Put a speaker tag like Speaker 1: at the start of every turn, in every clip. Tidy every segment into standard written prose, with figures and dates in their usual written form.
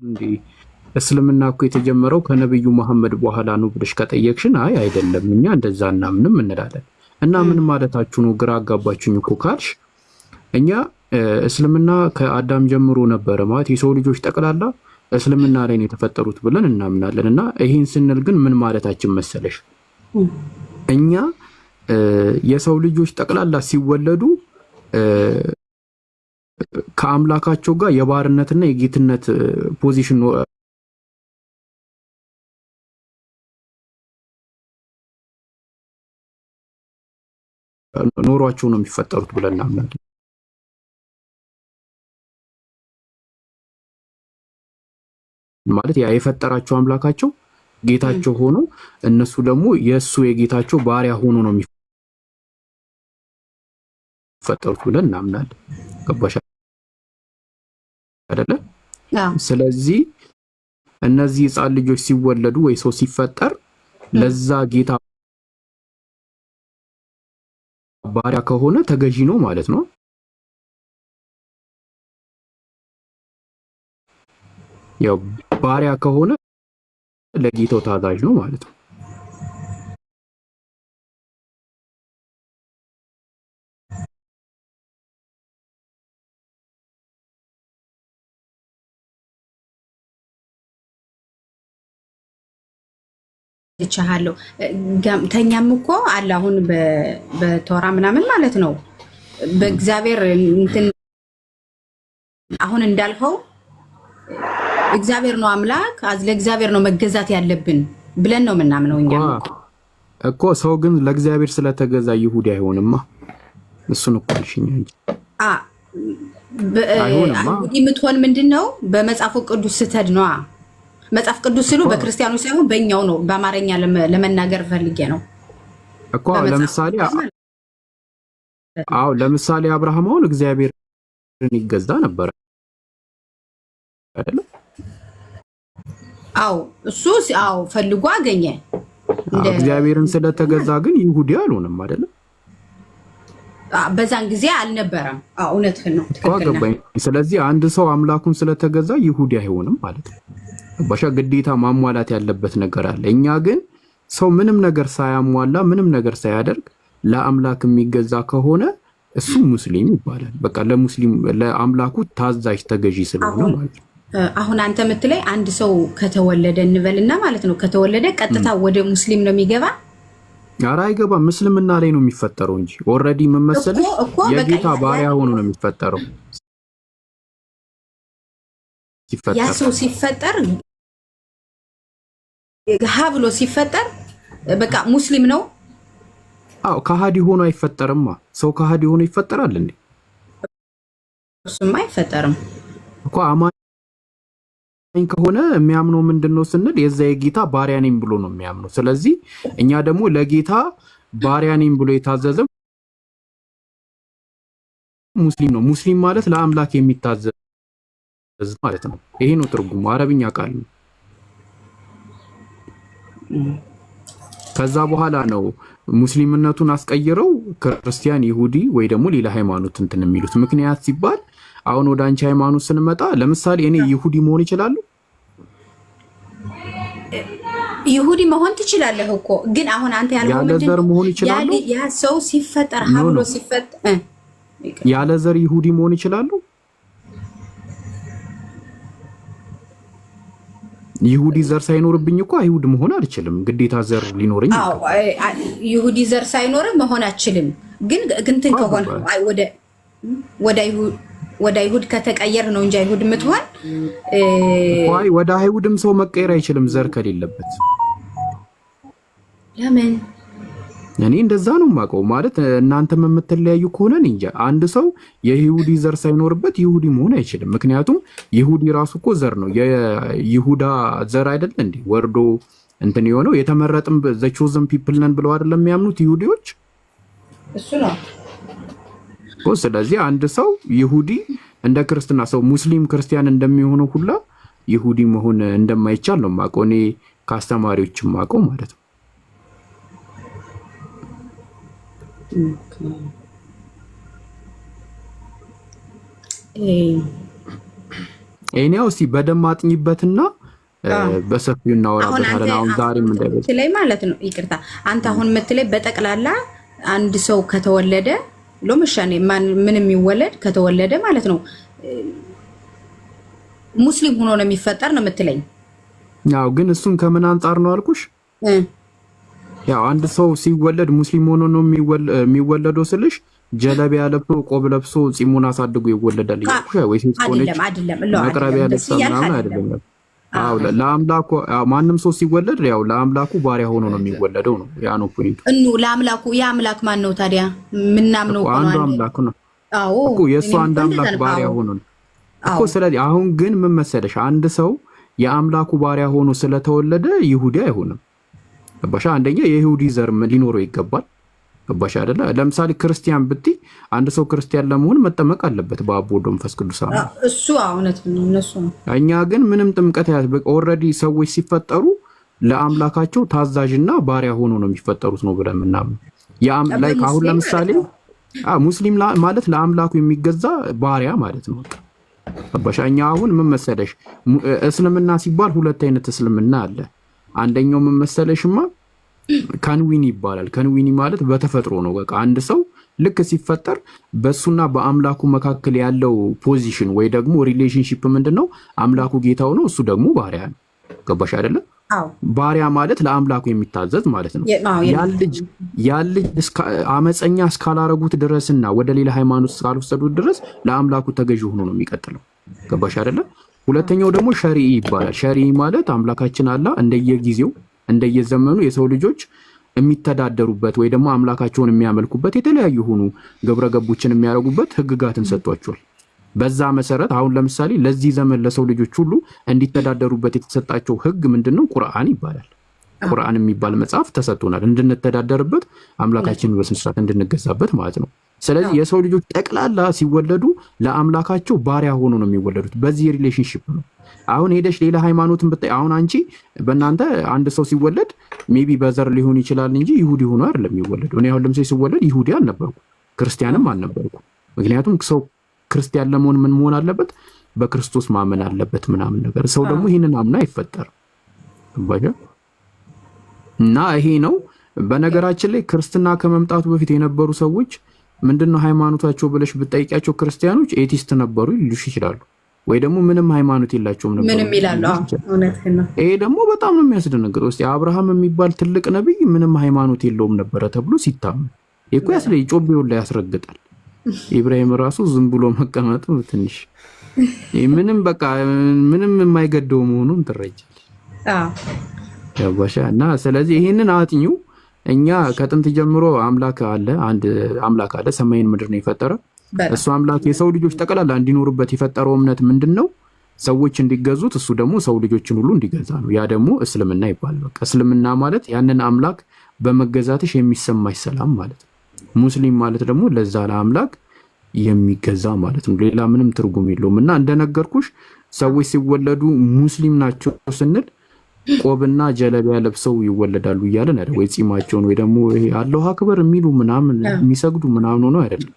Speaker 1: እንዴ እስልምና እኮ የተጀመረው ከነብዩ መሐመድ በኋላ ነው ብለሽ ከጠየቅሽን አይ አይደለም እኛ እንደዛ እናምንም እንላለን። እና ምን ማለታችሁ ነው? ግራ አጋባችሁኝ እኮ ካልሽ እኛ እስልምና ከአዳም ጀምሮ ነበረ ማለት የሰው ልጆች ጠቅላላ እስልምና ላይ ነው የተፈጠሩት ብለን እናምናለን። እና ይሄን ስንል ግን ምን ማለታችን መሰለሽ? እኛ የሰው ልጆች ጠቅላላ ሲወለዱ ከአምላካቸው ጋር የባርነትና የጌትነት ፖዚሽን ኖሯቸው ነው የሚፈጠሩት ብለን እናምናለን። ማለት ያ የፈጠራቸው አምላካቸው ጌታቸው ሆኖ እነሱ ደግሞ የሱ የጌታቸው ባሪያ ሆኖ ነው የሚፈጠሩት ብለን እናምናለን። ገባሽ አይደለ? ስለዚህ እነዚህ ህፃን ልጆች ሲወለዱ ወይ ሰው ሲፈጠር ለዛ ጌታ ባሪያ ከሆነ ተገዢ ነው ማለት ነው። ያው ባሪያ ከሆነ ለጌታው ታዛዥ ነው ማለት ነው።
Speaker 2: ይቻላል ተኛም እኮ አለ አሁን በቶራ ምናምን ማለት ነው። በእግዚአብሔር እንትን አሁን እንዳልፈው እግዚአብሔር ነው አምላክ አዝለ እግዚአብሔር ነው መገዛት ያለብን ብለን ነው ምናምነው እኛ
Speaker 1: እኮ። ሰው ግን ለእግዚአብሔር ስለተገዛ ይሁዲ አይሆንማ። እሱን እኮ ልሽኛ እንጂ
Speaker 2: ይሁዲ ምትሆን ምንድነው? በመጽሐፉ ቅዱስ ስተድ ነው። መጽሐፍ ቅዱስ ሲሉ በክርስቲያኖች ሳይሆን በእኛው ነው። በአማርኛ ለመናገር ፈልጌ ነው
Speaker 1: እኮ። ለምሳሌ አብርሃም አሁን እግዚአብሔርን ይገዛ ነበር አይደል?
Speaker 2: እሱ ፈልጎ አገኘ።
Speaker 1: እግዚአብሔርን ስለተገዛ ግን ይሁዲ አልሆነም አይደል?
Speaker 2: በዛን ጊዜ አልነበረም። እውነትህን ነው፣ ትክክል ነው።
Speaker 1: ስለዚህ አንድ ሰው አምላኩን ስለተገዛ ይሁዲ አይሆንም ማለት ነው። ባሻ ግዴታ ማሟላት ያለበት ነገር አለ። እኛ ግን ሰው ምንም ነገር ሳያሟላ ምንም ነገር ሳያደርግ ለአምላክ የሚገዛ ከሆነ እሱ ሙስሊም ይባላል። በቃ ለአምላኩ ታዛዥ ተገዢ ስለሆነ ማለት ነው።
Speaker 2: አሁን አንተ የምትለይ አንድ ሰው ከተወለደ እንበልና ማለት ነው ከተወለደ ቀጥታ ወደ ሙስሊም ነው የሚገባ?
Speaker 1: ኧረ አይገባም። ምስልምና ላይ ነው የሚፈጠረው እንጂ ኦልሬዲ ምን መሰለሽ የጌታ ባሪያ ሆኖ ነው የሚፈጠረው።
Speaker 2: ያ ሰው ሲፈጠር ብሎ ሲፈጠር በቃ ሙስሊም ነው።
Speaker 1: ከሃዲ ሆኖ አይፈጠርማ። ሰው ከሃዲ ሆኖ ይፈጠራል እንዴ?
Speaker 2: እሱማ አይፈጠርም
Speaker 1: እኮ። አማኝ ከሆነ የሚያምነው ምንድነው ስንል የዛ የጌታ ባሪያ ነኝ ብሎ ነው የሚያምነው። ስለዚህ እኛ ደግሞ ለጌታ ባሪያ ነኝ ብሎ የታዘዘ ሙስሊም ነው። ሙስሊም ማለት ለአምላክ የሚታዘዝ ማለት ነው። ይሄ ነው ትርጉሙ፣ አረብኛ ቃል ነው። ከዛ በኋላ ነው ሙስሊምነቱን አስቀይረው ክርስቲያን፣ ይሁዲ ወይ ደግሞ ሌላ ሃይማኖት እንትን የሚሉት። ምክንያት ሲባል አሁን ወደ አንቺ ሃይማኖት ስንመጣ ለምሳሌ እኔ ይሁዲ መሆን ይችላል?
Speaker 2: ይሁዲ መሆን ትችላለህ እኮ ግን አሁን አንተ ያለው
Speaker 1: ምንድነው? መሆን ይችላል።
Speaker 2: ያ ሰው ሲፈጠር ሀብሎ ሲፈጠር
Speaker 1: ያለ ዘር ይሁዲ መሆን ይችላል? ይሁዲ ዘር ሳይኖርብኝ እኮ አይሁድ መሆን አልችልም። ግዴታ ዘር ሊኖርኝ።
Speaker 2: ይሁዲ ዘር ሳይኖር መሆን አልችልም። ግን እንትን ከሆነ ወደ አይሁድ ከተቀየር ነው እንጂ አይሁድ የምትሆን
Speaker 1: ወደ አይሁድም ሰው መቀየር አይችልም ዘር ከሌለበት።
Speaker 2: ለምን?
Speaker 1: እኔ እንደዛ ነው የማውቀው። ማለት እናንተም የምትለያዩ ከሆነ እንጃ። አንድ ሰው የይሁዲ ዘር ሳይኖርበት ይሁዲ መሆን አይችልም። ምክንያቱም ይሁዲ ራሱ እኮ ዘር ነው። የይሁዳ ዘር አይደለ እንዴ ወርዶ እንትን የሆነው? የተመረጥን ዘ ቾዘን ፒፕል ነን ብለው አይደለም የሚያምኑት ይሁዲዎች?
Speaker 2: እሱ ነው።
Speaker 1: ስለዚህ አንድ ሰው ይሁዲ እንደ ክርስትና ሰው ሙስሊም ክርስቲያን እንደሚሆነው ሁላ ይሁዲ መሆን እንደማይቻል ነው የማውቀው። እኔ ከአስተማሪዎችም የማውቀው ማለት ነው። እኔው እስቲ በደም አጥኝበትና በሰፊው እናወራበታለን። አሁን ዛሬም እንደበለ
Speaker 2: ላይ ማለት ነው። ይቅርታ አንተ አሁን የምትለይ በጠቅላላ አንድ ሰው ከተወለደ ሎምሻኔ ምንም ይወለድ ከተወለደ ማለት ነው ሙስሊም ሆኖ ነው የሚፈጠር ነው የምትለኝ?
Speaker 1: ያው ግን እሱን ከምን አንፃር ነው አልኩሽ? ያው አንድ ሰው ሲወለድ ሙስሊም ሆኖ ነው የሚወለደው ስልሽ ጀለቢያ ለብሶ ቆብ ለብሶ ጺሙን አሳድጎ ይወለዳል ይልኩሽ ወይስ ሆነች መቅረቢያ ለብሳ ምናምን አይደለም። አው ለአምላኩ ማንም ሰው ሲወለድ ያው ለአምላኩ ባሪያ ሆኖ ነው የሚወለደው ነው። ያ ነው ፖይንቱ።
Speaker 2: ለአምላኩ የአምላክ ማን ነው ታዲያ? ምናምነው
Speaker 1: አንዱ አምላክ ነው።
Speaker 2: አዎ
Speaker 1: እኮ የሱ አንድ አምላክ ባሪያ ሆኖ ነው እኮ። ስለዚህ አሁን ግን ምን መሰለሽ አንድ ሰው የአምላኩ ባሪያ ሆኖ ስለተወለደ ይሁዲ አይሆንም። ገባሽ? አንደኛ የይሁዲ ዘር ሊኖረው ይገባል። ገባሽ አይደለ? ለምሳሌ ክርስቲያን ብትይ አንድ ሰው ክርስቲያን ለመሆን መጠመቅ አለበት በአብ ወልድ መንፈስ ቅዱስ አለ።
Speaker 2: እሱ እውነት ነው እነሱ።
Speaker 1: እኛ ግን ምንም ጥምቀት ኦልሬዲ ሰዎች ሲፈጠሩ ለአምላካቸው ታዛዥና ባሪያ ሆኖ ነው የሚፈጠሩት ነው ብለን ምናምን ላይ አሁን ለምሳሌ ሙስሊም ማለት ለአምላኩ የሚገዛ ባሪያ ማለት ነው። ገባሽ? እኛ አሁን ምን መሰለሽ እስልምና ሲባል ሁለት አይነት እስልምና አለ። አንደኛው ምን መሰለሽማ ካንዊኒ ይባላል። ካንዊኒ ማለት በተፈጥሮ ነው። በቃ አንድ ሰው ልክ ሲፈጠር በሱና በአምላኩ መካከል ያለው ፖዚሽን ወይ ደግሞ ሪሌሽንሺፕ ምንድነው? አምላኩ ጌታው ነው፣ እሱ ደግሞ ባሪያ ነው። ገባሽ አይደለ? ባሪያ ማለት ለአምላኩ የሚታዘዝ ማለት ነው። ያ ልጅ አመፀኛ እስካላረጉት ድረስና ወደ ሌላ ሃይማኖት እስካልወሰዱት ድረስ ለአምላኩ ተገዥ ሆኖ ነው የሚቀጥለው። ገባሽ አይደለ? ሁለተኛው ደግሞ ሸሪዒ ይባላል። ሸሪዒ ማለት አምላካችን አላህ እንደየጊዜው እንደየዘመኑ የሰው ልጆች የሚተዳደሩበት ወይ ደግሞ አምላካቸውን የሚያመልኩበት የተለያዩ ሆኑ ግብረ ገቦችን የሚያደርጉበት ህግጋትን ሰጥቷቸዋል። በዛ መሰረት አሁን ለምሳሌ ለዚህ ዘመን ለሰው ልጆች ሁሉ እንዲተዳደሩበት የተሰጣቸው ህግ ምንድነው? ቁርአን ይባላል። ቁርአን የሚባል መጽሐፍ ተሰጥቶናል እንድንተዳደርበት አምላካችንን በስነ ስርዓት እንድንገዛበት ማለት ነው። ስለዚህ የሰው ልጆች ጠቅላላ ሲወለዱ ለአምላካቸው ባሪያ ሆኖ ነው የሚወለዱት። በዚህ ሪሌሽንሺፕ ነው። አሁን ሄደሽ ሌላ ሃይማኖትን ብታይ አሁን አንቺ በእናንተ አንድ ሰው ሲወለድ ሜቢ በዘር ሊሆን ይችላል እንጂ ይሁዲ ሆኖ አይደለም የሚወለደው። እኔ አሁን ለምሳሌ ሲወለድ ይሁዲ አልነበርኩ፣ ክርስቲያንም አልነበርኩ። ምክንያቱም ሰው ክርስቲያን ለመሆን ምን መሆን አለበት? በክርስቶስ ማመን አለበት ምናምን ነገር። ሰው ደግሞ ይሄንን አምና አይፈጠርም። እና ይሄ ነው። በነገራችን ላይ ክርስትና ከመምጣቱ በፊት የነበሩ ሰዎች ምንድነው ሃይማኖታቸው ብለሽ ብትጠይቂያቸው ክርስቲያኖች ኤቲስት ነበሩ ይሉሽ ይችላሉ፣ ወይ ደግሞ ምንም ሃይማኖት የላቸውም ነበር
Speaker 2: ምንም ይላሉ። እውነት ነው።
Speaker 1: ይሄ ደግሞ በጣም ነው የሚያስደነግጠው። እስቲ አብርሃም የሚባል ትልቅ ነብይ ምንም ሃይማኖት የለውም ነበር ተብሎ ሲታመን እኮ ያስለይ ጮቤው ላይ ያስረግጣል። ኢብራሂም ራሱ ዝም ብሎ መቀመጡ ትንሽ ምንም በቃ ምንም የማይገደው መሆኑን ትረጃለሽ። ያባሻ እና ስለዚህ ይሄንን አጥኚው እኛ ከጥንት ጀምሮ አምላክ አለ፣ አንድ አምላክ አለ፣ ሰማይን ምድር ነው የፈጠረ። እሱ አምላክ የሰው ልጆች ጠቅላላ እንዲኖሩበት የፈጠረው እምነት ምንድነው? ሰዎች እንዲገዙት፣ እሱ ደግሞ ሰው ልጆችን ሁሉ እንዲገዛ ነው። ያ ደግሞ እስልምና ይባላል። በቃ እስልምና ማለት ያንን አምላክ በመገዛትሽ የሚሰማሽ ሰላም ማለት ነው። ሙስሊም ማለት ደግሞ ለዛ ለአምላክ የሚገዛ ማለት ነው። ሌላ ምንም ትርጉም የለውም። እና እንደነገርኩሽ ሰዎች ሲወለዱ ሙስሊም ናቸው ስንል ቆብና ጀለቢያ ለብሰው ይወለዳሉ እያለን አይደል? ወይ ጺማቸውን ወይ ደግሞ ይሄ አላሁ አክበር የሚሉ ምናምን የሚሰግዱ ምናምን ነው አይደለም።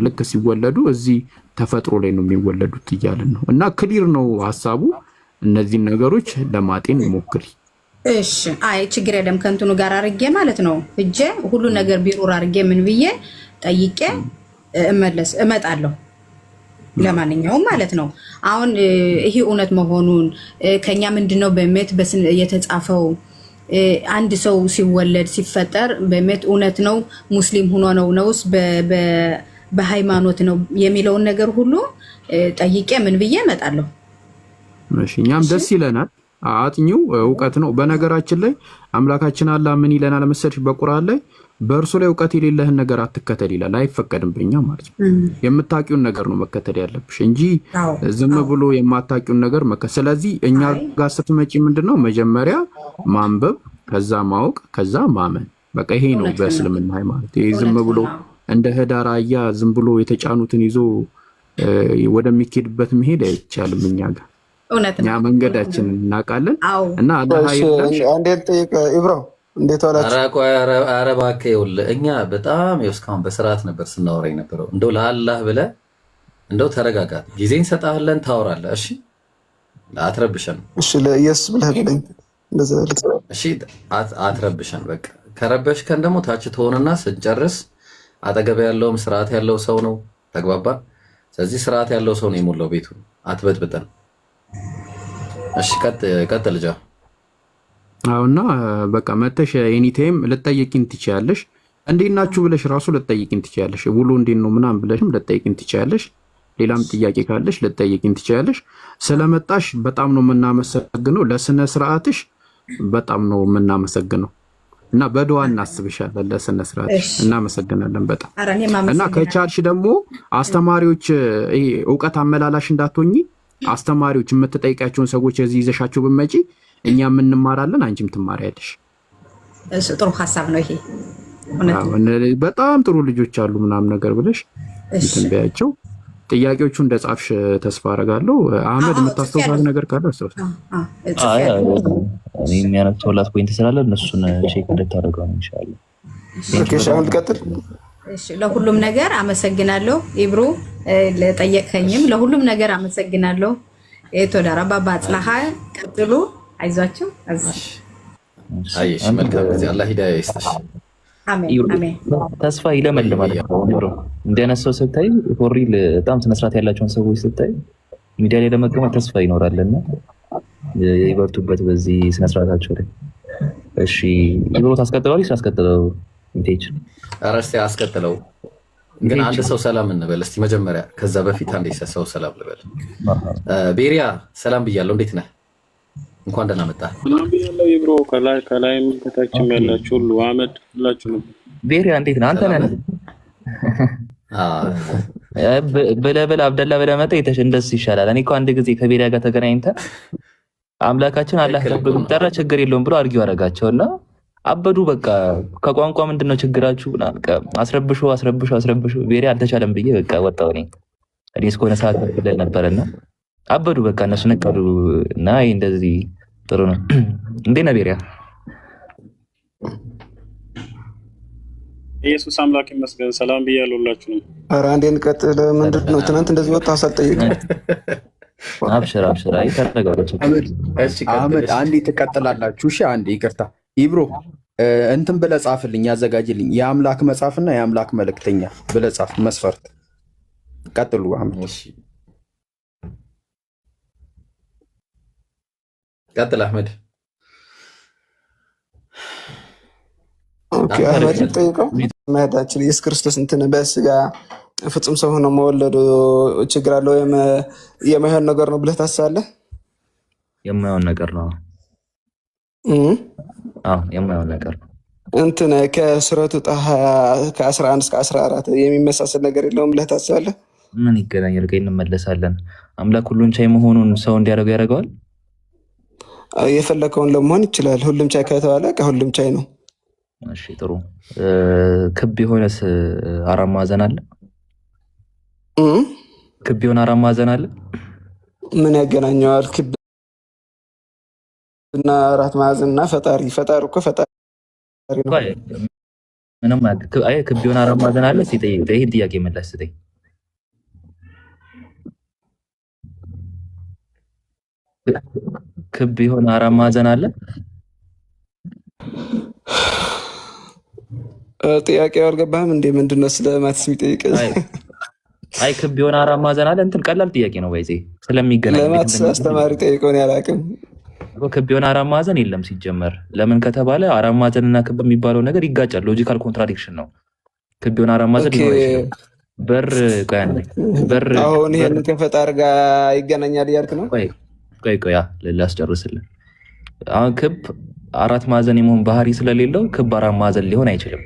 Speaker 1: ልክ ሲወለዱ እዚህ ተፈጥሮ ላይ ነው የሚወለዱት እያለን ነው። እና ክሊር ነው ሐሳቡ። እነዚህን ነገሮች ለማጤን ሞክሪ።
Speaker 2: እሺ፣ አይ ችግር የለም። ከእንትኑ ጋር አድርጌ ማለት ነው እጄ ሁሉ ነገር ቢሮር አድርጌ ምን ብዬ ጠይቄ እመጣለሁ። ለማንኛውም ማለት ነው አሁን ይሄ እውነት መሆኑን ከኛ ምንድነው በእምነት የተጻፈው አንድ ሰው ሲወለድ ሲፈጠር በእምነት እውነት ነው ሙስሊም ሆኖ ነውስ በሃይማኖት ነው የሚለውን ነገር ሁሉ ጠይቄ ምን ብዬ እመጣለሁ።
Speaker 1: እሺ፣ እኛም ደስ ይለናል። አጥኚው እውቀት ነው። በነገራችን ላይ አምላካችን አላህ ምን ይለናል መሰልሽ? በቁርአን ላይ በእርሱ ላይ እውቀት የሌለህን ነገር አትከተል ይላል። አይፈቀድም በእኛ ማለት ነው። የምታውቂውን ነገር ነው መከተል ያለብሽ እንጂ ዝም ብሎ የማታውቂውን ነገር ስለዚህ እኛ ጋር ስትመጪ ምንድነው መጀመሪያ ማንበብ፣ ከዛ ማወቅ፣ ከዛ ማመን። በቃ ይሄ ነው በእስልምና ሃይማኖት። ይሄ ዝም ብሎ እንደ ህዳር አያ ዝም ብሎ የተጫኑትን ይዞ ወደሚኬድበት መሄድ አይቻልም እኛ ጋር። እኛ መንገዳችንን እናውቃለን። እና
Speaker 3: አንዴት ጠይቀ ኢብራው እንዴት ዋላችሁ?
Speaker 4: ኧረ እባክህ ይኸውልህ እኛ በጣም እስካሁን በስርዓት ነበር ስናወራ የነበረው። እንደው ለአላህ ብለህ እንደው ተረጋጋ። ጊዜ እንሰጣለን፣ ታወራለህ። እሺ አትረብሸን።
Speaker 3: እሺ ለኢየሱስ ብለህ በለኝ። እንደዛ
Speaker 4: እሺ አትረብሸን። በቃ ከረበሽከን ደግሞ ታች ትሆንና ስንጨርስ አጠገብ ያለውም ስርዓት ያለው ሰው ነው። ተግባባ። ስለዚህ ስርዓት ያለው ሰው ነው የሞላው ቤቱን። አትበጥብጠን። እሺ ቀጥል ልጃ።
Speaker 1: አሁና በቃ መተሽ ኤኒ ታይም ልጠይቂኝ ትችያለሽ። እንዴት ናችሁ ብለሽ ራሱ ልጠይቂኝ ትችያለሽ። ውሎ እንዴት ነው ምናምን ብለሽም ልጠይቂኝ ትችያለሽ። ሌላም ጥያቄ ካለሽ ልጠይቂኝ ትችያለሽ። ስለመጣሽ በጣም ነው የምናመሰግነው። ለስነ ስርዓትሽ በጣም ነው የምናመሰግነው እና በዱዓ እናስብሻለን። ለስነ ስርዓትሽ እናመሰግናለን በጣም እና ከቻልሽ ደግሞ አስተማሪዎች እውቀት አመላላሽ እንዳትሆኚ አስተማሪዎች የምትጠይቃቸውን ሰዎች እዚህ ይዘሻቸው ብትመጪ እኛም እንማራለን፣ አንቺም ትማሪያለሽ።
Speaker 2: እሱ ጥሩ ሐሳብ ነው ይሄ።
Speaker 1: በጣም ጥሩ ልጆች አሉ ምናምን ነገር ብለሽ እንትን ቢያቸው ጥያቄዎቹ እንደጻፍሽ ተስፋ አደርጋለሁ። አህመድ የምታስተውሳት ነገር ካለ አስተውስ።
Speaker 5: እኔ የሚያነሳውላት ፖይንት ስላለ እነሱን ቼክ እንድታደርገው ነው ኢንሻአላህ።
Speaker 3: ኦኬ ሻውን ልቀጥል።
Speaker 2: እሺ ለሁሉም ነገር አመሰግናለሁ ኢብሩ፣ ለጠየቀኝም ለሁሉም ነገር አመሰግናለሁ። የተወዳራ ባባ አጽላሃ ቀጥሉ፣ አይዟችሁ።
Speaker 4: አይሽ መልካም ጊዜ። አላህ ሂዳያ ይስጥሽ።
Speaker 2: አሜን አሜን።
Speaker 5: ተስፋ ይለመልማል ብሮ እንደነሰው ስታይ ፎሪል በጣም ስነስርዓት ያላቸውን ሰዎች ስታይ ሚዲያ ላይ ለመቀመጥ ተስፋ ይኖራልና ይበርቱበት በዚህ ስነስርዓታቸው ላይ። እሺ ኢብሮ ታስቀጥላለሽ? አስቀጥለው እንዴት
Speaker 4: አረስቲ አስቀጥለው። ግን አንድ ሰው ሰላም እንበል እስቲ መጀመሪያ፣ ከዛ በፊት አንድ ሰው ሰላም ልበል። ቤሪያ ሰላም ብያለሁ፣ እንዴት ነህ? እንኳን ደህና መጣህ።
Speaker 6: ሰላም ብያለሁ ኢብሮ፣ ከላይም ከታችም ያላችሁ ሁሉ አህመድ ሁላችሁ ነው።
Speaker 5: ቤሪያ እንዴት ነህ? አንተ ነህ በለበል አብደላ በለመጣ እንደሱ ይሻላል። እኔ እኮ አንድ ጊዜ ከቤሪያ ጋር ተገናኝተን አምላካችን አላህ ተብሎ ጠራ ችግር የለውም ብሎ አርጊው አረጋቸውና አበዱ። በቃ ከቋንቋ ምንድነው ችግራችሁ? አስረብሾ ቤሪያ አልተቻለም ብዬ በቃ ወጣው። እኔ እስከሆነ ሰዓት ብለን ነበርና አበዱ። በቃ እነሱ ነቀዱ እና እንደዚህ ጥሩ ነው። እንዴት ነህ ቤሪያ?
Speaker 6: ኢየሱስ አምላክ ይመስገን። ሰላም ብያለሁ ሁላችሁንም።
Speaker 3: ኧረ አንዴ እንቀጥል። ምንድን ነው ትናንት እንደዚህ ወጣ ሳትጠይቅ?
Speaker 5: አብሽር አይ ተረጋጋች።
Speaker 7: አህመድ አንዴ ትቀጥላላችሁ። እሺ አንዴ ይቅርታ ኢብሮ እንትን ብለህ ጻፍልኝ፣ ያዘጋጅልኝ የአምላክ መጽሐፍና የአምላክ መልእክተኛ ብለህ ጻፍ መስፈርት። ቀጥሉ አህመድ።
Speaker 4: እሺ ቀጥል አህመድ።
Speaker 3: ኦኬ አህመድ ጠይቀው። መሄዳችን ኢየሱስ ክርስቶስ እንትን በስጋ ፍጹም ሰው ሆኖ መወለዱ ችግር አለው የማይሆን ነገር ነው ብለህ ታስባለህ?
Speaker 5: የማይሆን ነገር ነው። የማይሆን ነገር ነው።
Speaker 3: እንትን ከሱረቱ ጣሃ ከ11 እስከ 14 የሚመሳሰል ነገር የለውም ብለህ ታስባለህ?
Speaker 5: ምን ይገናኛል? እንመለሳለን። አምላክ ሁሉን ቻይ መሆኑን ሰው እንዲያደርገው ያደርገዋል።
Speaker 3: የፈለከውን ለመሆን ይችላል። ሁሉም ቻይ ከተባለ ከሁሉም ቻይ ነው።
Speaker 5: እሺ ጥሩ። ክብ የሆነስ አራት ማዕዘን አለ? ክብ የሆነ አራት ማዕዘን አለ?
Speaker 3: ምን ያገናኘዋል? ክብ እና አራት ማዕዘን እና ፈጣሪ እኮ ፈጣሪ ነው።
Speaker 5: ምንም አይ ክብ የሆነ አራት ማዕዘን አለ? ይሄን ጥያቄ መለስ ስትይ ክብ የሆነ አራት ማዕዘን አለ?
Speaker 3: ጥያቄው አልገባህም እንዴ? ምንድነው ስለ ማትስ የሚጠይቀኝ?
Speaker 5: አይ ክብ የሆነ አራት ማዕዘን አለ። እንትን ቀላል ጥያቄ ነው። ባይዜ ስለሚገናኝ
Speaker 3: ለማትስ አስተማሪ ጠይቀውን ያላቅም።
Speaker 5: ክብ የሆነ አራት ማዕዘን የለም ሲጀመር። ለምን ከተባለ አራት ማዕዘን እና ክብ የሚባለው ነገር ይጋጫል። ሎጂካል ኮንትራዲክሽን ነው። ክብ የሆነ አራት ማዕዘን ሊኖር ይችላል። በር
Speaker 3: አሁን ይሄን ከፈጣሪ ጋር ይገናኛል እያልክ ነው?
Speaker 5: ቆይ ላስጨርስልን። አሁን ክብ አራት ማዕዘን የመሆን ባህሪ ስለሌለው ክብ አራት ማዕዘን ሊሆን አይችልም።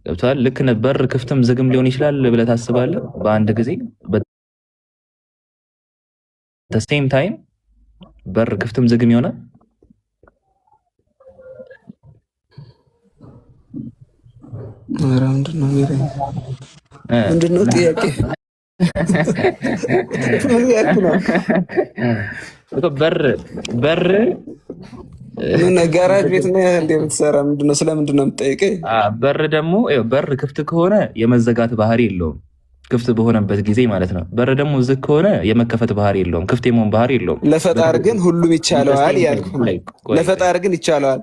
Speaker 5: ገብቶሃል? ልክ በር ክፍትም ዝግም ሊሆን ይችላል ብለህ ታስባለህ በአንድ ጊዜ። በሴም ታይም በር ክፍትም ዝግም ይሆናል።
Speaker 3: ምንድነው ጥያቄ?
Speaker 5: በር
Speaker 3: ምን ጋራጅ ቤት ነው እንደምትሰራ? ምንድነው ስለምንድነው የምትጠይቀኝ?
Speaker 5: በር ደግሞ በር ክፍት ከሆነ የመዘጋት ባህሪ የለውም። ክፍት በሆነበት ጊዜ ማለት ነው። በር ደግሞ ዝግ ከሆነ የመከፈት ባህሪ የለውም፣ ክፍት የመሆን ባህሪ የለውም።
Speaker 3: ለፈጣሪ ግን ሁሉም ይቻለዋል ያልኩ። ለፈጣሪ ግን ይቻለዋል።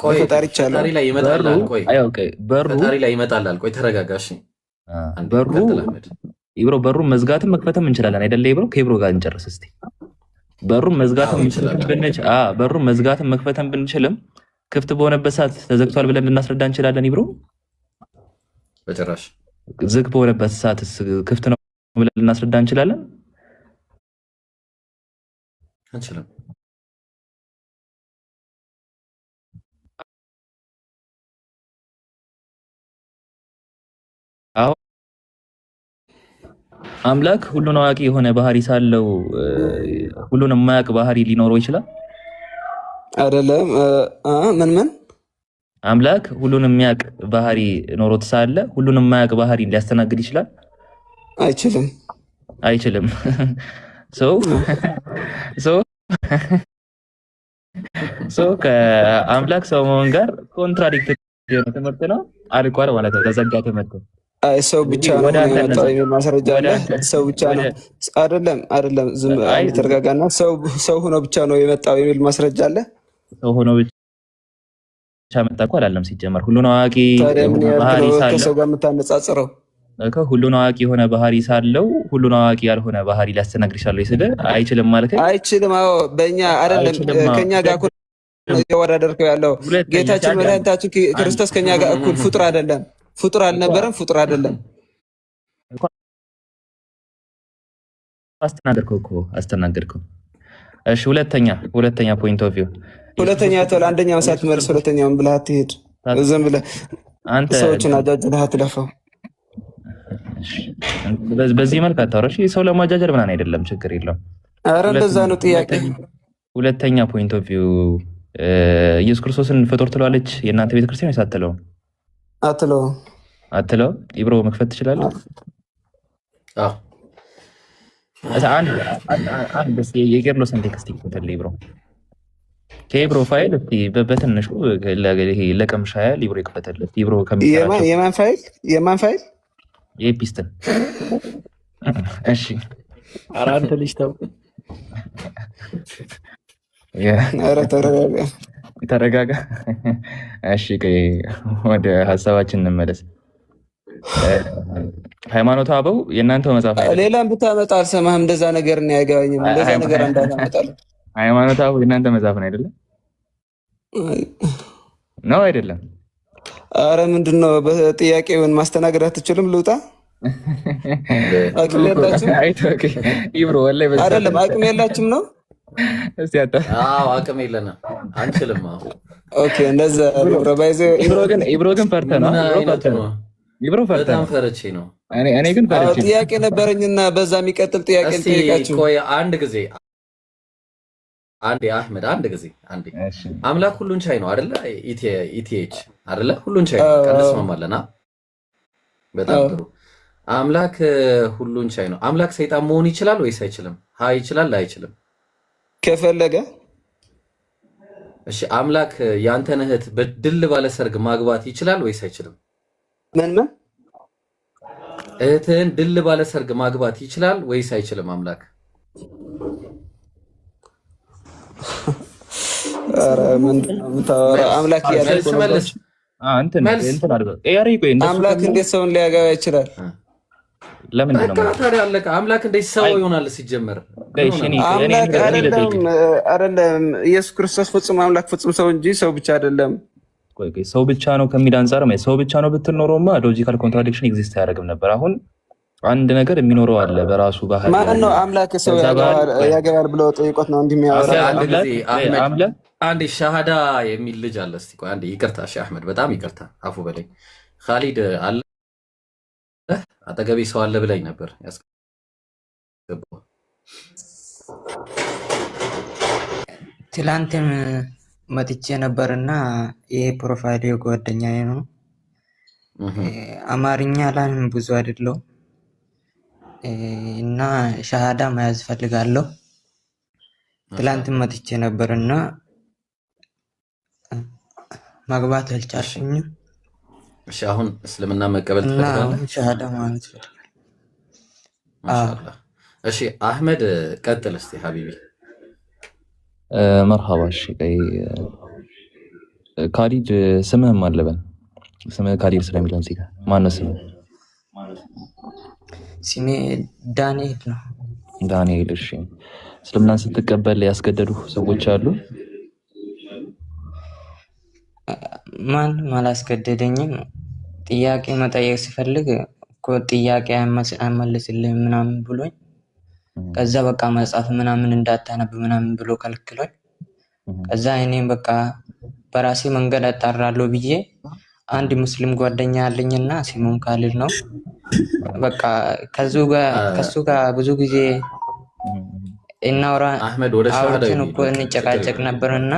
Speaker 3: ለፈጣሪ ይቻለዋል።
Speaker 4: ፈጣሪ ላይ ይመጣል። ቆይ በሩ ፈጣሪ ላይ ይመጣል። ቆይ ተረጋጋሽ።
Speaker 5: በሩ ኢብሮ በሩን መዝጋትም መክፈትም እንችላለን አይደለ? ኢብሮ ከኢብሮ ጋር እንጨርስ እስቲ። በሩን መዝጋትም በሩን መዝጋትም መክፈትም ብንችልም ክፍት በሆነበት ሰዓት ተዘግቷል ብለን ልናስረዳ እንችላለን ኢብሮ?
Speaker 4: በጭራሽ።
Speaker 5: ዝግ በሆነበት ሰዓት ክፍት ነው ብለን ልናስረዳ እንችላለን?
Speaker 4: አንችልም።
Speaker 5: አዎ አምላክ ሁሉን አዋቂ የሆነ ባህሪ ሳለው ሁሉን የማያውቅ ባህሪ ሊኖረው ይችላል?
Speaker 3: አይደለም። ምን
Speaker 5: አምላክ ሁሉን የሚያውቅ ባህሪ ኖሮት ሳለ ሁሉን የማያውቅ ባህሪ ሊያስተናግድ ይችላል?
Speaker 3: አይችልም።
Speaker 5: አይችልም። ከአምላክ ሰው መሆን ጋር ኮንትራዲክት የሆነ ትምህርት ነው። አልቋል ማለት ነው። ተዘጋ ትምህርት።
Speaker 3: ሰው ብቻ ነው የመጣው የሚል ማስረጃ አለ። ሰው ብቻ ነው አይደለም። ዝም ተረጋጋና። ሰው ሆኖ ብቻ ነው የመጣው የሚል ማስረጃ አለ። ሰው ሆኖ ብቻ
Speaker 5: መጣ እኮ አላለም። ሲጀመር ሁሉን አዋቂ ባህሪ ሳለው
Speaker 3: ከሰው ጋር የምታነጻጽረው
Speaker 5: ሁሉን አዋቂ የሆነ ባህሪ ሳለው ሁሉን አዋቂ ያልሆነ ባህሪ ሊያስተናግድ ይችላል ወይ? ስለ አይችልም ማለት
Speaker 3: አይችልም። አዎ በእኛ አይደለም ከኛ ጋር እኩል እያወዳደርከው ያለው ጌታችን መድኃኒታችን ክርስቶስ ከኛ ጋር እኩል ፍጡር አይደለም። ፍጡር አልነበረም። ፍጡር አይደለም። አስተናገድከው። እሺ ሁለተኛ ፖይንት ኦፍ ቪው ሁለተኛ ተል አንደኛው ሰዓት መልስ ሁለተኛውን ብለህ አትሄድ። ዝም ብለህ አንተ ሰዎችን አጃጅለህ አትለፈው።
Speaker 5: በዚህ መልክ አታወራሽ። ሰው ለማጃጀል ምናምን አይደለም፣ ችግር የለውም።
Speaker 3: ኧረ እንደዛ ነው ጥያቄ።
Speaker 5: ሁለተኛ ፖይንት ኦፍ ቪው ኢየሱስ ክርስቶስን ፍጡር ትለዋለች የእናንተ ቤተክርስቲያን ወይስ አትለውም? አትለውም። ኢብሮ መክፈት ትችላለህ?
Speaker 4: አዎ
Speaker 5: አንድ የጌርሎስን ቴክስት ይከተል ኢብሮ ከኢብሮ ፋይል እስቲ በትንሹ ለቀምሻ ያህል ኢብሮ ይከፈተለት። ኢብሮ
Speaker 3: የማን ፋይል?
Speaker 5: የፒስተን። እሺ
Speaker 1: ኧረ አንተ ልጅ ተው።
Speaker 5: ተረጋጋ። እሺ ወደ ሀሳባችን እንመለስ። ሃይማኖተ አበው የእናንተ መጽሐፍ
Speaker 3: ሌላም ብታመጣ አልሰማህም። እንደዛ ነገር ነው ያገባኝም። እንደዛ ነገር እንዳታመጣለህ።
Speaker 5: ሃይማኖተ አበው የእናንተ መጽሐፍ ነው አይደለም? ነው አይደለም?
Speaker 3: አረ ምንድነው? በጥያቄውን ማስተናገድ አትችልም? ልውጣ? አቅም የላችሁም?
Speaker 5: ኢብሮ ወላሂ
Speaker 3: አይደለም አቅም የላችሁም ነው?
Speaker 4: አዎ አቅም የለንም፣ አንችልም።
Speaker 3: ኦኬ እንደዛ
Speaker 5: ኢብሮ ግን ፈርተህ ነው? ኢብሮ ፈርተህ
Speaker 4: በጣም ፈርቼ ነው።
Speaker 5: እኔ ግን ፈርቼ
Speaker 3: ጥያቄ ነበረኝና በዛ የሚቀጥል ጥያቄ ልጠይቃችሁ።
Speaker 4: ቆይ አንድ ጊዜ አህመድ አንድ ጊዜ አምላክ ሁሉን ቻይ ነው አይደለ? ኢቲኤች አይደለ? ሁሉን ቻይ ነው። እንስማማለን። በጣም ጥሩ። አምላክ ሁሉን ቻይ ነው። አምላክ ሰይጣን መሆን ይችላል ወይስ አይችልም? ይችላል አይችልም?
Speaker 3: ከፈለገ
Speaker 4: እሺ። አምላክ ያንተን እህት በድል ባለ ሰርግ ማግባት ይችላል ወይስ አይችልም?
Speaker 3: ምን
Speaker 4: እህትህን ድል ባለ ሰርግ ማግባት ይችላል ወይስ አይችልም? አምላክ
Speaker 3: አምላክ አምላክ እንዴት ሰውን ሊያገባ ይችላል?
Speaker 5: ለምንድን ነው
Speaker 4: ታዲያ አለቀ። አምላክ እንዴት ሰው ይሆናል ሲጀመር?
Speaker 3: አይደለም ኢየሱስ ክርስቶስ ፍጹም አምላክ ፍጹም ሰው እንጂ ሰው ብቻ አይደለም።
Speaker 5: ሰው ብቻ ነው ከሚል አንጻር ሰው ብቻ ነው ብትል ኖሮማ ሎጂካል ኮንትራዲክሽን ኤግዚስት አያደርግም ነበር። አሁን አንድ ነገር የሚኖረው አለ በራሱ ባህል።
Speaker 3: ማን ነው አምላክ ሰው ያገባል ብለው ጠይቆት ነው እንዲህ የሚያወራው?
Speaker 4: አንዴ ሻሃዳ የሚል ልጅ አለ። እስቲ ቆይ አንዴ ይቅርታ፣ ሼህ አህመድ በጣም ይቅርታ፣ አፉ በለኝ። ካሊድ አለ አጠገቤ ሰው አለ ብላኝ ነበር ያስገባው።
Speaker 8: ትላንትም መጥቼ ነበርና ይሄ ፕሮፋይል ጓደኛዬ ነው። አማርኛ ላይ ብዙ አይደለው እና ሻሃዳ መያዝ ፈልጋለሁ። ትላንትም መጥቼ ነበርና ማግባት አልቻልኩኝም።
Speaker 4: እሺ አሁን እስልምና መቀበል ትፈልጋለህ?
Speaker 8: ሻሃዳ ማለት ፈልጋለሁ።
Speaker 4: ማሻአላህ። እሺ አህመድ ቀጥል እስቲ ሀቢቢ።
Speaker 5: መርሃባ። እሺ ቀይ ካሊድ ስምህም አለበን ስምህ ካሊድ ስለሚለን ሲጋ ማነው ስምህ?
Speaker 8: ስሜ ዳንኤል ነው።
Speaker 5: ዳንኤል። እሺ እስልምናን ስትቀበል ያስገደዱ ሰዎች አሉ?
Speaker 8: ማንም አላስገደደኝም። ጥያቄ መጠየቅ ሲፈልግ እኮ ጥያቄ አይመልስልህም ምናምን ብሎኝ ከዛ በቃ መጽሐፍ ምናምን እንዳታነብ ምናምን ብሎ ከልክሎኝ ከዛ እኔም በቃ በራሴ መንገድ አጣራለሁ ብዬ አንድ ሙስሊም ጓደኛ አለኝና ስሙም ካሊድ ነው። በቃ ከሱ ጋር ብዙ ጊዜ እናውራ አውርተን እኮ እንጨቃጨቅ ነበርና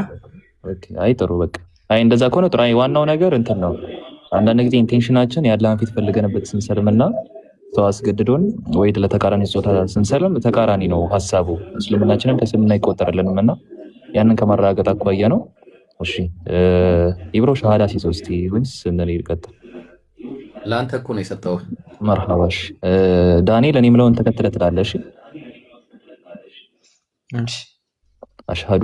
Speaker 5: አይ ጥሩ በቃ አይ እንደዛ ከሆነ ጥሩ። አይ ዋናው ነገር እንትን ነው። አንዳንድ ጊዜ ኢንቴንሽናችን ያለህን ፊት ፈልገንበት ስንሰልምና ሰው አስገድዶን ወይ ለተቃራኒ ጾታ ስንሰልም ተቃራኒ ነው ሐሳቡ። እስልምናችንም ከእስልምና አይቆጠርልንም እና ያንን ከማረጋገጥ አኳያ ነው። እሺ ኢብሮ ሸሃዳ ሲሰው እስቲ ወይስ እንደኔ ይቀጥል?
Speaker 4: ለአንተ እኮ ነው የሰጠው።
Speaker 5: መርሐባሽ ዳንኤል እኔ የምለውን ተከትለህ ትላለህ።
Speaker 8: እሺ
Speaker 5: አሽሃዱ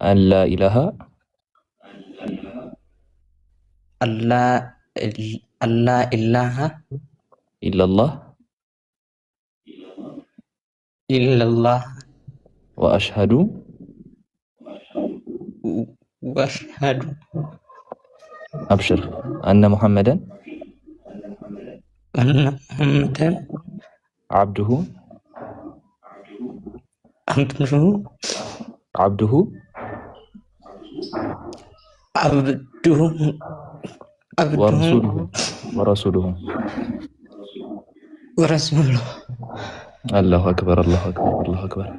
Speaker 5: አላ ኢላሃ ኢላላህ ወአሽሃዱ አብሽር አነ ሙሐመደን አብዱሁ ወረሱሉሁ። አላሁ አክበር አላሁ አክበር አላሁ አክበር።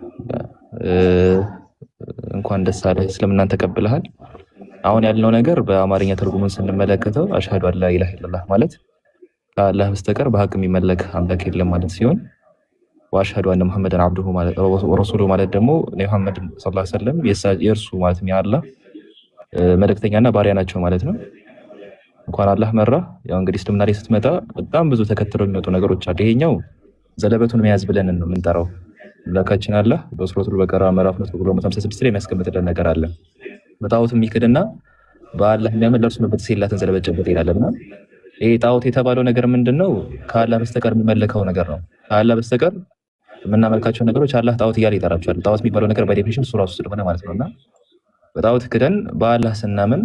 Speaker 5: እንኳን ደስ አለህ፣ እስልምናን ተቀብለሃል። አሁን ያልነው ነገር በአማርኛ ትርጉሙን ስንመለከተው አሽሃዱ አላ ኢላሃ ኢለላህ ማለት ከአላህ በስተቀር በሀቅ የሚመለክ አምላክ የለም ማለት ሲሆን ወአሽሃዱ አነ ሙሐመደን አብዱሁ ማለት ወረሱሉሁ ማለት ደግሞ ሙሐመድ ሰለላሁ ዐለይሂ ወሰለም የእርሱ ማለት የአላህ መልእክተኛና ባሪያ ናቸው ማለት ነው። እንኳን አላህ መራ። ያው እንግዲህ እስልምና ላይ ስትመጣ በጣም ብዙ ተከትለው የሚመጡ ነገሮች አሉ። ይሄኛው ዘለበቱን መያዝ ብለን ነው የምንጠራው። አምላካችን አላህ በሱረቱል በቀራ ምዕራፍ 156 ላይ የሚያስቀምጥልን ነገር አለ። በጣዖት የሚክድና በአላህ የሚያምን ለእርሱ መበጠስ የላትን ዘለበት ጨበጥ ይላልና ይሄ ጣዖት የተባለው ነገር ምንድነው? ከአላህ በስተቀር የሚመለከው ነገር ነው። ከአላህ በስተቀር የምናመልካቸው ነገሮች አላህ ጣዖት እያለ ይጠራቸዋል። ጣዖት የሚባለው ነገር በዴፊኒሽን እሱ ራሱ ስለሆነ ማለት ነውና በጣዖት ክደን በአላህ ስናምን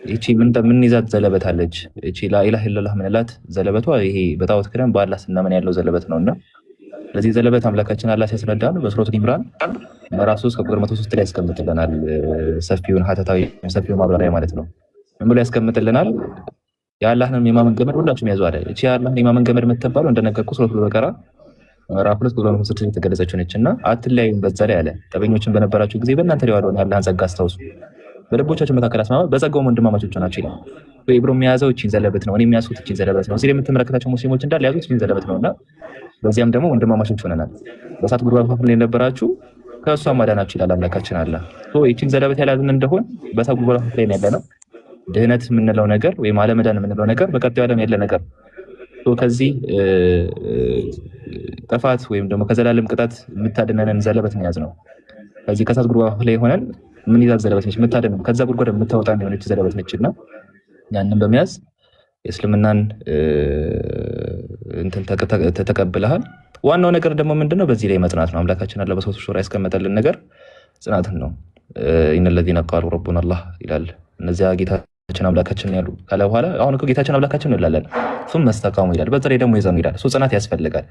Speaker 5: እቺ ምን ይዛት ዘለበት አለች። እቺ ላኢላሃ ኢለላህ ምንላት ዘለበቷ ይሄ በጣዖት ክደን በአላህ ስናምን ያለው ዘለበት ነውና ለዚህ ዘለበት አምላካችን አላህ ሲያስረዳን በሱረቱል ኢምራን ምዕራፍ 3 ከቁጥር 103 ላይ ያስቀምጥልናል። ሰፊውን ሀተታዊ ሰፊውን ማብራሪያ ማለት ነው። ምን ብሎ ያስቀምጥልናል? የአላህን የማመን ገመድ ሁላችሁም ያዙ አለ። እቺ የአላህን የማመን ገመድ የምትባለው እንደነገርኩ ሱረቱል በቀራ ምዕራፍ 2 ቁጥር 106 የተገለጸችው ነችና አትለያዩም በዛ ላይ አለ። ጠበኞችን በነበራችሁ ጊዜ በእናንተ ላይ ያለውን የአላህን ጸጋ አስታውሱ፣ በልቦቻችሁ መካከል አስማማ፣ በጸጋው ወንድማማቾች ናቸው ይላል። ኢብሮ የሚያዘው እቺን ዘለበት ነው። እኔ የሚያስውት እቺን ዘለበት ነው። እዚህ የምትመለከታቸው ሙስሊሞች እንዳለ ያዙት እቺን ዘለበት ነውና በዚያም ደግሞ ወንድማማቾች ሆነናል። በእሳት ጉድጓድ መካከል የነበራችሁ ከእሷ ማዳናችሁ ይላል አምላካችን አለ። እቺን ዘለበት ያላዝን እንደሆን በእሳት ጉድጓድ መካከል ላይ ያለ ነው። ድህነት የምንለው ነገር ወይም አለመዳን የምንለው ነገር በቀጣዩ ዓለም ያለ ነገር ከዚህ ጥፋት ወይም ደግሞ ከዘላለም ቅጣት የምታድነንን ዘለበት መያዝ ነው። ከዚህ ከእሳት ጉድጓድ ላይ ሆነን ምን ይዛት ዘለበት ነች፣ የምታድን ከዛ ጉድጓድ የምታወጣ የሆነች ዘለበት ነችና ያንን በመያዝ የእስልምናን እንትን ተቀብለሃል። ዋናው ነገር ደግሞ ምንድነው? በዚህ ላይ መጽናት ነው። አምላካችን አለ በሰው ሹራ ያስቀመጠልን ነገር ጽናትን ነው። ኢነለዚነ ቃሉ ረቡና አላህ ይላል። እነዚያ ጌታችን አምላካችን ያሉ ካለ በኋላ አሁን እኮ ጌታችን አምላካችን እንላለን ثم استقاموا ይላል። በዛ ላይ ደግሞ ይዘኑ ይላል። ጽናት ያስፈልጋል።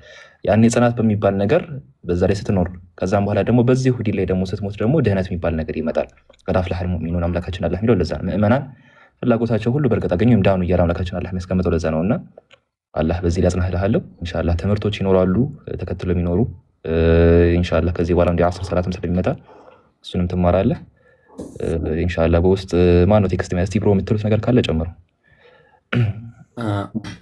Speaker 5: ያኔ ጽናት በሚባል ነገር በዛ ላይ ስትኖር ከዛም በኋላ ደግሞ በዚህ ሁዲ ላይ ደግሞ ስትሞት ደግሞ ድህነት የሚባል ነገር ይመጣል። ቀድ አፍለሐል ሙእሚኑን አምላካችን አላህ የሚለው ለዛ ነው። ምእመናን ፍላጎታቸው ሁሉ በርግጥ አገኙ እንዳኑ እያለ አምላካችን አላህ የሚያስቀምጠው ለዛ ነውና አላህ በዚህ ላይ ያጽናህልሃለሁ። ኢንሻአላህ ትምህርቶች ይኖራሉ ተከትሎ የሚኖሩ ኢንሻአላህ ከዚህ በኋላ እንደ 10 ሰላትም ስለሚመጣ እሱንም ትማራለህ ኢንሻአላህ። በውስጥ ማን ነው ቴክስት የሚያስቲ ብሮ የምትሉት ነገር ካለ ጨምሩ።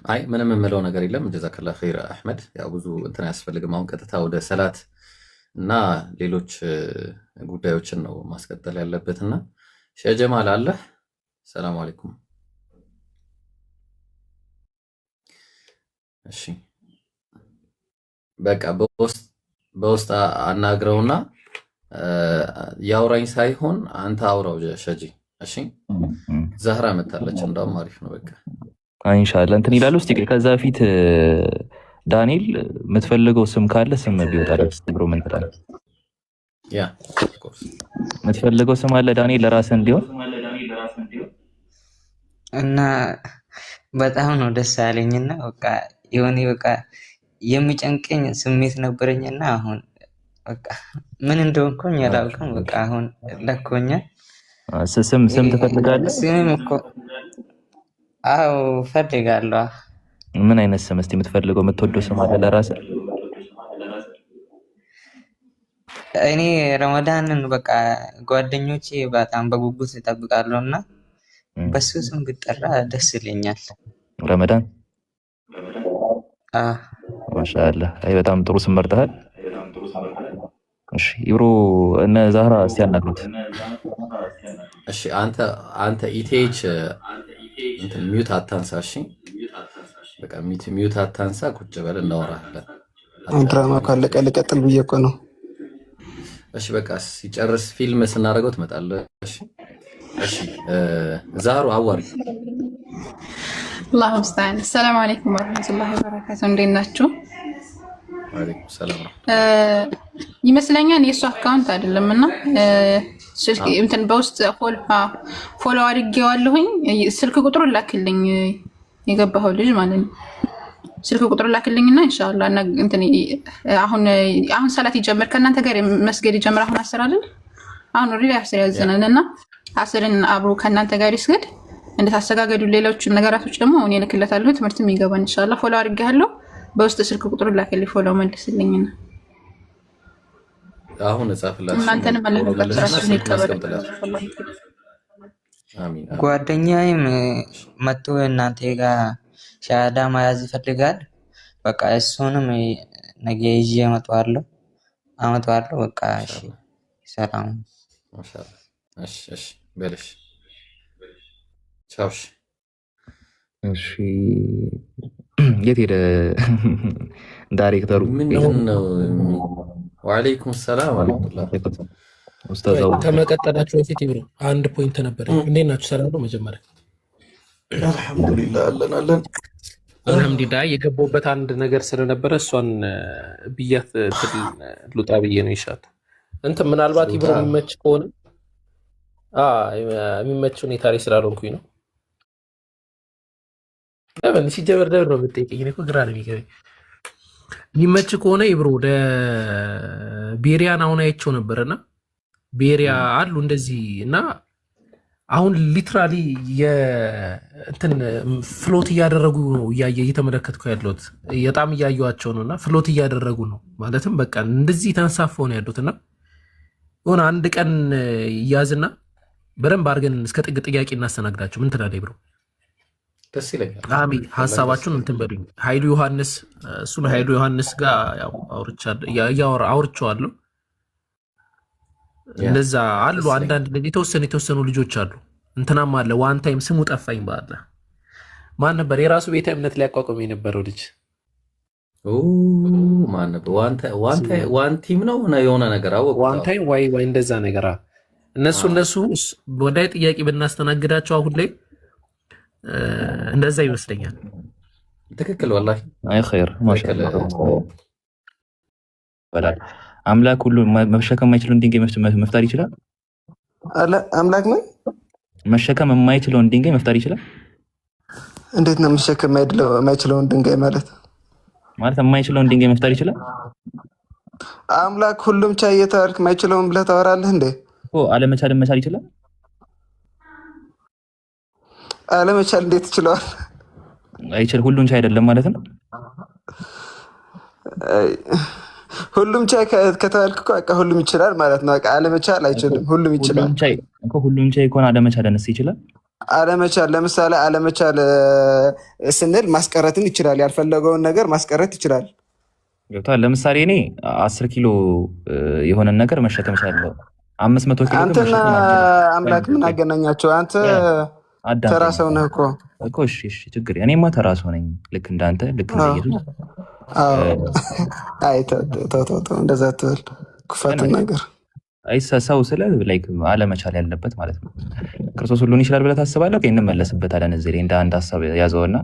Speaker 4: አይ ምንም የምለው ነገር የለም። ጀዛከላህ ኸይር አህመድ። ያው ብዙ እንትን አያስፈልግም። አሁን ቀጥታ ወደ ሰላት እና ሌሎች ጉዳዮችን ነው ማስቀጠል ያለበትና ሼህ ጀማል አለ። ሰላም አለይኩም እሺ በቃ በውስጥ አናግረውና ያውራኝ ሳይሆን አንተ አውራው ሸጂ። እሺ ዛህራ መታለች፣ እንደውም አሪፍ ነው። በቃ
Speaker 5: ኢንሻአላህ እንትን ይላል። እስቲ ከዛ በፊት ዳንኤል የምትፈልገው ስም ካለ ስም ቢወጣ ደስ ብሎ ምን ትላለህ?
Speaker 4: ያ ኦፍ ኮርስ
Speaker 5: የምትፈልገው ስም አለ ዳንኤል ለራስህ እንዲሆን
Speaker 8: እና በጣም ነው ደስ ያለኝና በቃ የሆነ በቃ የሚጨንቀኝ ስሜት ነበረኝና አሁን በቃ ምን እንደሆንኩኝ አላውቅም። በቃ አሁን ለኮኛል።
Speaker 5: ስም ትፈልጋለህ?
Speaker 8: ስም እኮ አዎ ፈልጋለሁ።
Speaker 5: ምን አይነት ስም እስቲ የምትፈልገው የምትወደው ስም አለ ለራስህ?
Speaker 8: እኔ ረመዳንን በቃ ጓደኞቼ በጣም በጉጉት ይጠብቃሉና በሱ ስም ብጠራ ደስ ይለኛል።
Speaker 5: ረመዳን ማሻአላህ። አይ በጣም ጥሩ ስም መርጠሃል። እሺ ኢብሮ እነ ዛህራ እስቲ ያናግሩት።
Speaker 4: እሺ አንተ ኢቲኤች እንትን ሚውት አታንሳ። እሺ በቃ ሚውት አታንሳ፣ ቁጭ በል እናወራለን።
Speaker 9: ድራማ ካለቀ ልቀጥል ብዬ እኮ ነው።
Speaker 4: እሺ በቃ ሲጨርስ ፊልም ስናደርገው ትመጣለህ። እሺ ዛህሩ አዋሪ።
Speaker 10: አላሁ ሙስተዓን። ሰላም አለይኩም ወራህመቱላሂ ወበረካቱ። እንዴት ናችሁ?
Speaker 4: ወአለይኩም ሰላም
Speaker 10: ይመስለኛል የእሱ አካውንት አይደለምና ስልክ እንትን በውስጥ ፎሎ አድርጌዋለሁኝ። ስልክ ቁጥሩ ላክልኝ፣ የገባኸው ልጅ ማለት ነው። ስልክ ቁጥሩ ላክልኝና ኢንሻአላህ እንትን አሁን ሰላት ይጀምር ከእናንተ ጋር መስገድ ይጀምር። አሁን አስር አይደል? አሁን ሪሊ አስር ያዘናልና አስርን አብሮ ከእናንተ ጋር ይስገድ። እንድታስተጋገዱ ሌሎች ነገራቶች ደግሞ እኔ እልክለታለሁ። ትምህርትም ይገባን ኢንሻአላህ። ፎሎ አድርጌያለሁ። በውስጥ ስልክ ቁጥሩ ላክልኝ፣ ፎሎ መልስልኝና
Speaker 4: አሁን እጻፍላችሁ።
Speaker 10: እናንተንም አለበት ራስን ይቀበል።
Speaker 4: አሚን።
Speaker 8: ጓደኛዬም መጥቶ እናንተ ጋር ሻሃዳ መያዝ ይፈልጋል። በቃ እሱንም ነገ ይዤ አመጣዋለሁ። በቃ እሺ፣ ሰላም
Speaker 4: ማሻአላህ። እሺ በልሽ። ቻው። እሺ
Speaker 5: የት ሄደ ዳይሬክተሩ?
Speaker 4: ምንድነው? ወአለይኩም ሰላም ወራህመቱላህ።
Speaker 5: ኡስታዝ
Speaker 11: ከመቀጠላችሁ በፊት ይብሩ አንድ ፖይንት ነበር። እንዴት ናችሁ? ሰላም ነው? መጀመሪያ
Speaker 9: አልሐምዱሊላህ አለን።
Speaker 11: አልሐምዱሊላህ የገባሁበት አንድ ነገር ስለነበረ እሷን ብያት ልውጣ ብዬ ነው። ይሻል እንትን ምናልባት ይብሩ የሚመች ከሆነ የሚመች ሁኔታ ላይ ስላልሆንኩኝ ነው። ለምን ሲጀመር ደብር ነው የምትጠይቀኝ? እኔ እኮ ግራ ነው የሚገባኝ። የሚመች ከሆነ ይብሩ ወደ ቤሪያን አሁን አይቼው ነበርና ቤሪያ አሉ እንደዚህ እና አሁን ሊትራሊ የእንትን ፍሎት እያደረጉ ነው እየተመለከትኩ ያለሁት። በጣም እያዩዋቸው ነውና ፍሎት እያደረጉ ነው ማለትም በቃ እንደዚህ ተንሳፈው ነው ያሉትና የሆነ አንድ ቀን እያዝና በደንብ አድርገን እስከ ጥግ ጥያቄ እናስተናግዳቸው። ምን ትላለህ ብሮ?
Speaker 4: ደስ ይለኛል።
Speaker 11: አሚን። ሀሳባችሁን እንትን በሉኝ። ኃይሉ ዮሐንስ እሱን ኃይሉ ዮሐንስ ጋር ያው አውርቼዋለሁ። እንደዛ አሉ አንዳንድ የተወሰኑ ልጆች አሉ። እንትናም አለ ዋን ታይም ስሙ ጠፋኝ። ባለ ማን ነበር የራሱ ቤተ እምነት ሊያቋቁም የነበረው ልጅ?
Speaker 4: ማን ነበር? ዋን ቲም ነው የሆነ ነገር አወቅ።
Speaker 11: ዋን ታይም ወይ እንደዛ ነገር እነሱ ወዳይ ጥያቄ ብናስተናግዳቸው አሁን ላይ እንደዛ ይመስለኛል።
Speaker 4: ትክክል ወላሂ።
Speaker 5: አይ ኸይር ማሻአላህ። አምላክ ሁሉ መሸከም የማይችለውን ድንጋይ መፍጠር ይችላል።
Speaker 9: አምላክ ምን
Speaker 5: መሸከም የማይችለውን ድንጋይ መፍጠር ይችላል?
Speaker 9: እንዴት ነው መሸከም የማይችለውን ድንጋይ ማለት
Speaker 5: የማይችለውን ድንጋይ መፍጠር ይችላል?
Speaker 9: አምላክ ሁሉም ቻይ እየተባልክ የማይችለውን ብለህ ታወራለህ እንዴ?
Speaker 5: አለመቻል መቻል ይችላል?
Speaker 9: አለመቻል እንዴት ይችላል?
Speaker 5: አይችል ሁሉም ቻይ አይደለም ማለት ነው።
Speaker 9: ሁሉም ቻይ ከተባልክ እኮ በቃ ሁሉም ይችላል ማለት ነው። በቃ አለመቻል አይችልም፣ ሁሉም ይችላል።
Speaker 5: ሁሉም ቻይ ከሆነ አለመቻል አነስ ይችላል።
Speaker 9: አለመቻል ለምሳሌ አለመቻል ስንል ማስቀረትን ይችላል። ያልፈለገውን ነገር ማስቀረት ይችላል።
Speaker 5: ገብቷል። ለምሳሌ እኔ 10 ኪሎ የሆነን ነገር መሸከም እችላለሁ። 500 ኪሎ
Speaker 9: አንተና አምላክ ምን አገናኛቸው? አንተ ተራ ሰው ነህ
Speaker 5: እኮ። እሺ ችግር እኔማ ተራ ሰው ነኝ፣ ልክ እንዳንተ፣ ልክ እንደ ኢየሱስ።
Speaker 9: አይ ተው እንደዛ ትበል ክፋት ነገር
Speaker 5: ሰው ስለ ላይክ አለመቻል ያለበት ማለት ነው። ክርስቶስ ሁሉን ይችላል ብለህ ታስባለህ? እንመለስበታለን እዚህ ላይ እንደ አንድ ሀሳብ ያዘውና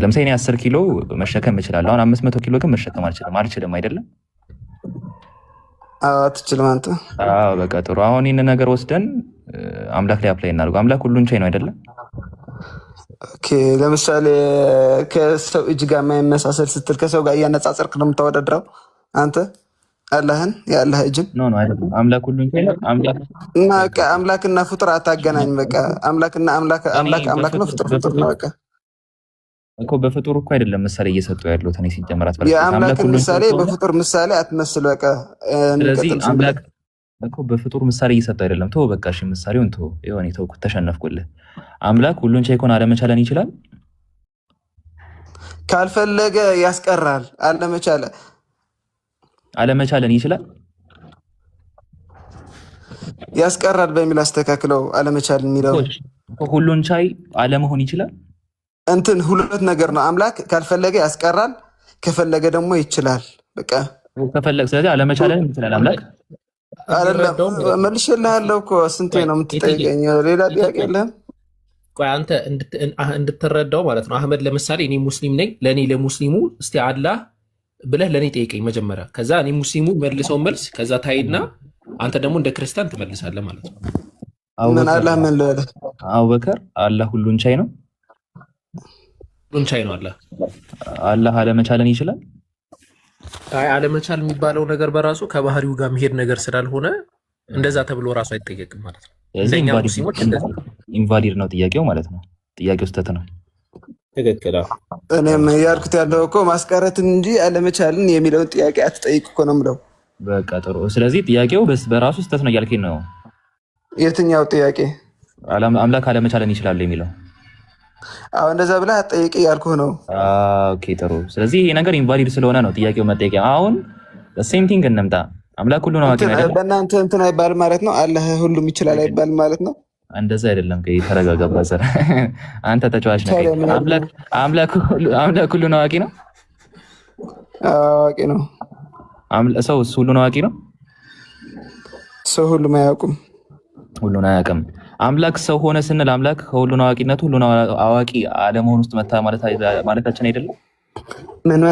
Speaker 5: ለምሳሌ እኔ 10 ኪሎ መሸከም እችላለሁ። አሁን 500 ኪሎ ግን መሸከም አልችልም አይደለም?
Speaker 9: አትችልም አንተ።
Speaker 5: በቃ ጥሩ። አሁን ይህን ነገር ወስደን አምላክ ላይ አፕላይ እናድርገው። አምላክ ሁሉን ቻይ ነው አይደለም?
Speaker 9: ኦኬ ለምሳሌ ከሰው እጅ ጋር የማይመሳሰል ስትል ከሰው ጋር እያነጻጸርክ ነው የምታወዳድረው አንተ አላህን የአላህ እጅን
Speaker 5: አይደለም። አምላክ ሁሉን ቻይ ነው።
Speaker 9: አምላክና ፍጡር አታገናኝ። በቃ አምላክና አምላክ ነው፣ ፍጡር ነው። በቃ
Speaker 5: እኮ በፍጡር እኮ አይደለም ምሳሌ እየሰጡ ያሉት። እኔ ሲጀመራት
Speaker 9: የአምላክን ምሳሌ በፍጡር ምሳሌ አትመስል። በቃ
Speaker 5: ስለዚህ አምላክ እኮ በፍጡር ምሳሌ እየሰጡ አይደለም። ተው በቃ እሺ፣ ምሳሌውን ተው። የሆነ ተውኩት፣ ተሸነፍኩልህ። አምላክ ሁሉን ቻይ ከሆነ አለመቻለን ይችላል?
Speaker 9: ካልፈለገ ያስቀራል።
Speaker 5: አለመቻለን ይችላል?
Speaker 9: ያስቀራል በሚል አስተካክለው። አለመቻል የሚለው
Speaker 5: ሁሉን ቻይ አለመሆን ይችላል?
Speaker 9: እንትን ሁለት ነገር ነው። አምላክ ካልፈለገ ያስቀራል፣ ከፈለገ ደግሞ ይችላል። በቃ
Speaker 5: ከፈለገ ስለዚህ አለመቻለን ይችላል አምላክ
Speaker 9: አይደለም። መልሼልሃለሁ እኮ ስንቴ ነው የምትጠይቀኝ? ሌላ ጥያቄ የለህም?
Speaker 11: ቆይ አንተ እንድትረዳው ማለት ነው። አህመድ ለምሳሌ እኔ ሙስሊም ነኝ። ለእኔ ለሙስሊሙ እስቲ አላህ ብለህ ለእኔ ጠይቀኝ መጀመሪያ። ከዛ እኔ ሙስሊሙ መልሰው መልስ፣ ከዛ ታይና አንተ ደግሞ እንደ ክርስቲያን ትመልሳለህ ማለት ነው።
Speaker 9: ምን አላህ ምን ልበልህ?
Speaker 5: አቡበከር አላህ ሁሉን ቻይ ነው?
Speaker 11: ሁሉን ቻይ ነው
Speaker 5: አላህ አለመቻለን ይችላል?
Speaker 11: አይ አለመቻል የሚባለው ነገር በራሱ ከባህሪው ጋር የሚሄድ ነገር ስላልሆነ እንደዛ ተብሎ ራሱ አይጠየቅም ማለት ነው። ለኛ ሙስሊሞች
Speaker 5: ኢንቫሊድ ነው ጥያቄው ማለት ነው። ጥያቄው ስህተት ነው።
Speaker 11: ትክክል።
Speaker 9: እኔም ያልኩት ያለው እኮ ማስቀረትን እንጂ አለመቻልን የሚለውን ጥያቄ አትጠይቅ እኮ ነው የምለው።
Speaker 5: በቃ ጥሩ። ስለዚህ ጥያቄው በራሱ ስህተት ነው እያልከኝ ነው።
Speaker 9: የትኛው ጥያቄ?
Speaker 5: አምላክ አለመቻለን ይችላል የሚለው?
Speaker 9: አዎ እንደዛ ብለህ አትጠይቅ እያልኩህ ነው።
Speaker 5: ኦኬ ጥሩ። ስለዚህ ይሄ ነገር ኢንቫሊድ ስለሆነ ነው ጥያቄው መጠየቂያ። አሁን ሴም ቲንግ እንምጣ። አምላክ ሁሉን አዋቂ ነው አይደል?
Speaker 9: በእናንተ እንትን አይባልም ማለት ነው። አላህ ሁሉም ይችላል አይባልም ማለት ነው።
Speaker 5: እንደዛ አይደለም። ተረጋጋ ብራዘር። አንተ ተጫዋች ነህ። አምላክ ሁሉን አዋቂ ነው?
Speaker 9: አዋቂ ነው።
Speaker 5: ሰው ሁሉን አዋቂ ነው?
Speaker 9: ሰው ሁሉም አያውቁም።
Speaker 5: ሁሉን አያውቅም። አምላክ ሰው ሆነ ስንል አምላክ ከሁሉን አዋቂነቱ ሁሉን አዋቂ አለመሆን ውስጥ መታ ማለታችን አይደለም?
Speaker 9: ምን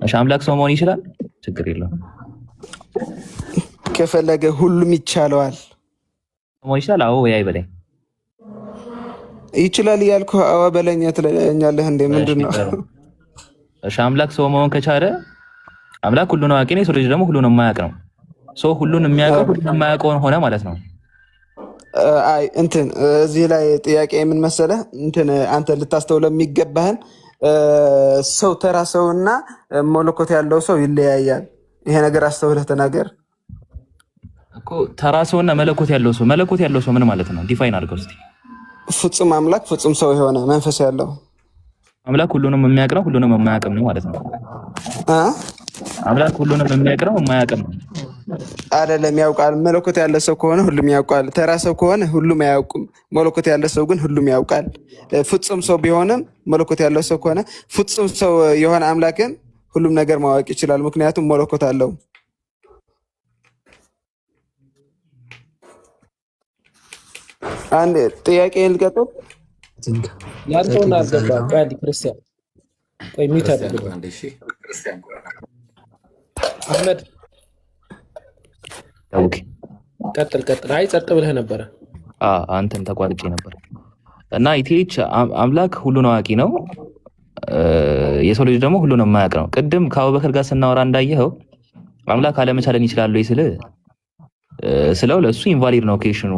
Speaker 5: እሺ አምላክ ሰው መሆን ይችላል? ችግር የለውም።
Speaker 9: ከፈለገ ሁሉም ይቻለዋል።
Speaker 5: መሆን ይችላል? አዎ ወይ አይበለኝ?
Speaker 9: ይችላል እያልኩህ አዎ በለኝ ትለኛለህ እንዴ? ምንድን ነው?
Speaker 5: እሺ አምላክ ሰው መሆን ከቻለ አምላክ ሁሉን አዋቂ ነው፣ የሰው ልጅ ደግሞ ሁሉን የማያውቅ ነው። ሰው ሁሉን የሚያውቀው ሁሉን የማያውቀውን ሆነ ማለት ነው።
Speaker 9: አይ እንትን እዚህ ላይ ጥያቄ የምን መሰለህ፣ እንትን አንተ ልታስተውለው የሚገባህን ሰው ተራ ሰውና መለኮት ያለው ሰው ይለያያል። ይሄ ነገር አስተውለህ ተናገር
Speaker 5: እኮ። ተራ ሰውና መለኮት ያለው ሰው ምን ማለት ነው? ዲፋይን አድርገው እስቲ።
Speaker 9: ፍጹም አምላክ ፍጹም ሰው የሆነ መንፈስ ያለው
Speaker 5: አምላክ ሁሉንም የሚያውቅ ነው፣ ሁሉንም የማያውቅም ነው ማለት ነው። አምላክ ሁሉንም የሚያውቅ ነው፣ የማያውቅም ነው
Speaker 9: አይደለም። ያውቃል። መለኮት ያለ ሰው ከሆነ ሁሉም ያውቃል። ተራ ሰው ከሆነ ሁሉም አያውቁም። መለኮት ያለ ሰው ግን ሁሉም ያውቃል። ፍጹም ሰው ቢሆንም መለኮት ያለው ሰው ከሆነ ፍጹም ሰው የሆነ አምላክን ሁሉም ነገር ማወቅ ይችላል። ምክንያቱም መለኮት አለው። አንድ ጥያቄ ልቀጥል።
Speaker 11: ያንተውን አልገባ ቃል ክርስቲያን ቆይ ሚታ አህመድ ቀጥል። አይ ጸጥ ብለህ ነበረ።
Speaker 5: አንተን ተቋርጬ ነበር። እና ኢቲኤች አምላክ ሁሉን አዋቂ ነው፣ የሰው ልጅ ደግሞ ሁሉን የማያውቅ ነው። ቅድም ከአቡበከር ጋር ስናወራ እንዳየኸው አምላክ አለመቻለን ይችላል ስለው ለእሱ ኢንቫሊድ ነው ኬሽኑ።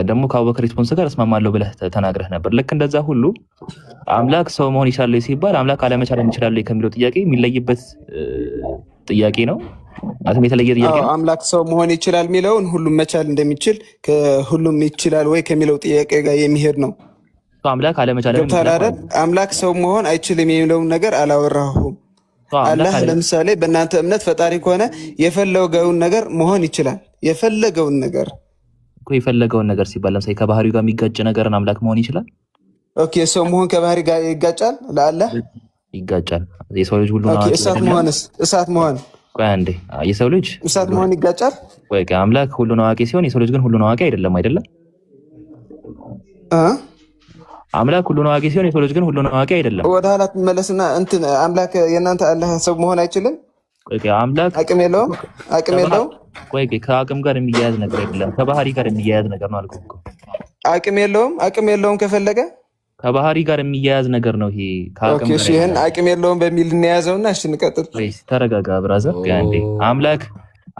Speaker 5: ደግሞ ከአቡበከር ሪስፖንስ ጋር እስማማለሁ ብለህ ተናግረህ ነበር። ልክ እንደዛ ሁሉ አምላክ ሰው መሆን ይችላል ሲባል አምላክ አለመቻለን ይችላል ከሚለው ጥያቄ የሚለይበት ጥያቄ ነው። የተለየ ጥያቄ ነው።
Speaker 9: አምላክ ሰው መሆን ይችላል የሚለውን ሁሉም መቻል እንደሚችል ከሁሉም ይችላል ወይ ከሚለው ጥያቄ ጋር የሚሄድ ነው።
Speaker 5: አምላክ አለመቻለን
Speaker 9: አምላክ ሰው መሆን አይችልም የሚለውን ነገር አላወራሁም። አላህ ለምሳሌ በእናንተ እምነት ፈጣሪ ከሆነ የፈለገውን ነገር መሆን ይችላል። የፈለገውን ነገር
Speaker 5: እኮ የፈለገውን ነገር ሲባል ለምሳሌ ከባህሪው ጋር የሚጋጭ ነገርን አምላክ መሆን ይችላል።
Speaker 9: ኦኬ ሰው መሆን ከባህሪ ጋር ይጋጫል? ለአላህ
Speaker 5: ይጋጫል። የሰው ልጅ ሁሉ ነው።
Speaker 9: እሳት መሆንስ? እሳት መሆን
Speaker 5: ቆይ አንዴ፣ የሰው ልጅ
Speaker 9: እሳት መሆን ይጋጫል?
Speaker 5: ቆይ አምላክ ሁሉን አዋቂ ሲሆን የሰው ልጅ ግን ሁሉን አዋቂ አይደለም አይደለም? አምላክ ሁሉን አዋቂ ሲሆን የሰው ልጅ ግን ሁሉን አዋቂ አይደለም።
Speaker 9: ወደ ኋላ መለስና እንትን አምላክ የእናንተ አላህ ሰው መሆን አይችልም?
Speaker 5: አምላክ
Speaker 9: አቅም የለውም? አቅም የለውም?
Speaker 5: ቆይ ከአቅም ጋር የሚያያዝ ነገር አይደለም፣ ከባህሪ ጋር የሚያያዝ ነገር ነው አልኩህ እኮ።
Speaker 9: አቅም የለውም? አቅም የለውም ከፈለገ
Speaker 5: ከባህሪ ጋር የሚያያዝ ነገር ነው ይሄ። ከአቅም ጋር
Speaker 9: ይሄን አቅም የለውም በሚል እንያዘውና እሺ እንቀጥል።
Speaker 5: ተረጋጋ ብራዘር። አንዴ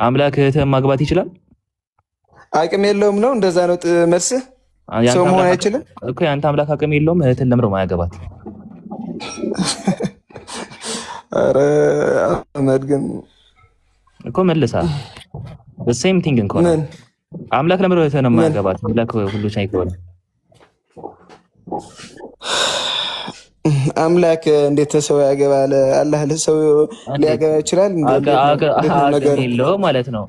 Speaker 5: አምላክ እህትህን ማግባት ይችላል?
Speaker 9: አቅም የለውም ነው እንደዛ ነው መልስህ? ሰው መሆን አይችልም
Speaker 5: እኮ። ያንተ አምላክ አቅም የለውም፣ እህትን ለምን ነው ማያገባት?
Speaker 9: ኧረ አህመድ ግን
Speaker 5: እኮ መልሳ ሴም ቲንግ እንኳን አምላክ ለምን ነው እህትን ማያገባት? አምላክ ሁሉ ቻይ ከሆነ
Speaker 9: አምላክ እንዴት ሰው ያገባል? አላህ ለሰው ሊያገባ ይችላል?
Speaker 5: አቅም የለውም ማለት ነው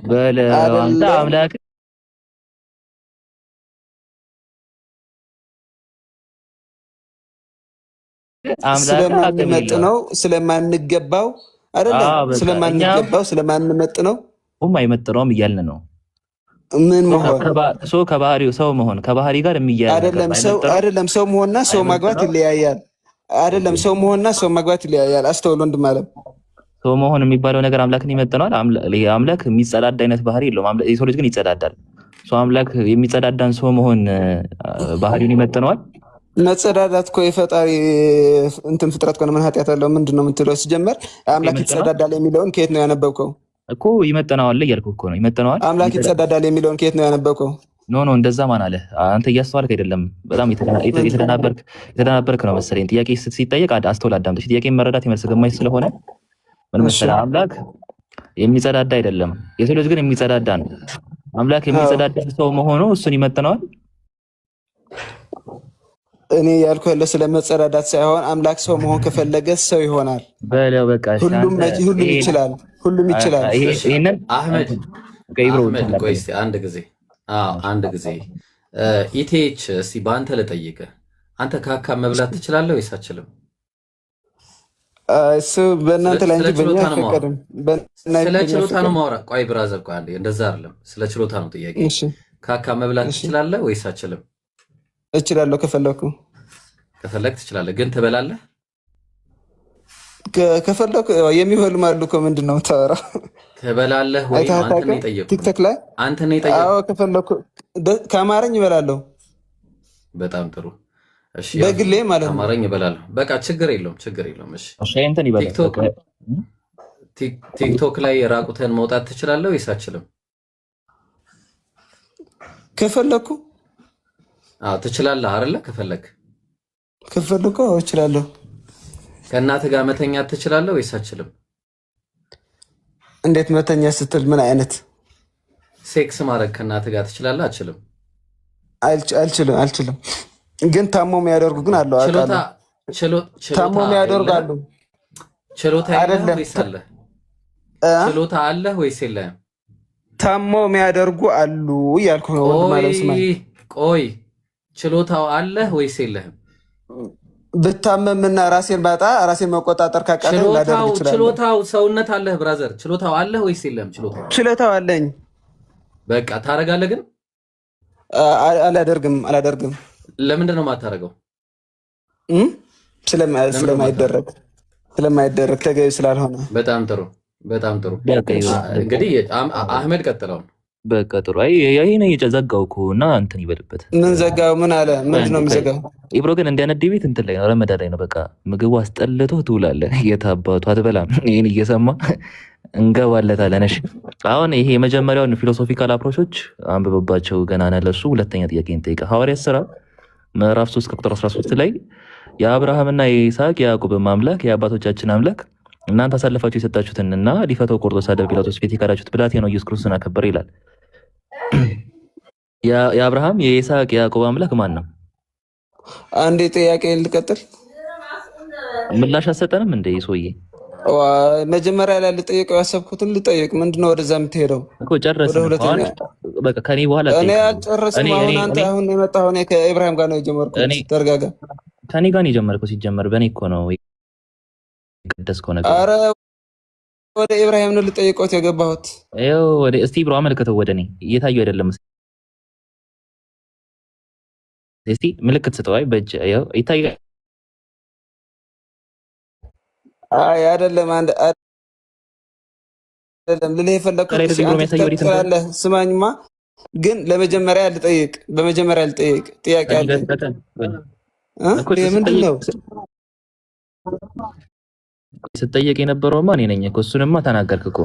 Speaker 5: በለው አንተ አምላክ
Speaker 9: ስለማንገባው አይደለም፣ ስለማንመጥነው
Speaker 5: አይመጥነውም እያልን ነው።
Speaker 9: ምን መሆን
Speaker 5: ከባህሪው ሰው መሆን ከባህሪ ጋር የሚያያዝ
Speaker 9: አይደለም። ሰው መሆንና ሰው ማግባት ይለያያል። አይደለም ሰው መሆንና ሰው ማግባት ይለያያል። አስተውሎ እንድማለም
Speaker 5: ሰው መሆን የሚባለው ነገር አምላክን ይመጥነዋል። አምላክ የሚጸዳዳ አይነት ባህሪ የለውም። የሰው ልጅ ግን ይጸዳዳል። አምላክ የሚጸዳዳን ሰው መሆን ባህሪውን ይመጥነዋል።
Speaker 9: መጸዳዳት እኮ የፈጣሪ እንትን ፍጥረት እኮ ነው። ምን ኃጢአት አለው? ምንድን ነው የምትለው? ሲጀመር አምላክ ይጸዳዳል የሚለውን ከየት ነው ያነበብከው?
Speaker 5: እኮ ይመጥነዋል እያልኩህ እኮ ነው። ይመጥነዋል።
Speaker 9: አምላክ ይጸዳዳል የሚለውን ከየት ነው ያነበብከው?
Speaker 5: ኖ እንደዛ ማን አለ? አንተ እያስተዋልክ አይደለም። በጣም የተደናበርክ ነው መሰለኝ። ጥያቄ ሲጠየቅ አስተውል፣ አዳምጥ። ጥያቄ መረዳት የመልስ ግማሽ ስለሆነ ምን መሰለህ፣ አምላክ የሚጸዳዳ አይደለም፣ የሰው ልጅ ግን የሚጸዳዳ ነው። አምላክ የሚጸዳዳ ሰው መሆኑ እሱን ይመጥነዋል።
Speaker 9: እኔ ያልኩ ያለ ስለመጸዳዳት ሳይሆን አምላክ ሰው መሆን ከፈለገ ሰው ይሆናል።
Speaker 5: በለው በቃ
Speaker 9: ሁሉም ይችላል።
Speaker 5: ይሄንን
Speaker 4: አህመድ ቆይ እስኪ አንድ ጊዜ ኢቴች እስኪ በአንተ ልጠይቅህ። አንተ ካካ መብላት ትችላለህ ወይስ አትችልም?
Speaker 9: እሱ በእናንተ ላይ እንጂ በእኛ አይፈቀድም።
Speaker 4: ስለ ችሎታ ነው ማውራት። ቆይ ብራዘር ቆይ አንዴ፣ እንደዛ አይደለም፣ ስለ ችሎታ ነው ጥያቄ። ካካ መብላት ትችላለህ ወይስ አትችልም?
Speaker 9: እችላለሁ። ከፈለክ ትችላለህ፣ ግን ትበላለህ? ከፈለኩ የሚበሉም አሉ እኮ። ምንድን ነው የምታወራው?
Speaker 4: ትበላለህ ወይ? አንተ ነው የጠየኩህ።
Speaker 9: ቲክቶክ ላይ
Speaker 4: አንተ ነው የጠየኩህ።
Speaker 9: አዎ ከፈለኩ ከአማረኝ እበላለሁ።
Speaker 4: በጣም ጥሩ። እሺ
Speaker 9: በግሌ ማለት ነው።
Speaker 4: ከአማረኝ እበላለሁ። በቃ ችግር የለውም። እሺ ቲክቶክ ላይ ራቁትህን መውጣት ትችላለህ ወይስ አትችልም?
Speaker 9: ከፈለኩ
Speaker 4: ትችላለህ አይደለ?
Speaker 9: ከፈለኩ እችላለሁ።
Speaker 4: ከእናትህ ጋር መተኛት ትችላለህ ወይስ አትችልም?
Speaker 9: እንዴት መተኛ ስትል ምን አይነት
Speaker 4: ሴክስ ማድረግ ከእናትህ ጋር ትችላለህ? አትችልም?
Speaker 9: አልችልም። ግን ታሞ የሚያደርጉ ግን አለው። ታሞ የሚያደርጉ አሉ።
Speaker 4: ችሎታ አለህ ወይስ አለህ? ችሎታ አለህ ወይስ የለህም?
Speaker 9: ታሞ የሚያደርጉ አሉ እያልኩ ነው።
Speaker 4: ቆይ ችሎታው አለህ ወይስ የለህም?
Speaker 9: ብታመምና ራሴን ባጣ ራሴን መቆጣጠር ካቃተኝ ላደርግ ይችላል።
Speaker 4: ችሎታው ሰውነት አለህ ብራዘር፣ ችሎታው አለህ ወይስ የለህም?
Speaker 9: ችሎታው አለኝ።
Speaker 4: በቃ ታረጋለህ። ግን
Speaker 9: አላደርግም።
Speaker 4: ለምንድን ነው የማታረገው?
Speaker 9: ስለማይደረግ ተገቢ ስላልሆነ።
Speaker 4: በጣም ጥሩ። እንግዲህ አህመድ ቀጥለው።
Speaker 5: በቃ ጥሩ። ይሄን እየዘጋው እኮ እና እንትን ይበልበት።
Speaker 9: ምን ዘጋው? ምን አለ? ምንድን ነው የሚዘጋው?
Speaker 5: ኢብሮ ግን እንዲያነድ ቤት እንትን ላይ ነው፣ ረመዳን ላይ ነው። በቃ ምግቡ አስጠልቶ ትውላለህ። የታባቱ አትበላም። ይህን እየሰማ እንገባለታለን። እሺ አሁን ይሄ የመጀመሪያውን ፊሎሶፊካል አፕሮቾች አንብበባቸው ገና ነለሱ። ሁለተኛ ጥያቄ እንጠይቀ። ሐዋርያት ሥራ ምዕራፍ 3 ቁጥር 13 ላይ የአብርሃምና የይስሐቅ የያዕቆብም አምላክ የአባቶቻችን አምላክ እናንተ አሳልፋችሁ የሰጣችሁትንና ሊፈተው ቆርጦ ሳለ ጲላጦስ ፊት የካዳችሁት ብላቴናው ኢየሱስ ክርስቶስን አከበረ ይላል። የአብርሃም የይስሐቅ የያዕቆብ አምላክ ማን ነው?
Speaker 9: አንዴ ጥያቄ ልቀጥል።
Speaker 5: ምላሽ አሰጠንም እንደ ሰውዬ
Speaker 9: መጀመሪያ ላይ ልጠይቀው ያሰብኩትን ልጠይቅ። ምንድነው ወደዛ የምትሄደው
Speaker 5: እኮ ጨረስን። በቃ ከኔ በኋላ
Speaker 9: እኔ አልጨረስም። አሁን አንተ አሁን የመጣው እኔ ከኢብራሂም ጋር ነው የጀመርኩት። ተረጋጋ።
Speaker 5: ከኔ ጋር ነው የጀመርከው። ሲጀመር በእኔ እኮ ነው የቀደስከው ነገር።
Speaker 9: ኧረ ወደ ኢብራሂም ነው ልጠይቀውት የገባሁት።
Speaker 5: ይኸው ወደ እስቲ ብሮ አመልከተው ወደ እኔ እየታየው አይደለም። እስቲ ምልክት ስጠው። አይ በእጅ ይኸው ይታያል።
Speaker 9: አይ አይደለም፣ አንድ አይደለም ልልህ የፈለኩት ስማኝማ፣ ግን ለመጀመሪያ ልጠይቅ፣ በመጀመሪያ ልጠይቅ ጥያቄ አለ። ምንድን ነው
Speaker 5: ስትጠየቅ የነበረውማ እኔ ነኝ እኮ። እሱንማ ተናገርክ እኮ።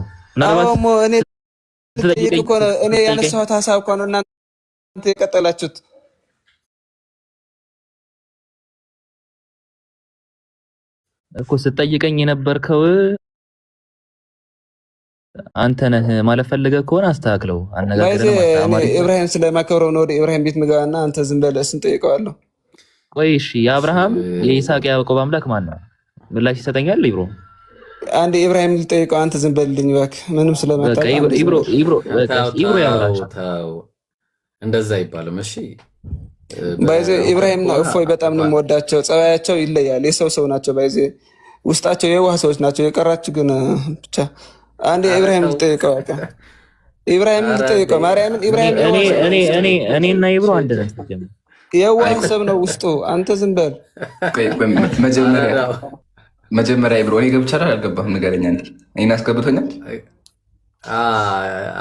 Speaker 9: እኔ ልጠይቅ እኮ ነው፣ እኔ ያነሳሁት ሀሳብ እኮ ነው እናንተ የቀጠላችሁት።
Speaker 5: እኮ ስትጠይቀኝ የነበርከው አንተ ነህ ማለት ፈልገህ ከሆነ አስተካክለው።
Speaker 9: ኢብራሂም ስለማከብረው ነው ወደ ኢብራሂም ቤት ምገባና አንተ ዝም ብለህ እሱን ጠይቀዋለሁ።
Speaker 5: ቆይ እሺ፣ የአብርሃም የይስሐቅ የያዕቆብ አምላክ ማን ነው? ምላሽ ይሰጠኛል። ኢብሮ
Speaker 9: አንድ ኢብራሂም ልጠይቀው፣ አንተ ዝም በልልኝ እባክህ። ምንም ስለመጣ
Speaker 5: ኢብሮ ያብራቸው።
Speaker 4: እንደዛ አይባልም። እሺ
Speaker 9: ባይዜ ኢብራሂምና እፎይ በጣም ነው የምወዳቸው። ጸባያቸው ይለያል። የሰው ሰው ናቸው። ባይዜ ውስጣቸው የዋህ ሰዎች ናቸው። የቀራችሁ ግን ብቻ አንድ ኢብራሂም ልጠይቀው። በቃ ኢብራሂም ልጠይቀው። ማርያምን ኢብራሂም
Speaker 5: እኔና ኢብሮ አንድ ነን።
Speaker 9: የዋህ ሰብ ነው ውስጡ። አንተ ዝም በል።
Speaker 12: መጀመሪያ ኢብሮ እኔ ገብቻለሁ አልገባህም? ንገረኝ። አንዴ እኔን አስገብቶኛል?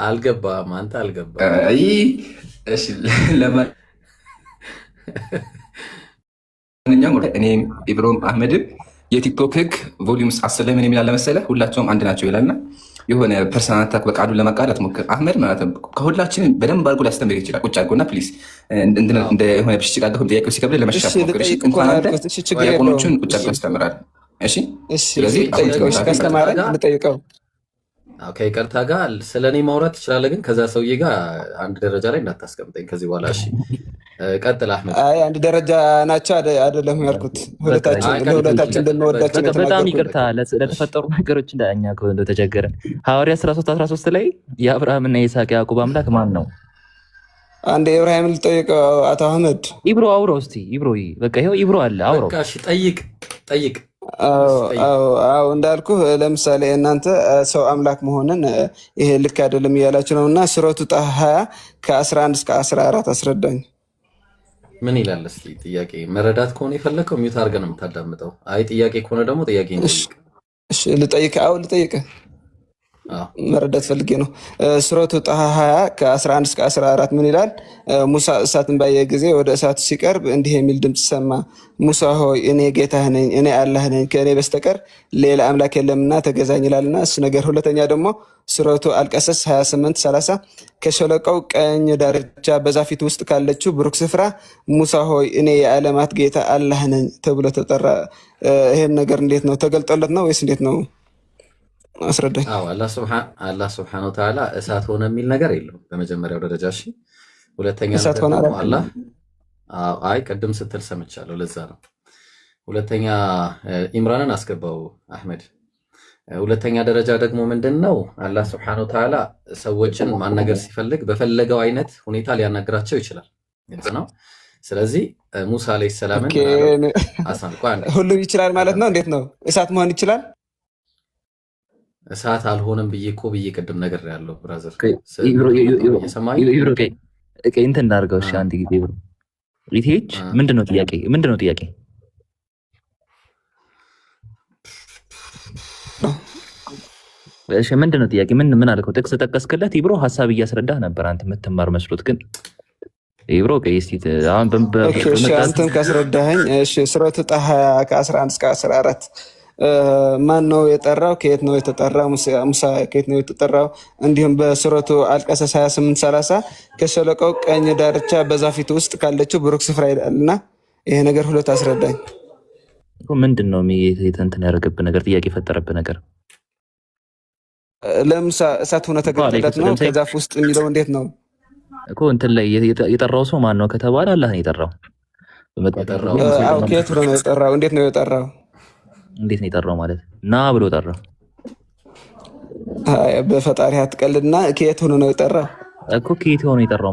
Speaker 4: አልገባህም? አንተ አልገባህም?
Speaker 12: እሺ ለማንኛውም እኔም ኢብሮም አህመድም የቲክቶክ ህግ ቮሊዩምስ 10 ላይ ምን የሚላል መሰለህ? ሁላቸውም አንድ ናቸው ይላልና የሆነ ፐርሰናል አታክ በቃሉን ለማቃላት ሞክር። አህመድ ማለት ከሁላችንም በደንብ አድርጎ ሊያስተምር ይችላል። ቁጭ አድርጎና ፕሊዝ እንደ የሆነ ብሽጭቅ አድርጎ ጥያቄው ሲከብድ ለመሻሻል ሞክር። እሺ እንኳን አንተ ዲያቆኖቹን ቁጭ አድርጎ ያስተምራል። እሺ ስለዚህ
Speaker 9: ከስተማረን ልጠይቀው።
Speaker 4: ከይቅርታ ጋር ስለ እኔ ማውራት ትችላለህ፣ ግን ከዛ ሰውዬ ጋር አንድ ደረጃ ላይ እንዳታስቀምጠኝ ከዚህ በኋላ። እሺ ቀጥል አህመድ።
Speaker 9: አይ አንድ ደረጃ ናቸው አይደለም ያልኩት፣ ሁለታችን እንደምወዳቸው።
Speaker 5: በጣም ይቅርታ ለተፈጠሩ ነገሮች እኛ ተቸገረ። ሐዋርያ 13:13 ላይ የአብርሃምና የይስሐቅ ያዕቆብ አምላክ ማን ነው?
Speaker 9: አንድ ኢብራሂም ልጠይቀው። አቶ አህመድ
Speaker 5: ኢብሮ አውረው እስቲ። ኢብሮ በቃ ይኸው ኢብሮ አለ አውረው።
Speaker 4: በቃ እሺ ጠይቅ።
Speaker 9: አዎ እንዳልኩ ለምሳሌ እናንተ ሰው አምላክ መሆንን ይሄ ልክ አይደለም እያላችሁ ነው እና ሱረቱ ጣሃ 20 ከ11 እስከ 14 አስረዳኝ።
Speaker 4: ምን ይላል እስኪ? ጥያቄ መረዳት ከሆነ የፈለከው ሚውት አድርገህ ነው የምታዳምጠው። አይ ጥያቄ ከሆነ ደግሞ ጥያቄ እንጠይቅ።
Speaker 9: እሺ ልጠይቅ። አዎ ልጠይቅ። መረዳት ፈልጌ ነው። ሱረቱ ጣሃ 20 ከ11 እስከ 14 ምን ይላል? ሙሳ እሳትን ባየ ጊዜ ወደ እሳቱ ሲቀርብ እንዲህ የሚል ድምፅ ሰማ። ሙሳ ሆይ እኔ ጌታህ ነኝ፣ እኔ አላህ ነኝ፣ ከእኔ በስተቀር ሌላ አምላክ የለምና ተገዛኝ ይላልና እሱ ነገር። ሁለተኛ ደግሞ ሱረቱ አልቀሰስ 28:30 ከሸለቆው ቀኝ ዳርቻ በዛፊት ውስጥ ካለችው ብሩክ ስፍራ ሙሳ ሆይ እኔ የዓለማት ጌታ አላህ ነኝ ተብሎ ተጠራ። ይሄን ነገር እንዴት ነው ተገልጦለት ነው ወይስ እንዴት ነው? አስረዳኝ።
Speaker 4: አላህ ስብሐነሁ ወተዓላ እሳት ሆነ የሚል ነገር የለውም በመጀመሪያው ደረጃ። እሺ ሁለተኛ አላህ አይ ቅድም ስትል ሰምቻለሁ፣ ለዛ ነው። ሁለተኛ ኢምራንን አስገባው አህመድ። ሁለተኛ ደረጃ ደግሞ ምንድነው? አላህ ስብሐነሁ ወተዓላ ሰዎችን ማናገር ሲፈልግ በፈለገው አይነት ሁኔታ ሊያናግራቸው ይችላል። ግልጽ ነው። ስለዚህ ሙሳ አለይሂ ሰላምን
Speaker 9: ሁሉም ይችላል ማለት ነው። እንዴት ነው እሳት መሆን ይችላል?
Speaker 4: እሳት አልሆነም ብዬ እኮ ቅድም ነገር ያለው ብራዘር
Speaker 5: እንትን እናድርገው። እሺ አንድ ጊዜ ብሎ ኢቴች ምንድነው ጥያቄ? እሺ ምንድነው ጥያቄ? ምን አልከው? ጥቅስ ጠቀስክለት። ኢብሮ ሀሳብ እያስረዳህ ነበር አንተ የምትማር መስሎት፣ ግን ኢብሮ ከይስቲት አሁን
Speaker 9: አንተም ካስረዳኸኝ እሺ። ሱረቱ ጣሃ ከ11 እስከ 14 ማን ነው የጠራው? ከየት ነው የተጠራው? ሙሳ ከየት ነው የተጠራው? እንዲሁም በሱረቱ አልቀሰስ 28:30 ከሸለቆው ቀኝ ዳርቻ በዛፊት ውስጥ ካለችው ብሩክ ስፍራ ይላልና ይሄ ነገር ሁለት አስረዳኝ።
Speaker 5: ምንድን ነው እንትን ያደረገብህ ነገር? ጥያቄ የፈጠረብህ ነገር
Speaker 9: ለሙሳ እሳት ሆነ ተገለጠለት ነው ከዛፍ ውስጥ የሚለው እንዴት ነው
Speaker 5: እኮ? እንትን ላይ የጠራው ሰው ማን ነው ከተባለ አላህ ነው የጠራው።
Speaker 9: ከየት ነው የጠራው? እንዴት ነው የጠራው?
Speaker 5: እንዴት ነው የጠራው ማለት ና ብሎ ጠራው።
Speaker 9: በፈጣሪ አትቀልድና ከየት ሆኖ ነው የጠራው
Speaker 5: እኮ? ከየት ሆኖ የጠራው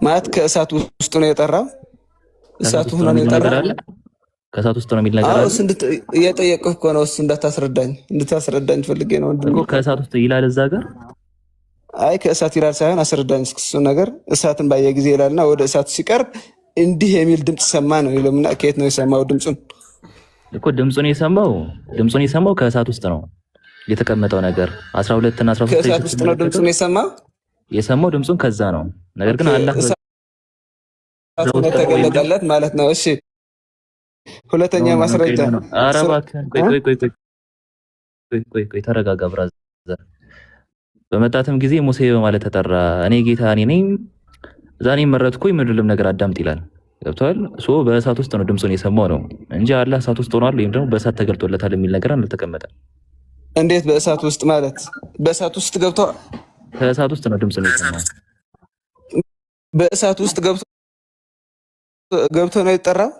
Speaker 9: ማለት ከእሳት ውስጥ ነው የጠራው። እሳቱ ሆኖ ነው የጠራው።
Speaker 5: ከእሳት ውስጥ ነው የሚል ነገር አለ።
Speaker 9: እሱ እየጠየቅህ እኮ ነው። እሱ እንድታስረዳኝ ፈልጌ ነው
Speaker 5: እኮ። ከእሳት ውስጥ ይላል እዛ ጋር።
Speaker 9: አይ ከእሳት ይላል ሳይሆን አስረዳኝ እሱ ነገር። እሳትን ባየ ጊዜ ይላልና ወደ እሳቱ ሲቀርብ እንዲህ የሚል ድምፅ ሰማ ነው ይለምና፣ ከየት ነው የሰማው ድምፁን?
Speaker 5: እኮ ድምፁን የሰማው ከእሳት ውስጥ ነው የተቀመጠው ነገር 12 እና 13
Speaker 9: ከእሳት ውስጥ ነው ድምፁን
Speaker 5: የሰማው ድምፁን ከዛ ነው። ነገር ግን አላህ
Speaker 9: ተገለጠለት ማለት ነው። እሺ ሁለተኛ ማስረጃ።
Speaker 5: ኧረ እባክህ ቆይ ተረጋጋ ብራዘር። በመጣትም ጊዜ ሙሴ በማለት ተጠራ። እኔ ጌታ እኔ ነኝ፣ ዛኔ መረጥኩኝ፣ ምድርም ነገር አዳምጥ ይላል። ገብቶሃል? በእሳት ውስጥ ነው ድምፁን የሰማው ነው እንጂ አላህ እሳት ውስጥ ሆኗል ወይም ደግሞ በእሳት ተገልጦለታል የሚል ነገር አልተቀመጠም።
Speaker 9: እንዴት በእሳት ውስጥ ማለት? በእሳት ውስጥ ገብቶ
Speaker 5: ከእሳት ውስጥ ነው ድምፁን የሰማው።
Speaker 9: በእሳት ውስጥ ገብቶ ነው የጠራው።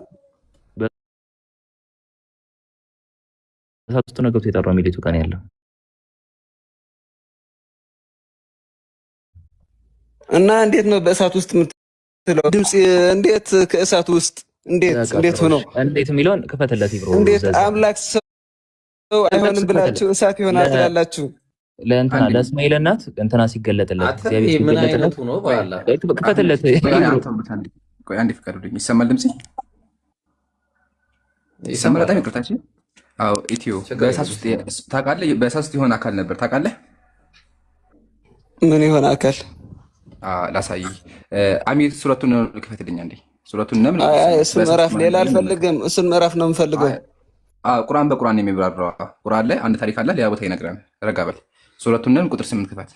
Speaker 5: በእሳት ውስጥ ነው ገብቶ የጠራው የሚል የቱ ቀን ያለው
Speaker 9: እና እንዴት ነው በእሳት ውስጥ የምትለው ድምፅ? እንዴት ከእሳት ውስጥ እንዴት ሆኖ
Speaker 5: እንዴት የሚለውን ክፈትለት ይብሮ።
Speaker 9: እንዴት አምላክ ሰው አይሆንም ብላችሁ እሳት ይሆናል ትላላችሁ?
Speaker 5: ለእንትና ለእስማኤል እናት እንትና ሲገለጥለት እግዚአብሔር ሲገለጥለት ክፈትለት።
Speaker 12: ቆይ አንዴ ፍቀዱልኝ። ይሰማል ድምጽ? ይሰማል? በጣም ይቅርታች። አዎ ኢትዮ በእሳት ውስጥ ታውቃለህ? በእሳት ውስጥ የሆነ አካል ነበር ታውቃለህ?
Speaker 9: ምን የሆነ አካል?
Speaker 12: ላሳይ። አሚር ሱረቱን ክፈትልኝ አንዴ። ሱረቱን ነምል።
Speaker 9: እሱን ምዕራፍ ሌላ አልፈልግም። እሱን ምዕራፍ ነው የምፈልገው።
Speaker 12: ቁርአን በቁርአን የሚብራራው ቁርአን ላይ አንድ ታሪክ አለ፣ ሌላ ቦታ ይነግራል። ረጋ በል። ሱረቱን ነምል ቁጥር 8 ክፈት።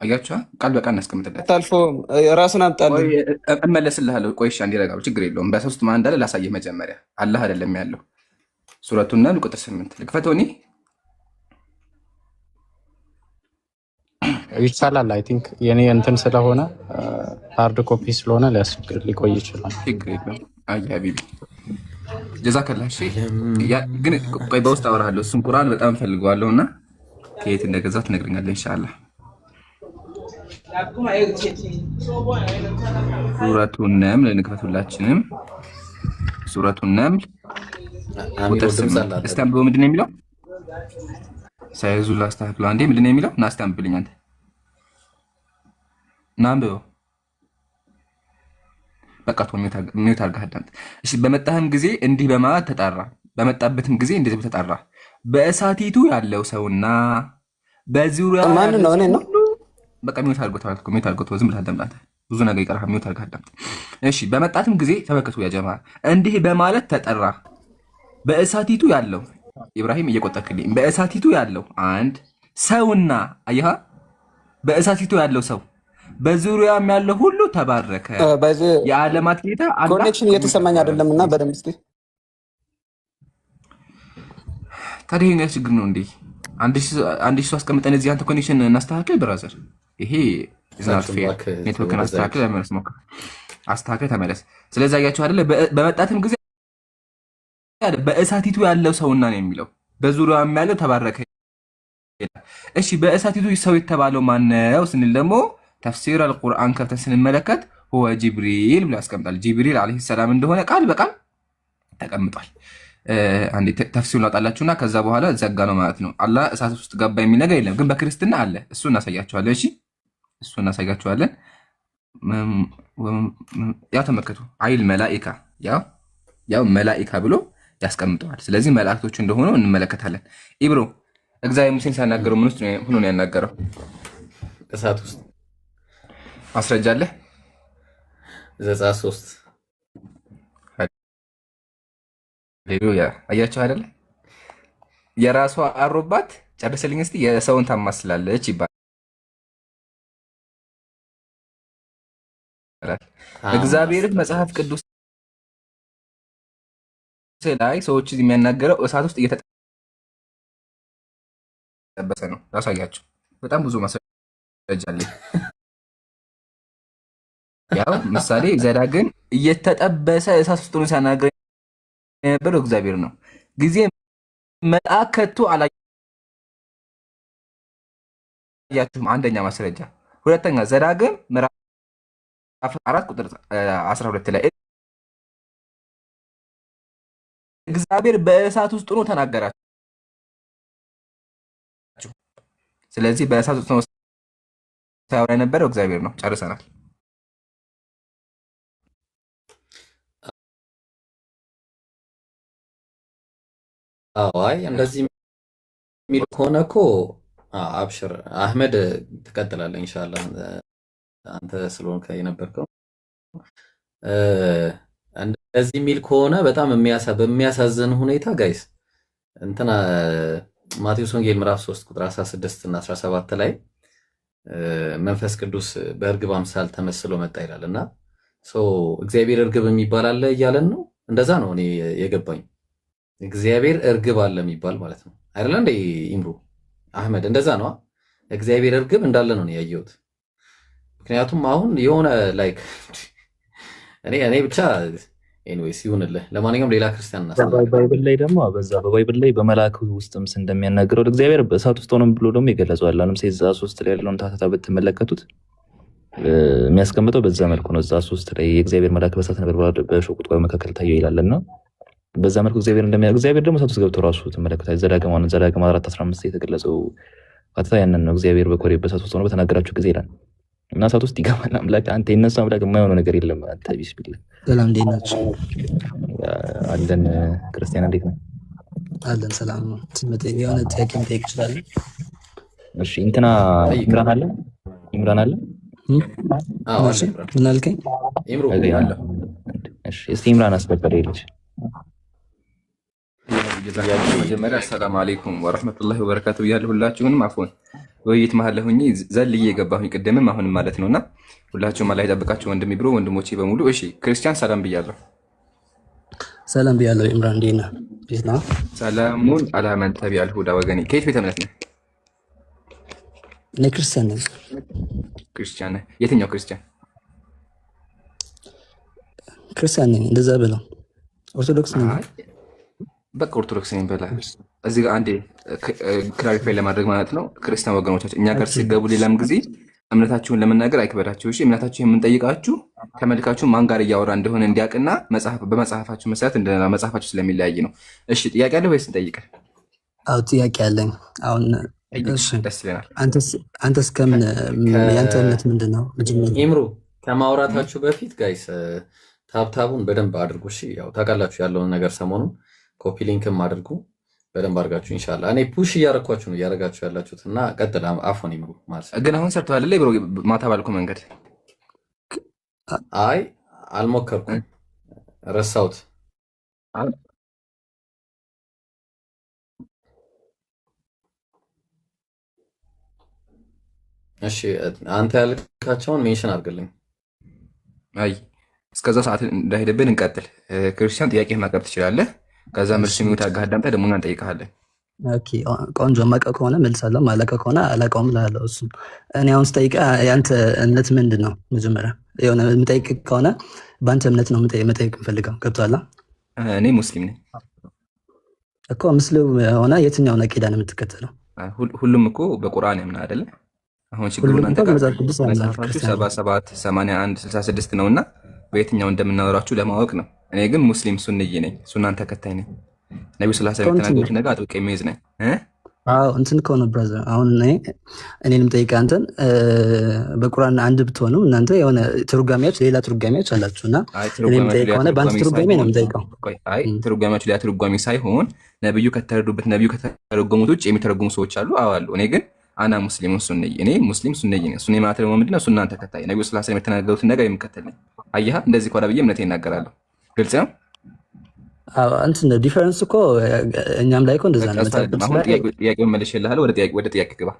Speaker 12: አያችኋ? ቃል በቃል እናስቀምጥለት።
Speaker 9: ታልፎ ራሱን አምጣልኝ።
Speaker 12: እመለስልሃለሁ። ቆይ እሺ፣ አንዴ ረጋ በል። ችግር የለውም። በእሳት ውስጥ ማን እንዳለ ላሳየህ። መጀመሪያ አላህ አይደለም ያለው። ሱረቱን ነምል ቁጥር 8 ልክፈተው እኔ
Speaker 13: ይቻላል። አይ ቲንክ የኔ እንትን ስለሆነ ሃርድ ኮፒ ስለሆነ ሊቆይ ይችላል።
Speaker 12: አይ ሀቢቢ ጀዛከላ። ግን ቆይ በውስጥ አወራለሁ። እሱም ቁርአን በጣም ፈልገዋለሁ እና ከየት እንደገዛው ትነግረኛለህ ኢንሻአላህ። ሱረቱን ነምል እንክፈት ሁላችንም። ሱረቱን ነምል እስቲ አንብበው። ምንድን ነው የሚለው? ሳይዙ ላስተካክለው አንዴ። ምንድን ነው የሚለው? ና እስቲ አንብብልኝ አንተ። ና አንብበው። በቃ ሚውት አድርገህ አዳምጥ። እሺ። በመጣህም ጊዜ እንዲህ በማለት ተጣራ፣ በመጣበትም ጊዜ እንደዚህ ተጣራ። በእሳቲቱ ያለው ሰውና በዙሪያ
Speaker 9: ማን ነው? እኔ ነው።
Speaker 12: በቃ ሚውት አድርገው ተባልኩ። ሚውት አድርገው ዝም ብለህ አዳምጥ። ብዙ ነገር ይቀርሃል። ሚውት አድርገህ አዳምጥ። እሺ። በመጣትም ጊዜ ተመልከቱ ያ ጀማ፣ እንዲህ በማለት ተጠራ። በእሳቲቱ ያለው ኢብራሂም እየቆጠርክልኝ። በእሳቲቱ ያለው አንድ ሰውና አየሃ፣ በእሳቲቱ ያለው ሰው በዙሪያም ያለው ሁሉ ተባረከ። የዓለማት ጌታ አላህ።
Speaker 9: ኮኔክሽን እየተሰማኝ አይደለም እና በደንብ እስኪ።
Speaker 12: ታዲያ ይሄን ችግር ነው እንዴ? አንድ ሺህ ሰው አስቀምጠን እዚህ አንተ ኮኔክሽን እናስተካክል ብራዘር። ይሄ ዝናት ኔትወርክን አስተካክል፣ ተመለስ፣ ሞክር፣ አስተካክል፣ ተመለስ። ስለዚህ አያችሁ አይደለ? በመጣትም ጊዜ በእሳቲቱ ያለው ሰውና ነው የሚለው፣ በዙሪያም ያለው ተባረከ። እሺ በእሳቲቱ ሰው የተባለው ማነው ስንል ደግሞ ተፍሲር አልቁርአን ከፍተን ስንመለከት ሁወ ጅብሪል ብሎ ያስቀምጣል። ጅብሪል ዓለይሂ ሰላም እንደሆነ ቃል በቃል ተቀምጧል። አንዴ ተፍሲሩን ላውጣላችሁና ከዛ በኋላ ዘጋ ነው ማለት ነው። አላህ እሳት ውስጥ ገባ የሚል ነገር የለም፣ ግን በክርስትና አለ። እሱ እናሳያችኋለን። እሺ እሱ እናሳያችኋለን። ያው ተመከቱ አይል መላኢካ ያው መላኢካ ብሎ ያስቀምጠዋል። ስለዚህ መላእክቶች እንደሆኑ እንመለከታለን። ኢብሮ እግዚአብሔር ሙሴን ሲያናገረው ምን ውስጥ ሆኖ ነው ያናገረው?
Speaker 4: እሳት ውስጥ።
Speaker 12: ማስረጃ አለ?
Speaker 4: ዘጸአት 3
Speaker 12: ሃሌሉያ። አያችሁ አይደለ? የራሷ አሮባት ጨርሰልኝ እስቲ የሰውን ታማስላለች ይባላል። እግዚአብሔር መጽሐፍ ቅዱስ ላይ ሰዎች የሚያናገረው እሳት ውስጥ እየተጠበሰ ነው። ላሳያችሁ። በጣም ብዙ ማስረጃ አለ። ያው ምሳሌ ዘዳግም እየተጠበሰ እሳት ውስጥ ነው ሲያናገር የነበረው እግዚአብሔር ነው። ጊዜ መልአክ ከቶ አላሳያችሁም? አንደኛ ማስረጃ። ሁለተኛ ዘዳግም ምዕራፍ 4 ቁጥር 12 ላይ እግዚአብሔር በእሳት ውስጥ ሆኖ ተናገራችሁ። ስለዚህ በእሳት ውስጥ ሆኖ ሲያወራ የነበረው እግዚአብሔር ነው። ጨርሰናል።
Speaker 4: አይ እንደዚህ የሚል ከሆነ እኮ አብሽር አህመድ ትቀጥላለህ ኢንሻአላህ። አንተ ስለሆንክ የነበርከው እንደዚህ የሚል ከሆነ በጣም በሚያሳዝን ሁኔታ ጋይስ እንትና ማቴዎስ ወንጌል ምዕራፍ 3 ቁጥር 16 እና 17 ላይ መንፈስ ቅዱስ በእርግብ አምሳል ተመስሎ መጣ ይላልና እግዚአብሔር እርግብ የሚባል አለ እያለን ነው። እንደዛ ነው እኔ የገባኝ። እግዚአብሔር እርግብ አለ የሚባል ማለት ነው አይደለ እንዴ ኢምሩ አህመድ? እንደዛ ነው። እግዚአብሔር እርግብ እንዳለ ነው ያየሁት። ምክንያቱም አሁን የሆነ ላይክ እኔ ብቻ ኤኒዌይስ ይሁንልህ። ለማንኛውም ሌላ ክርስቲያን
Speaker 5: ባይብል ላይ ደግሞ በባይብል ላይ በመልአክ ውስጥም እንደሚያናግረው እግዚአብሔር በእሳት ውስጥ ሆኖም ብሎ ደግሞ ይገለጸዋል። ለምሳሌ እዛ 3 ላይ ያለውን ታታ ብትመለከቱት የሚያስቀምጠው በዛ መልኩ ነው። እዛ 3 ላይ የእግዚአብሔር መልአክ በእሳት ነበር በእሾህ ቁጥቋጦ መካከል ታየው ይላልና በዛ መልኩ እግዚአብሔር ደግሞ እሳት ውስጥ ገብቶ ራሱ ተመለከታችሁ። ዘዳግም 4:15 የተገለጸው አታ ያንን ነው። እግዚአብሔር በኮሬብ በእሳት ውስጥ ሆኖ በተናገራችሁ ጊዜ ይላል እና እሳት ውስጥ ይገባል አምላክ። አንተ የነሱ አምላክ የማይሆነው ነገር የለም። አንተ ቢስሚላህ
Speaker 14: ሰላም እንዴት ናችሁ?
Speaker 5: አለን ክርስቲያን እንዴት ነው?
Speaker 14: አለን ሰላም ነው። የሆነ ጥያቄ መጠየቅ እችላለሁ?
Speaker 5: እሺ እንትና ኢምራን አለ
Speaker 14: ምን አልከኝ?
Speaker 5: እሺ እስቲ ኢምራን አስፈቀደ ይልሽ
Speaker 12: መጀመሪያ ሰላም አለይኩም ወራህመቱላሂ ወበረካቱ ብያለሁ። ሁላችሁንም አፎን ውይይት መሀል ሆኜ ዘልዬ የገባሁኝ ቅድምም አሁንም ማለት ነውና ሁላችሁም አላህ ይጠብቃችሁ ወንድሜ ብሎ ወንድሞቼ በሙሉ። እሺ ክርስቲያን ሰላም ብያለሁ።
Speaker 14: ሰላም ብያለሁ። ኢምራን እንዴት ነህ? ቤት ነው።
Speaker 12: ሰላሙን አላ መን ተቢዐል ሁዳ ወገኔ። ከየት ቤተ እምነት ነህ?
Speaker 14: እኔ ክርስቲያን ነኝ።
Speaker 12: ክርስቲያን ነህ? የትኛው ክርስቲያን?
Speaker 14: ክርስቲያን ነኝ እንደዛ ብለው ኦርቶዶክስ ነኝ።
Speaker 12: በቃ ኦርቶዶክስ ነኝ በላ። እዚህ ጋር አንዴ ክላሪፋይ ለማድረግ ማለት ነው ክርስቲያን ወገኖቻችን እኛ ጋር ሲገቡ ሌላም ጊዜ እምነታችሁን ለመናገር አይክበዳችሁ። እሺ እምነታችሁን የምንጠይቃችሁ ተመልካችሁ ማን ጋር እያወራ እንደሆነ እንዲያውቅና በመጽሐፋችሁ መሰረት እንደና መጽሐፋችሁ ስለሚለያይ ነው። እሺ ጥያቄ አለ ወይስ እንጠይቅህ?
Speaker 14: አዎ ጥያቄ አለኝ። አሁን እሺ
Speaker 12: ደስ ይለናል።
Speaker 14: አንተስ ከምን ያንተ እምነት ምንድን ነው?
Speaker 4: ኢምሩ ከማውራታችሁ በፊት ጋይስ ታብታቡን በደንብ አድርጉ። እሺ ያው ታውቃላችሁ ያለውን ነገር ሰሞኑን ኮፒ ሊንክም አድርጉ በደንብ አድርጋችሁ ኢንሻአላህ። እኔ ፑሽ እያረኳችሁ ነው እያረጋችሁ ያላችሁት እና ቀጥል። አፎን ይምሩ ማለት
Speaker 12: ግን አሁን ሰርተዋል አይደል ብሮ? ማታ ባልኩ መንገድ
Speaker 4: አይ አልሞከርኩም፣ ረሳሁት። እሺ አንተ ያልካቸውን ሜንሽን አድርግልኝ።
Speaker 12: አይ እስከዛ ሰዓት እንዳይሄድብን እንቀጥል። ክርስቲያን ጥያቄ ማቅረብ ትችላለህ። ከዛ መልስ የሚወጣ አዳምጠህ ደግሞ እንጠይቅሃለን።
Speaker 14: ኦኬ ቆንጆ። ማውቀው ከሆነ መልሳለሁ፣ ማላውቀው ከሆነ አላውቀውም እላለሁ። እሱን እኔ አሁን ስጠይቅህ የአንተ እምነት ምንድን ነው? መጀመሪያ የሆነ የምጠይቅ ከሆነ በአንተ እምነት ነው መጠየቅ የምፈልገው። ገብቶሃል?
Speaker 12: እኔ ሙስሊም ነኝ
Speaker 14: እኮ። ሙስሊም ሆነ የትኛውን አቂዳ ነው የምትከተለው?
Speaker 12: ሁሉም እኮ በቁርአን ያምና አይደለ? አሁን ችግሩ እናንተ ጋር መጽሐፋችሁ 77 81 66 ነውና በየትኛው እንደምናወራችሁ ለማወቅ ነው። እኔ ግን ሙስሊም ሱንይ ነኝ፣ ሱናን ተከታይ ነኝ። ነብዩ ሰለላሁ ዐለይሂ ወሰለም የተናገሩት ነገር አጥብቄ የሚይዝ ነኝ።
Speaker 14: አዎ እንትን ከሆነ ብራዘር፣ አሁን እኔንም ጠይቀህ አንተን በቁርአን አንድ ብትሆኑ እናንተ የሆነ ትርጓሜዎች ሌላ ትርጓሜዎች አላችሁና እኔም ጠይቀህ ከሆነ በአንተ ትርጓሜ ነው የምጠይቀው።
Speaker 12: አይ ትርጓሜዎች ሌላ ትርጓሜ ሳይሆን ነብዩ ከተረዱበት ነብዩ ከተረጎሙት ውጭ የሚተረጉሙ ሰዎች አሉ። አዎ አሉ። እኔ ግን አና ሙስሊም ሱንይ፣ እኔ ሙስሊም ሱንይ ነኝ። ሱንይ ማለት ደግሞ ምንድነው? ሱናን ተከታይ፣ ነብዩ ሰለላሁ ዐለይሂ ወሰለም የተናገሩትን ነገር የምከተል ነኝ። አየህ እንደዚህ ኮዳ ብዬ እምነቴን እናገራለሁ። ግልጽ ነው።
Speaker 14: አዎ እንትን ዲፈረንስ እኮ እኛም ላይ እኮ እንደዛ ነው።
Speaker 12: አሁን ጥያቄውን መልሼልሃለሁ። ወደ ጥያቄ ግባ።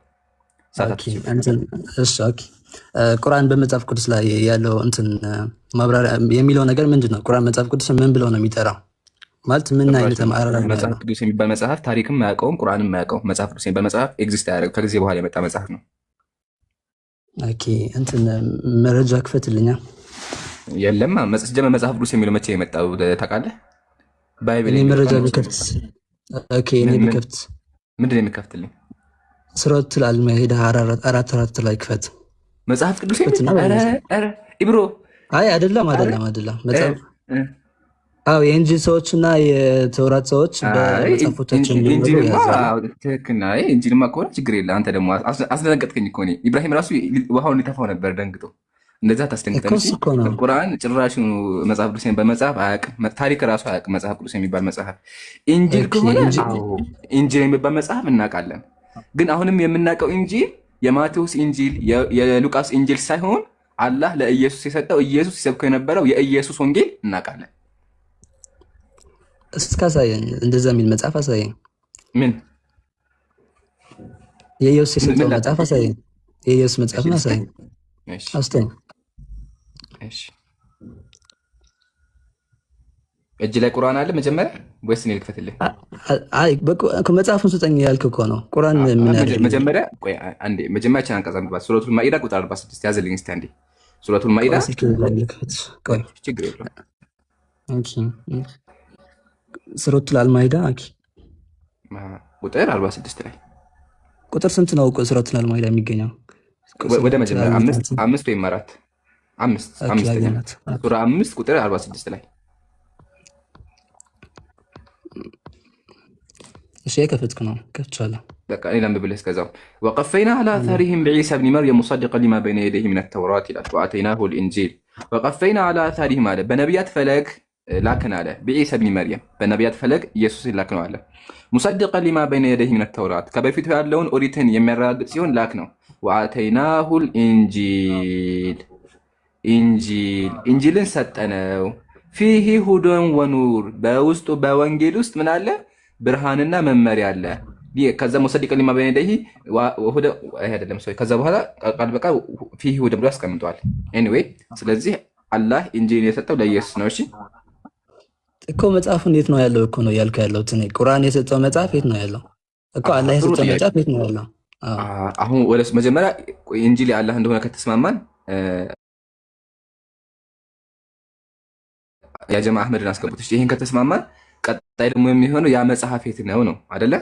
Speaker 14: እሺ ኦኬ። ቁርአን በመጽሐፍ ቅዱስ ላይ ያለው እንትን ማብራሪያ የሚለው ነገር ምንድን ነው? ቁርአን መጽሐፍ ቅዱስ ምን ብለው ነው የሚጠራው? ማለት ምን አይነት ማብራሪያ?
Speaker 12: መጽሐፍ ቅዱስ የሚባል መጽሐፍ ታሪክም አያውቀውም፣ ቁርአንም አያውቀውም። መጽሐፍ ቅዱስ የሚባል መጽሐፍ ኤግዚስት አያደርግም፣ ከጊዜ በኋላ የመጣ መጽሐፍ ነው።
Speaker 14: ኦኬ እንትን መረጃ ክፈትልኛ።
Speaker 12: የለም ጀመ መጽሐፍ ቅዱስ የሚለው መቼ የመጣው ታውቃለህ? ባይብል
Speaker 14: እኔ መረጃ ቢከፍት ኦኬ። እኔ ቢከፍት
Speaker 12: ምንድን ነው የሚከፍትልኝ?
Speaker 14: ሱረቱል አልማኢዳ 4 ላይ ክፈት።
Speaker 12: መጽሐፍ ቅዱስ ኢብሮ
Speaker 14: አይ አይደለም መጽሐፍ የኢንጂል ሰዎች እና የተውራት ሰዎች በመጽሐፎቻችን
Speaker 12: ኢንጂልማ ከሆነ ችግር የለ። አንተ ደግሞ አስደነገጥከኝ እኮ ኢብራሂም ራሱ ውሃውን ሊተፋው ነበር ደንግጦ። እንደዛ ታስደንግጠን። ቁርአን ጭራሽ መጽሐፍ ቅዱስን በመጽሐፍ አያውቅም። ታሪክ ራሱ አያውቅም መጽሐፍ ቅዱስ የሚባል መጽሐፍ። ኢንጂል ከሆነ ኢንጂል የሚባል መጽሐፍ እናውቃለን። ግን አሁንም የምናውቀው ኢንጂል የማቴዎስ ኢንጂል የሉቃስ ኢንጂል ሳይሆን አላህ ለኢየሱስ የሰጠው ኢየሱስ ሲሰብከው የነበረው የኢየሱስ ወንጌል እናውቃለን።
Speaker 14: እስካሳየን እንደዛ የሚል መጽሐፍ አሳየን።
Speaker 12: ምን
Speaker 14: የኢየሱስ የሰጠው መጽሐፍ አሳየን። የኢየሱስ መጽሐፍ አሳየን። አስተኝ
Speaker 12: እጅ ላይ ቁርአን አለ መጀመሪያ ወይስ እኔ ልክፈትልህ?
Speaker 14: አይ መጽሐፉን ስጠኝ ያልክ እኮ ነው። ቁርአን ምን ያለ
Speaker 12: መጀመሪያ ቆይ አንዴ መጀመሪያ ቻናል አንቀጻ ሱረቱል ማኢዳ ቁጥር 46 ያዘልኝ እስቲ አንዴ። ሱረቱል ማኢዳ
Speaker 14: ቆይ
Speaker 12: ችግር የለውም።
Speaker 14: ኦኬ ሱረቱል አልማኢዳ
Speaker 12: ቁጥር 46 ላይ
Speaker 14: ቁጥር ስንት ነው? ሱረቱል አልማኢዳ የሚገኘው
Speaker 12: ወደ መጀመሪያ አምስት ወይም አምስተኛ ሱራ 5 ቁጥር 46 ላይ
Speaker 14: እሺ ከፍትክ ነው ከፍቻለሁ።
Speaker 12: በቃ እኔ ለምብልህ እስከዛው ወቀፈይና على آثارهم بعيسى ابن مريم مصدقا لما بين يديه من التوراة وآتيناه الإنجيل وقفينا على آثارهم على بنبيات فلك ላክን አለ بعيسى ابن مريم በነቢያት ፈለግ ኢየሱስን ላክነው አለ مصدقا لما بين يديه من التوراة ከበፊቱ ያለውን ኦሪትን የሚያረጋግጥ ሲሆን ላክ ነው وآتيناه الإنجيل ኢንጂልን ሰጠነው فيه هدى ونور በውስጡ በወንጌል ውስጥ ምን አለ ብርሃንና መመሪያ አለ። ከዛ ሙሰዲቅ ሊማ በይነ የደይሂ ወሁደ አይደለም ሰው ከዛ በኋላ ቃል በቃ ፊህ ወደ ብሎ አስቀምጧል። ኤኒዌይ ስለዚህ አላህ ኢንጂል የሰጠው ለኢየሱስ ነው። እሺ
Speaker 14: እኮ መጽሐፉን የት ነው ያለው እኮ ነው ያልከው ያለው ትኔ ቁርአን የሰጠው መጽሐፍ የት ነው ያለው እኮ አላህ የሰጠው መጽሐፍ የት ነው ያለው?
Speaker 12: አሁን ወለስ መጀመሪያ ኢንጂል የአላህ እንደሆነ ከተስማማን ያ ጀማ አህመድን አስቀምጡት። እሺ ይሄን ከተስማማን ቀጣይ ደግሞ የሚሆነው ያ መጽሐፍ የት ነው አይደለ?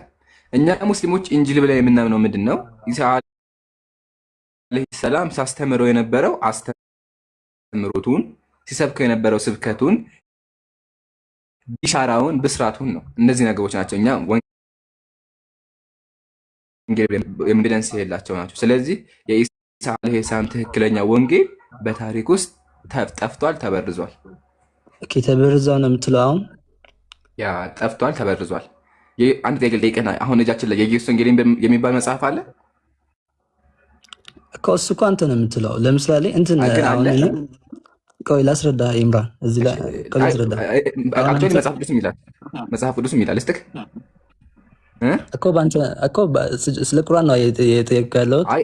Speaker 12: እኛ ሙስሊሞች ኢንጂል ብለን የምናምነው ምንድነው? ኢሳ አለይሂ ሰላም ሲያስተምረው የነበረው አስተምሮቱን ሲሰብከው የነበረው ስብከቱን ቢሻራውን ብስራቱን ነው። እነዚህ ነገሮች ናቸው እኛ ወንጌል ኤቪደንስ የሌላቸው ናቸው። ስለዚህ የኢሳ አለይሂ ሰላም ትክክለኛ ወንጌል በታሪክ ውስጥ ጠፍቷል፣ ተበርዟል።
Speaker 14: ኦኬ ተበርዟል ነው የምትለው አሁን?
Speaker 12: ያ ጠፍቷል፣ ተበርዟል። አንድ ጥያቄ ልጠይቅህ። አሁን እጃችን ላይ የኢየሱስ ወንጌል የሚባል መጽሐፍ አለ
Speaker 14: እኮ። እሱ እኮ አንተ ነው የምትለው። ለምሳሌ እንትን አሁን ቆይ ላስረዳ ኢምራን፣ እዚህ ላይ ቆይ ላስረዳ።
Speaker 12: አክቹዋሊ መጽሐፍ ቅዱስም ይላል እስጥክ
Speaker 14: እኮ ባንተ እኮ ስለ ቁርአን ነው የጠየቀው ያለው።
Speaker 12: አይ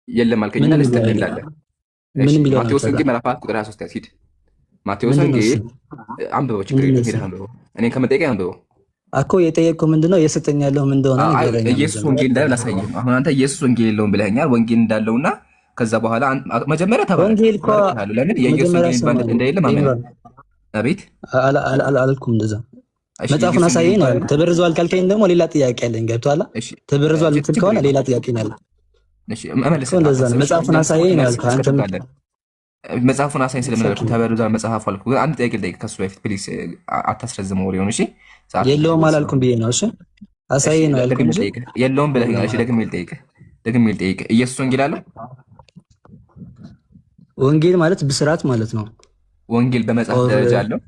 Speaker 12: የለም አልከኝና ልስጥክ እንዳለ
Speaker 14: ምን ቢለው
Speaker 12: ማቴዎስ ወንጌል ምዕራፍ 4 ቁጥር 23 ያሲድ ማቴዎስ ወንጌል አንብበው፣ ችግር የለም ሄደህ አንብበው። እኔን ከመጠየቅ አንብበው
Speaker 14: እኮ የጠየቀው ምንድነው የሰጠኝ ያለው ምን እንደሆነ ንገረኝ።
Speaker 12: ኢየሱስ ወንጌል እንዳለ ላሳየህ። አሁን አንተ ኢየሱስ ወንጌል የለውም ብለኸኛል። ወንጌል እንዳለውና ከዛ በኋላ መጀመሪያ
Speaker 14: ወንጌል እኮ
Speaker 12: ለምን የኢየሱስ ወንጌል ባንድ እንደሌለ ማመን አቤት
Speaker 14: አላልኩም እንደዛ። መጽሐፉን አሳየኝ ነው ያልኩት። ተበርዟል ካልከኝ ደግሞ ሌላ ጥያቄ አለኝ። ገብቶሃል? ተበርዟል የምትል ከሆነ ሌላ ጥያቄ ነው ያለው።
Speaker 12: እሺ እመልስ።
Speaker 14: እንደዛ መጽሐፉን አሳየኝ ነው ያልኩት። አንተ
Speaker 12: መጽሐፉን አሳየኝ ስለምንለው ተበርዟል መጽሐፉ አልኩ። አንድ ጥያቄ ልጠይቅ ከሱ በፊት ፕሊዝ፣ አታስረዝመው ወሬውን። እሺ
Speaker 14: የለውም አላልኩም ብዬ ነው። እሺ አሳየኝ ነው ያልኩት እንጂ
Speaker 12: የለውም ብለኸኛል። እሺ ደግሜ ልጠይቅህ ኢየሱስ ወንጌል አለው?
Speaker 14: ወንጌል ማለት ብስራት ማለት ነው።
Speaker 12: ወንጌል በመጽሐፍ ደረጃ አለው?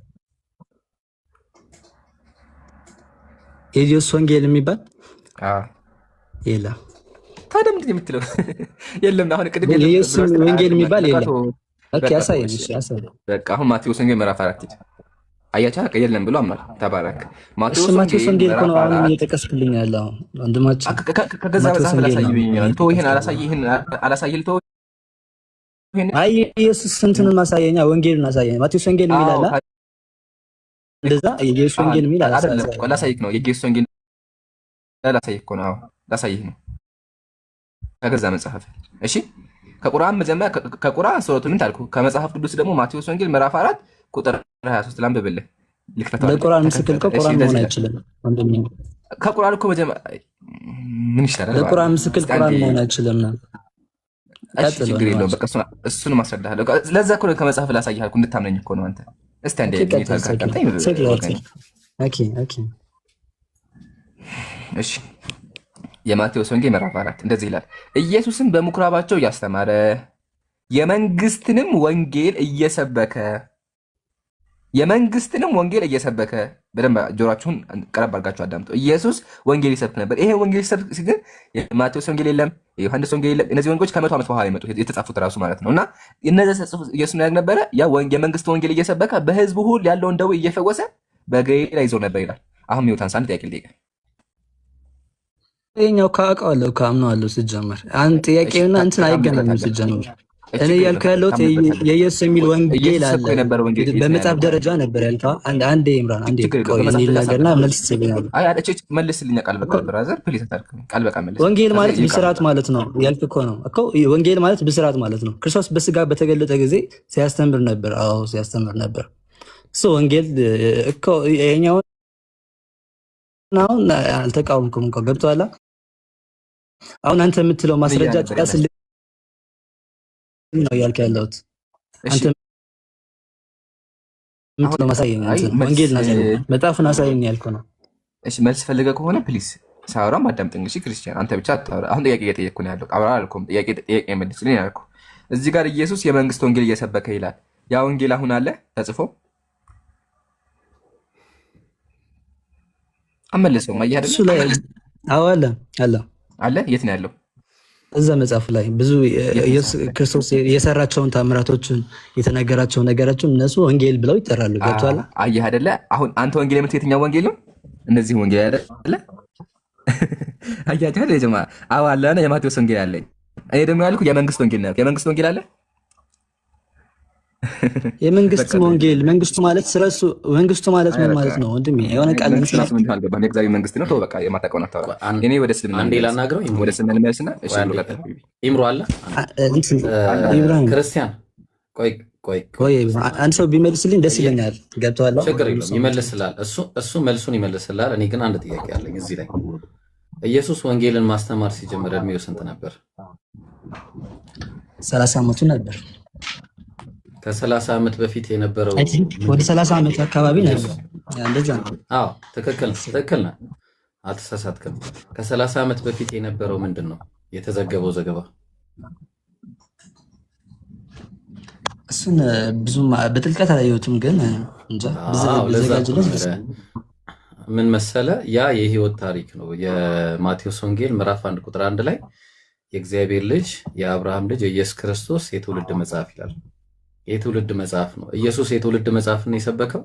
Speaker 14: የኢየሱስ ወንጌል የሚባል የለም።
Speaker 12: ታዲያ ምንድን ነው የምትለው? የለም አሁን ቅድም
Speaker 14: የኢየሱስ ወንጌል የሚባል የለም። ኦኬ አሳየኝ። እሺ አሳየኝ።
Speaker 12: በቃ አሁን ማቴዎስ ወንጌል ምዕራፍ 4 አያቻ የለም ብሎ አምናል። ተባረክ።
Speaker 14: ማቴዎስ ወንጌል እኮ ነው አሁን እየጠቀስክልኝ ያለው ወንድማችን።
Speaker 12: ከገዛ መጽሐፍ ላሳይብኝ ተው። ይሄን አላሳይል ተው።
Speaker 14: አይ ኢየሱስ እንትኑን ማሳየኛ ወንጌልን አሳየኝ። ማቴዎስ ወንጌል የሚል አለ እንደዛ። የኢየሱስ ወንጌል የሚል አለ
Speaker 12: አይደለም? ላሳይክ ነው። የኢየሱስ ወንጌል ላሳይክ እኮ ነው። ላሳይህ ነው ከገዛ መጽሐፍ። እሺ ከቁርአን መጀመሪያ ከቁርአን ሱረቱ ምን ታልኩ? ከመጽሐፍ ቅዱስ ደግሞ ማቴዎስ ወንጌል ምዕራፍ 4 ቁጥር 23 ላንብብልህ። ልክፈታው።
Speaker 14: በቁርአን ምስክል ቁርአን መሆን አይችልም ወንድሜ።
Speaker 12: ከቁርአን እኮ መጀመሪያ ምን ይሻላል?
Speaker 14: ለቁርአን ምስክር ቁርአን መሆን አይችልም ነው።
Speaker 12: እሺ ችግር የለውም። በቃ እሱን ማስረዳሃለሁ። ለዛ እኮ ነው ከመጽሐፍ ላሳይህ አልኩህ እንድታምነኝ እኮ ነው። አንተ እስቲ አንዴ እሺ የማቴዎስ ወንጌል ምዕራፍ 4 እንደዚህ ይላል። ኢየሱስም በምኩራባቸው እያስተማረ የመንግስትንም ወንጌል እየሰበከ በደንብ ጆሮአችሁን ቀረብ አድርጋችሁ አዳምጡ። ኢየሱስ ወንጌል ይሰብክ ነበር። ይሄ ወንጌል ይሰብክ ግን የማቴዎስ ወንጌል የለም፣ የዮሐንስ ወንጌል የለም። እነዚህ ወንጌሎች ከ100 ዓመት በኋላ የመጡት የተጻፉት ራሱ ማለት ነው። እና እነዚህ ተጽፎ ኢየሱስ ያደርግ ነበረ። ያ የመንግስት ወንጌል እየሰበከ በህዝቡ ሁሉ ያለውን ደዌ እየፈወሰ በገሊላ ይዞር ነበር ይላል። አሁን ሚውታን ሳንት ጥያቄ ልጠይቅህ።
Speaker 14: ይኸኛው ካውቀዋለሁ ካምነዋለሁ። ሲጀመር አንድ ጥያቄውና እንትን አይገናኝም። ሲጀመር እኔ ያልኩህ ያለሁት የኢየሱስ የሚል ወንጌል አለ በመጽሐፍ ደረጃ ነበር ያልከው። አንዴ ኢምራን አንዴ ቆይ እንዲናገርና መልስ ትሰጠኛለህ።
Speaker 12: አይ አለች መልስልኝ። ቃል በቃል ብራዘር ፕሊዝ አታርክም። ቃል በቃል መልስ።
Speaker 14: ወንጌል ማለት ብስራት ማለት ነው ያልክ እኮ ነው እኮ። ወንጌል ማለት ብስራት ማለት ነው። ክርስቶስ በስጋ በተገለጠ ጊዜ ሲያስተምር ነበር። አዎ ሲያስተምር ነበር። እሱ ወንጌል እኮ ይኸኛውን አሁን አልተቃወምኩም እኮ ገብቶሃል። አሁን አንተ የምትለው ማስረጃ ጥቀስልኝ ነው ያልከው ያለሁት። አንተ የምትለው ማሳየኝ ወንጌል መጽሐፍን አሳየኝ ያልከው ነው።
Speaker 12: እሺ መልስ ፈልገህ ከሆነ ፕሊዝ ሳወራም አዳምጠኝ። እሺ ክርስቲያን አንተ ብቻ አታወራ። አሁን ጥያቄ እየጠየቅኩ ነው ያለው። አብራ አልኩም። ጥያቄ መልስልኝ ያልኩህ። እዚህ ጋር ኢየሱስ የመንግስት ወንጌል እየሰበከ ይላል። ያ ወንጌል አሁን አለ ተጽፎ አመለሰው ማየህ አይደል?
Speaker 14: እሱ ላይ አዎ አለ አለ
Speaker 12: አለ። የት ነው ያለው?
Speaker 14: እዛ መጽሐፍ ላይ ብዙ ኢየሱስ ክርስቶስ የሰራቸውን ታምራቶችን የተነገራቸውን ነገራቸውን እነሱ ወንጌል ብለው ይጠራሉ። ገብቶሃል?
Speaker 12: አየህ አይደለ? አሁን አንተ ወንጌል የምትለው የትኛው ወንጌል ነው? እነዚህ ወንጌል አይደለ? አያችሁ አይደል? ጀማ አዎ አለ እና የማቴዎስ ወንጌል አለ። እኔ ደግሞ ያልኩህ የመንግስት ወንጌል ነው። የመንግስት ወንጌል አለ።
Speaker 14: የመንግስት ወንጌል መንግስቱ ማለት ስለሱ መንግስቱ ማለት ምን ማለት ነው ወንድሜ? የሆነ ቃል እንትን
Speaker 12: አልገባህም። የእግዚአብሔር መንግስት ነው። ተው በቃ የማታውቀውን አታወራ። እኔ ወደ እስልምና
Speaker 4: አንዴ ላናግረው።
Speaker 12: ወደ እስልምና ልመልስና እሺ ብሎ ቀጥታ
Speaker 4: ኢምሮ አለ
Speaker 14: ኢብራሂም
Speaker 4: ክርስቲያን
Speaker 14: ቆይ አንድ ሰው ቢመልስልኝ ደስ ይለኛል። ገብቶሃል?
Speaker 4: ችግር የለውም ይመልስላል። እሱ መልሱን ይመልስላል። እኔ ግን አንድ ጥያቄ አለኝ እዚህ ላይ። ኢየሱስ ወንጌልን ማስተማር ሲጀምር እድሜው ስንት ነበር?
Speaker 14: 30 ዓመቱ ነበር።
Speaker 4: ከ30 ዓመት በፊት የነበረው
Speaker 14: ወደ 30 ዓመት አካባቢ ነበር። እንደዛ ነው።
Speaker 4: አዎ ትክክል ነህ፣ አልተሳሳትክም። ከ30 ዓመት በፊት የነበረው ምንድን ነው የተዘገበው ዘገባ?
Speaker 14: እሱን ብዙም በጥልቀት አላየሁትም፣ ግን እንጃ በዘጋጅለት
Speaker 4: ምን መሰለ፣ ያ የህይወት ታሪክ ነው። የማቴዎስ ወንጌል ምዕራፍ 1 ቁጥር 1 ላይ የእግዚአብሔር ልጅ የአብርሃም ልጅ የኢየሱስ ክርስቶስ የትውልድ መጽሐፍ ይላል። የትውልድ መጽሐፍ ነው። ኢየሱስ የትውልድ መጽሐፍን የሰበከው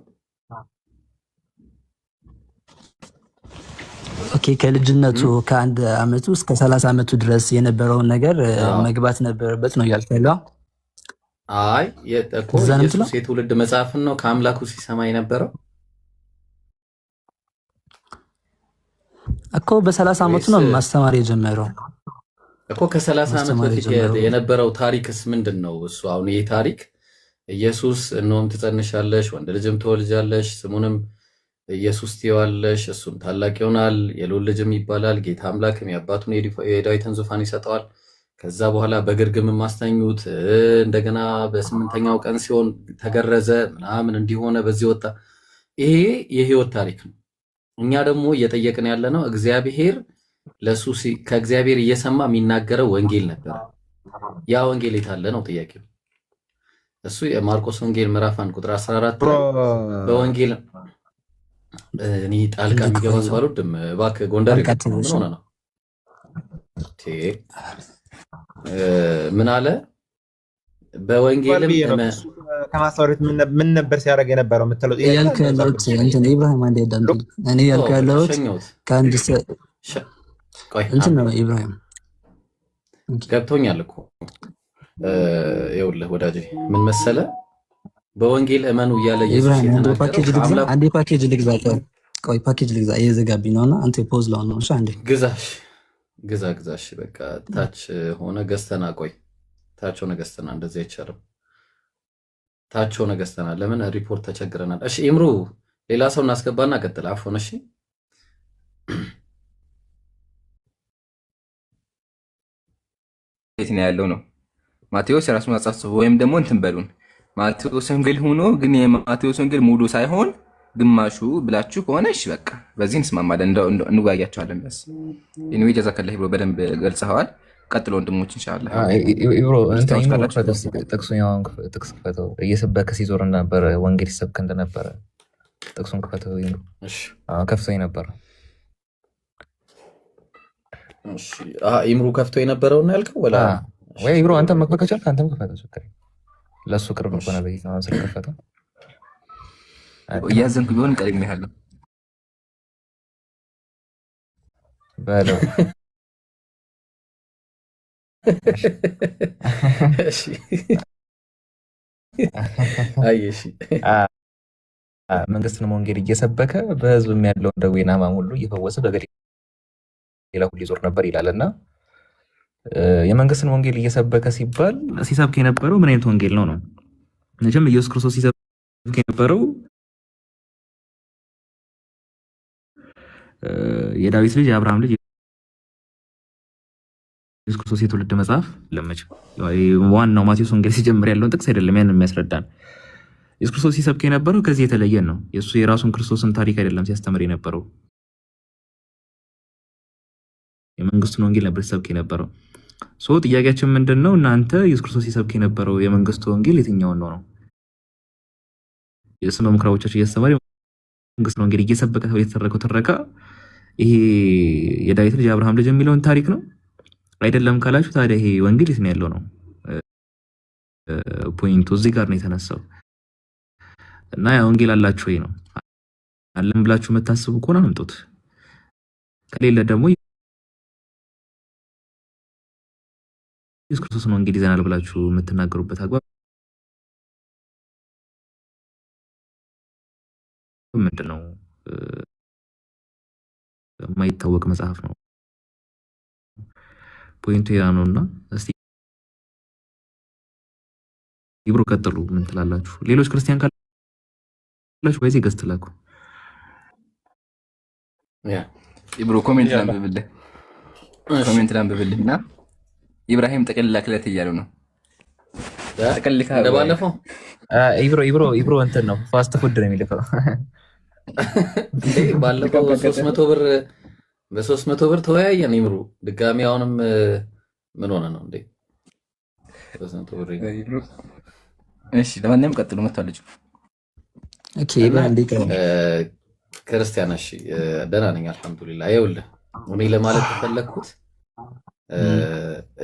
Speaker 14: ኦኬ። ከልጅነቱ ከ1 ዓመቱ እስከ 30 ዓመቱ ድረስ የነበረውን ነገር መግባት ነበረበት ነው ያልከው?
Speaker 4: አይ ኢየሱስ የትውልድ መጽሐፍን ነው ከአምላኩ ሲሰማ የነበረው
Speaker 14: እኮ። በ30 ዓመቱ ነው ማስተማር የጀመረው
Speaker 4: እኮ። ከ30 ዓመት በፊት የነበረው ታሪክስ ምንድን ነው? እሱ አሁን ይህ ታሪክ ኢየሱስ እነሆም ትጸንሻለሽ፣ ወንድ ልጅም ትወልጃለሽ፣ ስሙንም ኢየሱስ ትይዋለሽ፣ እሱም ታላቅ ይሆናል፣ የልዑል ልጅም ይባላል፣ ጌታ አምላክም የአባቱን የዳዊትን ዙፋን ይሰጠዋል። ከዛ በኋላ በግርግም ማስተኙት፣ እንደገና በ8ኛው ቀን ሲሆን ተገረዘ ምናምን እንዲሆነ በዚህ ወጣ። ይሄ የህይወት ታሪክ ነው። እኛ ደግሞ እየጠየቅን ያለ ነው እግዚአብሔር ለሱ ከእግዚአብሔር እየሰማ የሚናገረው ወንጌል ነበር። ያ ወንጌል የታለ ነው ጥያቄው። እሱ የማርቆስ ወንጌል ምዕራፍ 1 ቁጥር 14 በወንጌል እኔ ጣልቃ የሚገባ ሰው አልወድም። እባክህ ጎንደር ምን ሆነ ነው? ምን አለ? በወንጌልም
Speaker 15: ከማስተዋወት ምን ነበር ሲያደርግ የነበረው የምትለው
Speaker 14: ያልከው ያለሁት እንትን ኢብራሂም አንዴ ዳንቱ እኔ ያልከው ያለሁት ከአንድ እንትን ነው ኢብራሂም
Speaker 4: ገብቶኛል እኮ ይኸውልህ ወዳጄ ምን መሰለ በወንጌል እመኑ እያለ ኢየሱስ የተናገረው
Speaker 14: አንዴ ፓኬጅ ልግዛ። ቆይ ፓኬጅ ልግዛ እየዘጋብኝ ነውና አንተ ፖዝ ላው ነው። እሺ አንዴ
Speaker 4: ግዛሽ በቃ ታች ሆነ ገዝተና ቆይ ታች ሆነ ገዝተና እንደዚህ አይቻልም። ታች ሆነ ገዝተና ለምን ሪፖርት ተቸግረናል። እሺ ኢምሩ ሌላ ሰው እናስገባና ቀጥል። አፎን እሺ
Speaker 12: የት ነው ያለው ነው? ማቴዎስ የራሱን መጽሐፍ ጽፎ ወይም ደግሞ እንትን በሉን ማቴዎስ ወንጌል ሆኖ ግን የማቴዎስ ወንጌል ሙሉ ሳይሆን ግማሹ ብላችሁ ከሆነ እሺ በቃ በዚህ እንስማማለን፣ እንወያያቸዋለን። ቢያንስ ኢንዌ ጀዛከላህ ብሎ በደንብ ገልጸዋል። ቀጥሎ ወንድሞች ኢንሻአላህ
Speaker 5: ኢብሮ ጥቅስ ክፈተው። እየሰበከ ሲዞር ነበር፣ ወንጌል ሲሰብክ እንደነበረ ጥቅሱን ክፈተው። ከፍቶ ነበር።
Speaker 4: ኢምሩ ከፍቶ የነበረው ነው ያልከው ወላ
Speaker 5: ወይ? ኢብሮ አንተ መክፈት ከቻልክ አንተም ክፈተው። ችግር ለሱ ቅርብ ነው በነብይ ነው ስለከፈተው
Speaker 12: እያዘንኩ ቢሆን ቀድሜ ያለው
Speaker 5: በለው።
Speaker 4: እሺ አይሽ
Speaker 5: መንግስትን ወንጌል እየሰበከ በህዝብም ያለውን ደዌና ሕማም ሁሉ እየፈወሰ በገሊላ ሁሉ ይዞር ነበር ይላልና የመንግስትን ወንጌል እየሰበከ ሲባል ሲሰብክ የነበረው ምን አይነት ወንጌል ነው? መቼም ኢየሱስ ክርስቶስ ሲሰብክ የነበረው የዳዊት ልጅ የአብርሃም ልጅ ኢየሱስ ክርስቶስ የትውልድ መጽሐፍ ለመች ዋናው ማቴዎስ ወንጌል ሲጀምር ያለውን ጥቅስ አይደለም ያን የሚያስረዳን። ኢየሱስ ክርስቶስ ሲሰብክ የነበረው ከዚህ የተለየ ነው። የሱ የራሱን ክርስቶስን ታሪክ አይደለም ሲያስተምር የነበረው፣ የመንግስቱን ወንጌል ነበር ሲሰብክ የነበረው። ጥያቄያችን ምንድነው? እናንተ ኢየሱስ ክርስቶስ ሲሰብክ የነበረው የመንግስቱ ወንጌል የትኛውን ነው? የስነ ምክራዎቻችሁ እያስተማረ መንግስቱን ወንጌል እየሰበከ ተብሎ የተተረከው ትረካ ይሄ የዳዊት ልጅ የአብርሃም ልጅ የሚለውን ታሪክ ነው አይደለም ካላችሁ፣ ታዲያ ይሄ ወንጌል የት ነው ያለው ነው ፖይንቱ። እዚህ ጋር ነው የተነሳው። እና ያ ወንጌል አላችሁ ወይ ነው አለም ብላችሁ መታሰቡ ከሆነ አምጡት። ከሌለ ደግሞ ኢየሱስ ክርስቶስን ወንጌል ይዘናል ብላችሁ የምትናገሩበት አግባብ ምንድነው? የማይታወቅ መጽሐፍ ነው። ፖይንቱ ያ ነውና እስቲ ይብሩ ቀጥሉ። ምን ትላላችሁ? ሌሎች ክርስቲያን ካላችሁ ወይስ ይገዝትላኩ?
Speaker 12: ይብሩ ኮሜንት ላንብብልህና ኢብራሂም ጥቅል ላክለት እያሉ ነው። ጥቅል
Speaker 4: እንደባለፈው
Speaker 5: ኢብሮ እንትን ነው ፋስት ፉድ ነው የሚልከው።
Speaker 4: ባለፈው 300 ብር በ300 ብር ተወያየን። ይምሩ ድጋሚ አሁንም ምን ሆነ ነው እንዴ? 300 ብር
Speaker 12: እሺ፣ ለማንኛውም ቀጥሉ። መጥቷለች።
Speaker 14: ኦኬ ባንዴ
Speaker 4: ክርስቲያን። እሺ ደህና ነኝ አልሐምዱሊላህ። ይኸውልህ እኔ ለማለት ተፈለኩት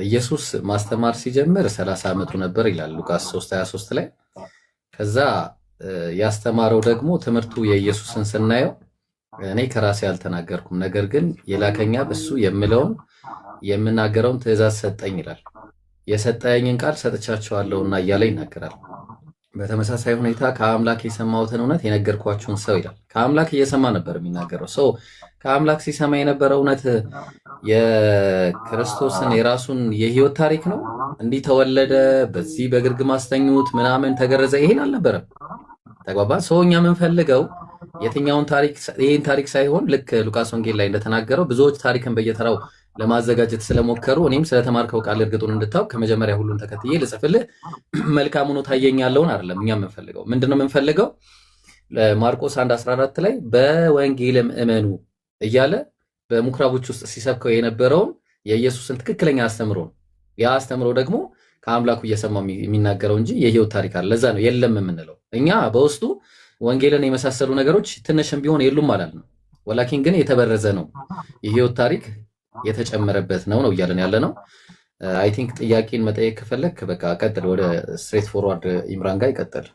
Speaker 4: ኢየሱስ ማስተማር ሲጀምር 30 ዓመቱ ነበር ይላል ሉቃስ 3:23 ላይ። ከዛ ያስተማረው ደግሞ ትምህርቱ የኢየሱስን ስናየው እኔ ከራሴ አልተናገርኩም፣ ነገር ግን የላከኛ እሱ የምለውን የምናገረውን ትእዛዝ ሰጠኝ ይላል። የሰጠኝን ቃል ሰጥቻቸዋለሁና እያለ ይናገራል። በተመሳሳይ ሁኔታ ከአምላክ የሰማሁትን እውነት የነገርኳችሁን ሰው ይላል። ከአምላክ እየሰማ ነበር የሚናገረው ሰው። ከአምላክ ሲሰማ የነበረው እውነት የክርስቶስን የራሱን የህይወት ታሪክ ነው። እንዲህ ተወለደ፣ በዚህ በግርግም አስተኙት፣ ምናምን ተገረዘ፣ ይሄን አልነበረም። ተግባባ። ሰው እኛ የምንፈልገው የትኛውን ታሪክ ይሄን ታሪክ ሳይሆን ልክ ሉቃስ ወንጌል ላይ እንደተናገረው ብዙዎች ታሪክን በየተራው ለማዘጋጀት ስለሞከሩ እኔም ስለተማርከው ቃል እርግጡን እንድታውቅ ከመጀመሪያ ሁሉን ተከትዬ ልጽፍልህ መልካም ሆኖ ታየኛለውን አይደለም። እኛ የምንፈልገው ምንድነው? የምንፈልገው ለማርቆስ 1:14 ላይ በወንጌልም እመኑ እያለ በምኩራቦች ውስጥ ሲሰብከው የነበረውን የኢየሱስን ትክክለኛ አስተምሮ ነው። ያ አስተምሮ ደግሞ ከአምላኩ እየሰማ የሚናገረው እንጂ የህይወት ታሪክ አለ። ለዛ ነው የለም የምንለው። እኛ በውስጡ ወንጌልን የመሳሰሉ ነገሮች ትንሽም ቢሆን የሉም ማለት ነው። ወላኪን ግን የተበረዘ ነው የህይወት ታሪክ የተጨመረበት ነው እያለን ያለ ነው። አይ ቲንክ ጥያቄን መጠየቅ ከፈለክ በቃ ቀጥል፣ ወደ ስትሬት ፎርዋርድ ኢምራን ጋር ይቀጥል።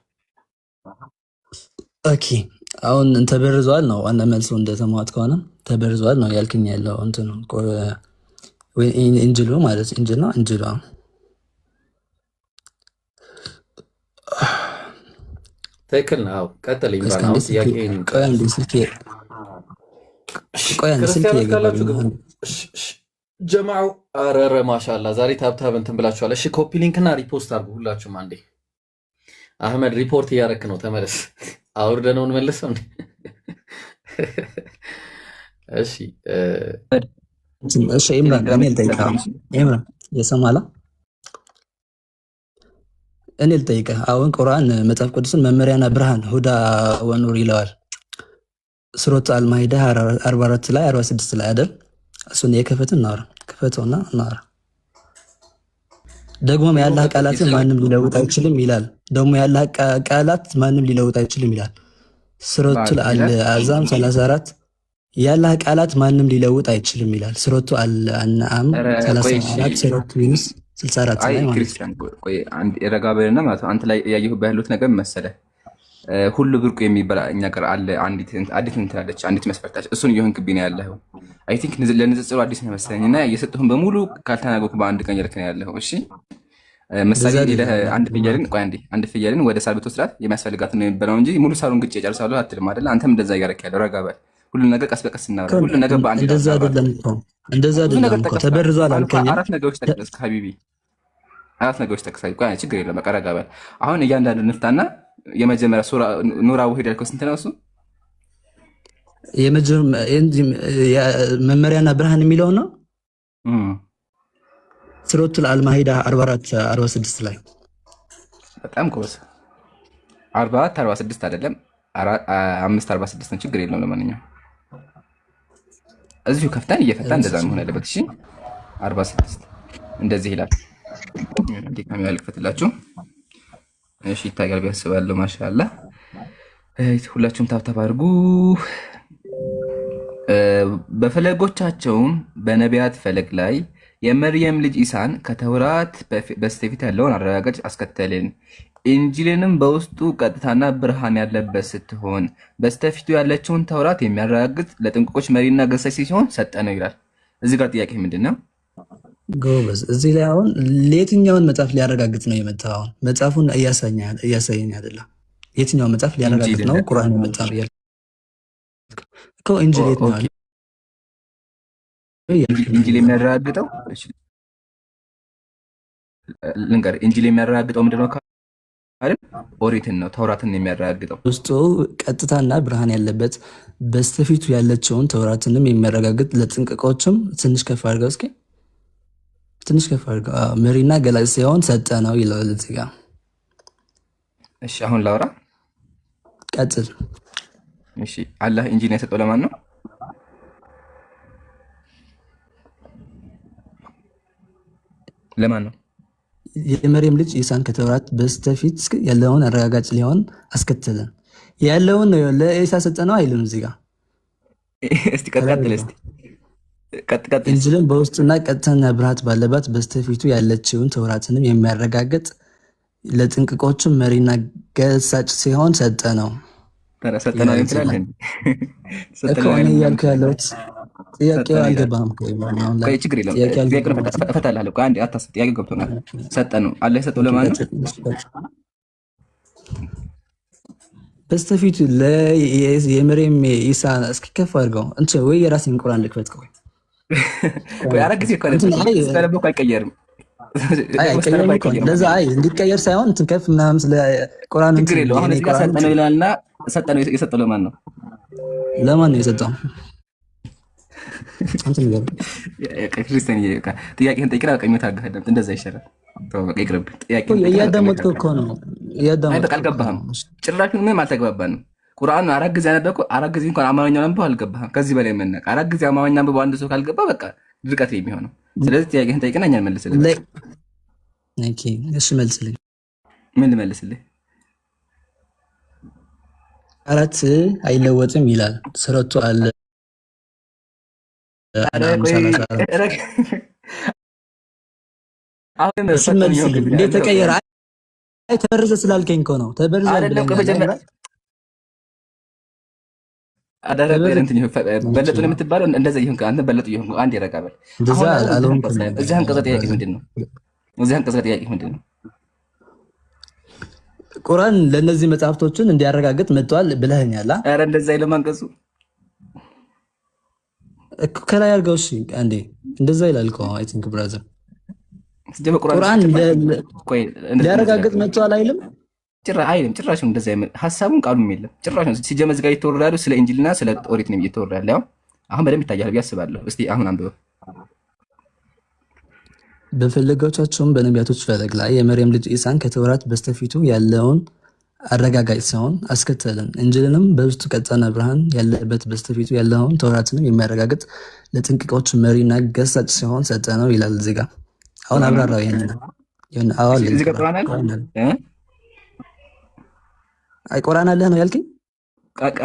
Speaker 14: ኦኬ አሁን ተበርዟል ነው ዋና መልሱ። እንደሰማሁት ከሆነ ተበርዟል ነው ያልክኝ ያለው እንትን እንጅሉ ማለት እንጅል ነው እንጅሉ።
Speaker 4: ትክክል ነው። ቀጥል ኢምራን። አሁን ጥያቄን ጀማው አረረ ማሻላ ዛሬ ታብታብ እንትን ብላችኋል። እሺ ኮፒ ሊንክ እና ሪፖስት አድርጉ ሁላችሁም አንዴ። አህመድ ሪፖርት እያረክ ነው፣ ተመለስ። አውርደነው እንመለሰው እንዴ? እሺ
Speaker 14: እሺ ኢምራን ኢምራን የሰማላ እኔ ልጠይቅህ አሁን ቁርአን መጽሐፍ ቅዱስን መመሪያና ብርሃን ሁዳ ወኑር ይለዋል። ሱረቱ አልማይዳ 44 ላይ 46 ላይ አይደል? እሱን የከፈትን እናወራ ክፈተውና እናወራ። ደግሞም የአላህ ቃላትን ማንም ሊለውጥ አይችልም ይላል። ደግሞ የአላህ ቃላት ማንም ሊለውጥ አይችልም ይላል። ሱረቱ አልአዛም 34 የአላህ ቃላት ማንም ሊለውጥ አይችልም ይላል። ሱረቱ አልአንዓም 34 ሱረቱ ዩኑስ 64 ላይ ማለት
Speaker 12: ክርስቲያን ቆይ አንድ ረጋ በልና ማለት አንተ ላይ ያየሁበት ያሉት ነገር መሰለህ ሁሉ ብርቁ የሚባል እኛ ጋር አለ። አንዲት እንትን አለች አንዲት መስፈርታች እሱን እየሆንክብኝ ነው ያለኸው። አይ ቲንክ ለንጽጽሩ አዲስ ነው መሰለኝና የሰጡህን በሙሉ ካልተናገርኩ በአንድ ቀን እያልክ ነው ያለኸው። እሺ ምሳሌ ሄደህ አንድ ፍየልን ወደ ሳር ብትወስዳት የሚያስፈልጋት ነው የሚበላው እንጂ ሙሉ ሳሩን ግጭ እጨርሳለሁ አትልም አይደል? አንተም እንደዛ እያደረክ ያለው ረጋ በል። ሁሉ ነገር ቀስ በቀስ እናወራ። ሁሉ ነገር በአንድ
Speaker 14: እንደዛ አይደለም እኮ ተበርዟል አልከኝ።
Speaker 12: አራት ነገሮች ጠቅሰህ ሀቢቢ አራት ነገሮች ጠቅሰህ ቆይ ችግር የለም በቃ ረጋ በል። አሁን እያንዳንዱ ንፍታና የመጀመሪያ ሱራ ኑር አውሂድ ያልከው ስንት ነው? እሱ
Speaker 14: መመሪያና ብርሃን የሚለው ነው። ሱረቱል አልማይዳ 44 46 ላይ
Speaker 12: በጣም ኮስ 44 46 አይደለም 5 46 ነው። ችግር የለውም። ለማንኛውም እዚሁ ከፍተን እየፈታን እንደዛ መሆን አለበት። እሺ 46 እንደዚህ ይላል። እንዴ ካሜራ ልክፈትላችሁ። እሺ ይታያል ቢያስባለሁ። ማሻአላ ሁላችሁም ታብታብ አድርጉ። በፈለጎቻቸውም በነቢያት ፈለግ ላይ የመርየም ልጅ ኢሳን ከተውራት በስተፊት ያለውን አረጋጋጭ አስከተልን። ኢንጂልንም በውስጡ ቀጥታና ብርሃን ያለበት ስትሆን በስተፊቱ ያለችውን ተውራት የሚያረጋግጥ ለጥንቁቆች መሪና ገሳጭ ሲሆን ሰጠ ነው ይላል። እዚህ ጋር ጥያቄ ምንድን ነው?
Speaker 14: ጎበዝ እዚህ ላይ አሁን ለየትኛውን መጽሐፍ ሊያረጋግጥ ነው የመጣው? አሁን መጽሐፉን እያሳየኝ አይደለም። የትኛውን መጽሐፍ ሊያረጋግጥ ነው? ቁርአን መጽሐፍ እኮ ኢንጂል የት ነው?
Speaker 12: ኢንጂል የሚያረጋግጠው ልንገር፣ ኢንጂል የሚያረጋግጠው ምንድነው አይደል? ኦሪትን ነው፣ ተውራትን የሚያረጋግጠው
Speaker 14: ውስጡ ቀጥታና ብርሃን ያለበት በስተፊቱ ያለችውን ተውራትንም የሚያረጋግጥ ለጥንቅቆችም ትንሽ ከፍ አድርገው እስኪ ትንሽ ከፍ አድርገው መሪና ገላጭ ሲሆን ሰጠ ነው ይላል እዚህ ጋር።
Speaker 12: እሺ አሁን ላውራ፣
Speaker 14: ቀጥል።
Speaker 12: እሺ አላህ ኢንጂል የሰጠው ለማን ነው? ለማን ነው?
Speaker 14: የመርየም ልጅ ኢሳን ከተውራት በስተፊት ያለውን አረጋጋጭ ሊሆን አስከተለን። ያለውን ነው ለኢሳ ሰጠ ነው አይልም እዚህ ጋር።
Speaker 12: እስቲ ቀጥል እስቲ ቀጥል።
Speaker 14: ኢንጂልን በውስጡና ቀጥታና ብርሃት ባለባት በስተፊቱ ያለችውን ተውራትንም የሚያረጋግጥ ለጥንቅቆቹም መሪና ገሳጭ ሲሆን ሰጠ ነው።
Speaker 12: ሰጠ ነው እንላለን
Speaker 14: እኮ እኔ እያልኩ ያለሁት ጥያቄው አልገባህም።
Speaker 12: ቆይ ችግር የለውም። ጥያቄውን እፈታልሃለሁ። ቆይ አንዴ አታስብ። ጥያቄው ገብቶናል። ሰጠ ነው አላህ የሰጠው ለማን ነው?
Speaker 14: በስተፊቱ የመርየም ኢሳ እስኪ ከፍ አድርገው እንትን ወይ የራስን ቁርአን ልክፈት።
Speaker 12: ቆይ አረ ጊዜ ስለነበርኩ አይቀየርም።
Speaker 14: ለዛ እንዲቀየር ሳይሆን እንትን ከፍ ምናምን ስለ ቁርአን
Speaker 12: ችግር የለውም። አሁን እዚህ ጋር ሰጠ ነው ይላልና ሰጠ ነው የሰጠው ለማን ነው?
Speaker 14: ለማን ነው የሰጠው?
Speaker 12: ክርስቲያን ጥያቄህን ጠይቅና ቀኝ ታገህደም እንደዛ ይሻላል። በቃ ይቅርብ። ጥያቄህን
Speaker 14: እያዳመጥከው እኮ ነው።
Speaker 12: በቃ አልገባህም። ጭራሹን ምንም አልተግባባንም። ቁርአን አራት ጊዜ አነበብኩ። አራት ጊዜ እንኳን አማርኛውን አንብበው አልገባህም። ከዚህ በላይ መናቅ አራት ጊዜ አማርኛ አንብበው አንድ ሰው ካልገባ በቃ ድርቀት የሚሆነው። ስለዚህ ጥያቄህን ጠይቅና እኛ እንመልስልህ።
Speaker 14: እሺ መልስልኝ።
Speaker 12: ምን ልመልስልህ?
Speaker 14: አራት አይለወጥም ይላል ሱረቱ አለ እንዴት ተቀየረ? ተበረዘ ስላልከኝ እኮ ነው። ተበረዘ
Speaker 12: በለጡ ነው የምትባለው። እንደዛ ይሁን አንተ በለጡ ይሁን አንድ ይረጋበል። እዚህ አንቀጸ ጥያቄ ምንድን ነው? እዚህ አንቀጸ ጥያቄ ምንድን ነው?
Speaker 14: ቁርአን ለእነዚህ መጽሐፍቶችን እንዲያረጋግጥ መጥቷል ብለኸኛል።
Speaker 12: ኧረ እንደዛ አይልም አንቀጹ
Speaker 14: ከላይ አድርገው። እሺ አንዴ እንደዛ ይላል እኮ አይ ቲንክ ብራዘር ቁርአን ሊያረጋግጥ መጥቷል አይልም።
Speaker 12: ጭራሽ እንደዛ ሀሳቡን ቃሉም የለም ጭራሽ። ሲጀመር እዚህ ጋር እየተወራ ያለው ስለ ኢንጂልና ስለ ኦሪት ነው እየተወራ ያለው። አሁን በደንብ ይታያል ብዬ አስባለሁ። እስቲ አሁን አንብበው።
Speaker 14: በፈለጋቸውም በነቢያቶች ፈለግ ላይ የመርየም ልጅ ኢሳን ከተውራት በስተፊቱ ያለውን አረጋጋጭ ሲሆን አስከተልን። እንጅልንም በውስጡ ቀጠነ ብርሃን ያለበት በስተፊቱ ያለውን ተውራትንም የሚያረጋግጥ ለጥንቅቆች መሪና ገሳጭ ሲሆን ሰጠ ነው ይላል እዚህ ጋር። አሁን አብራራው ይሄን አዋል አይ ቁርአን አለ ነው ያልከኝ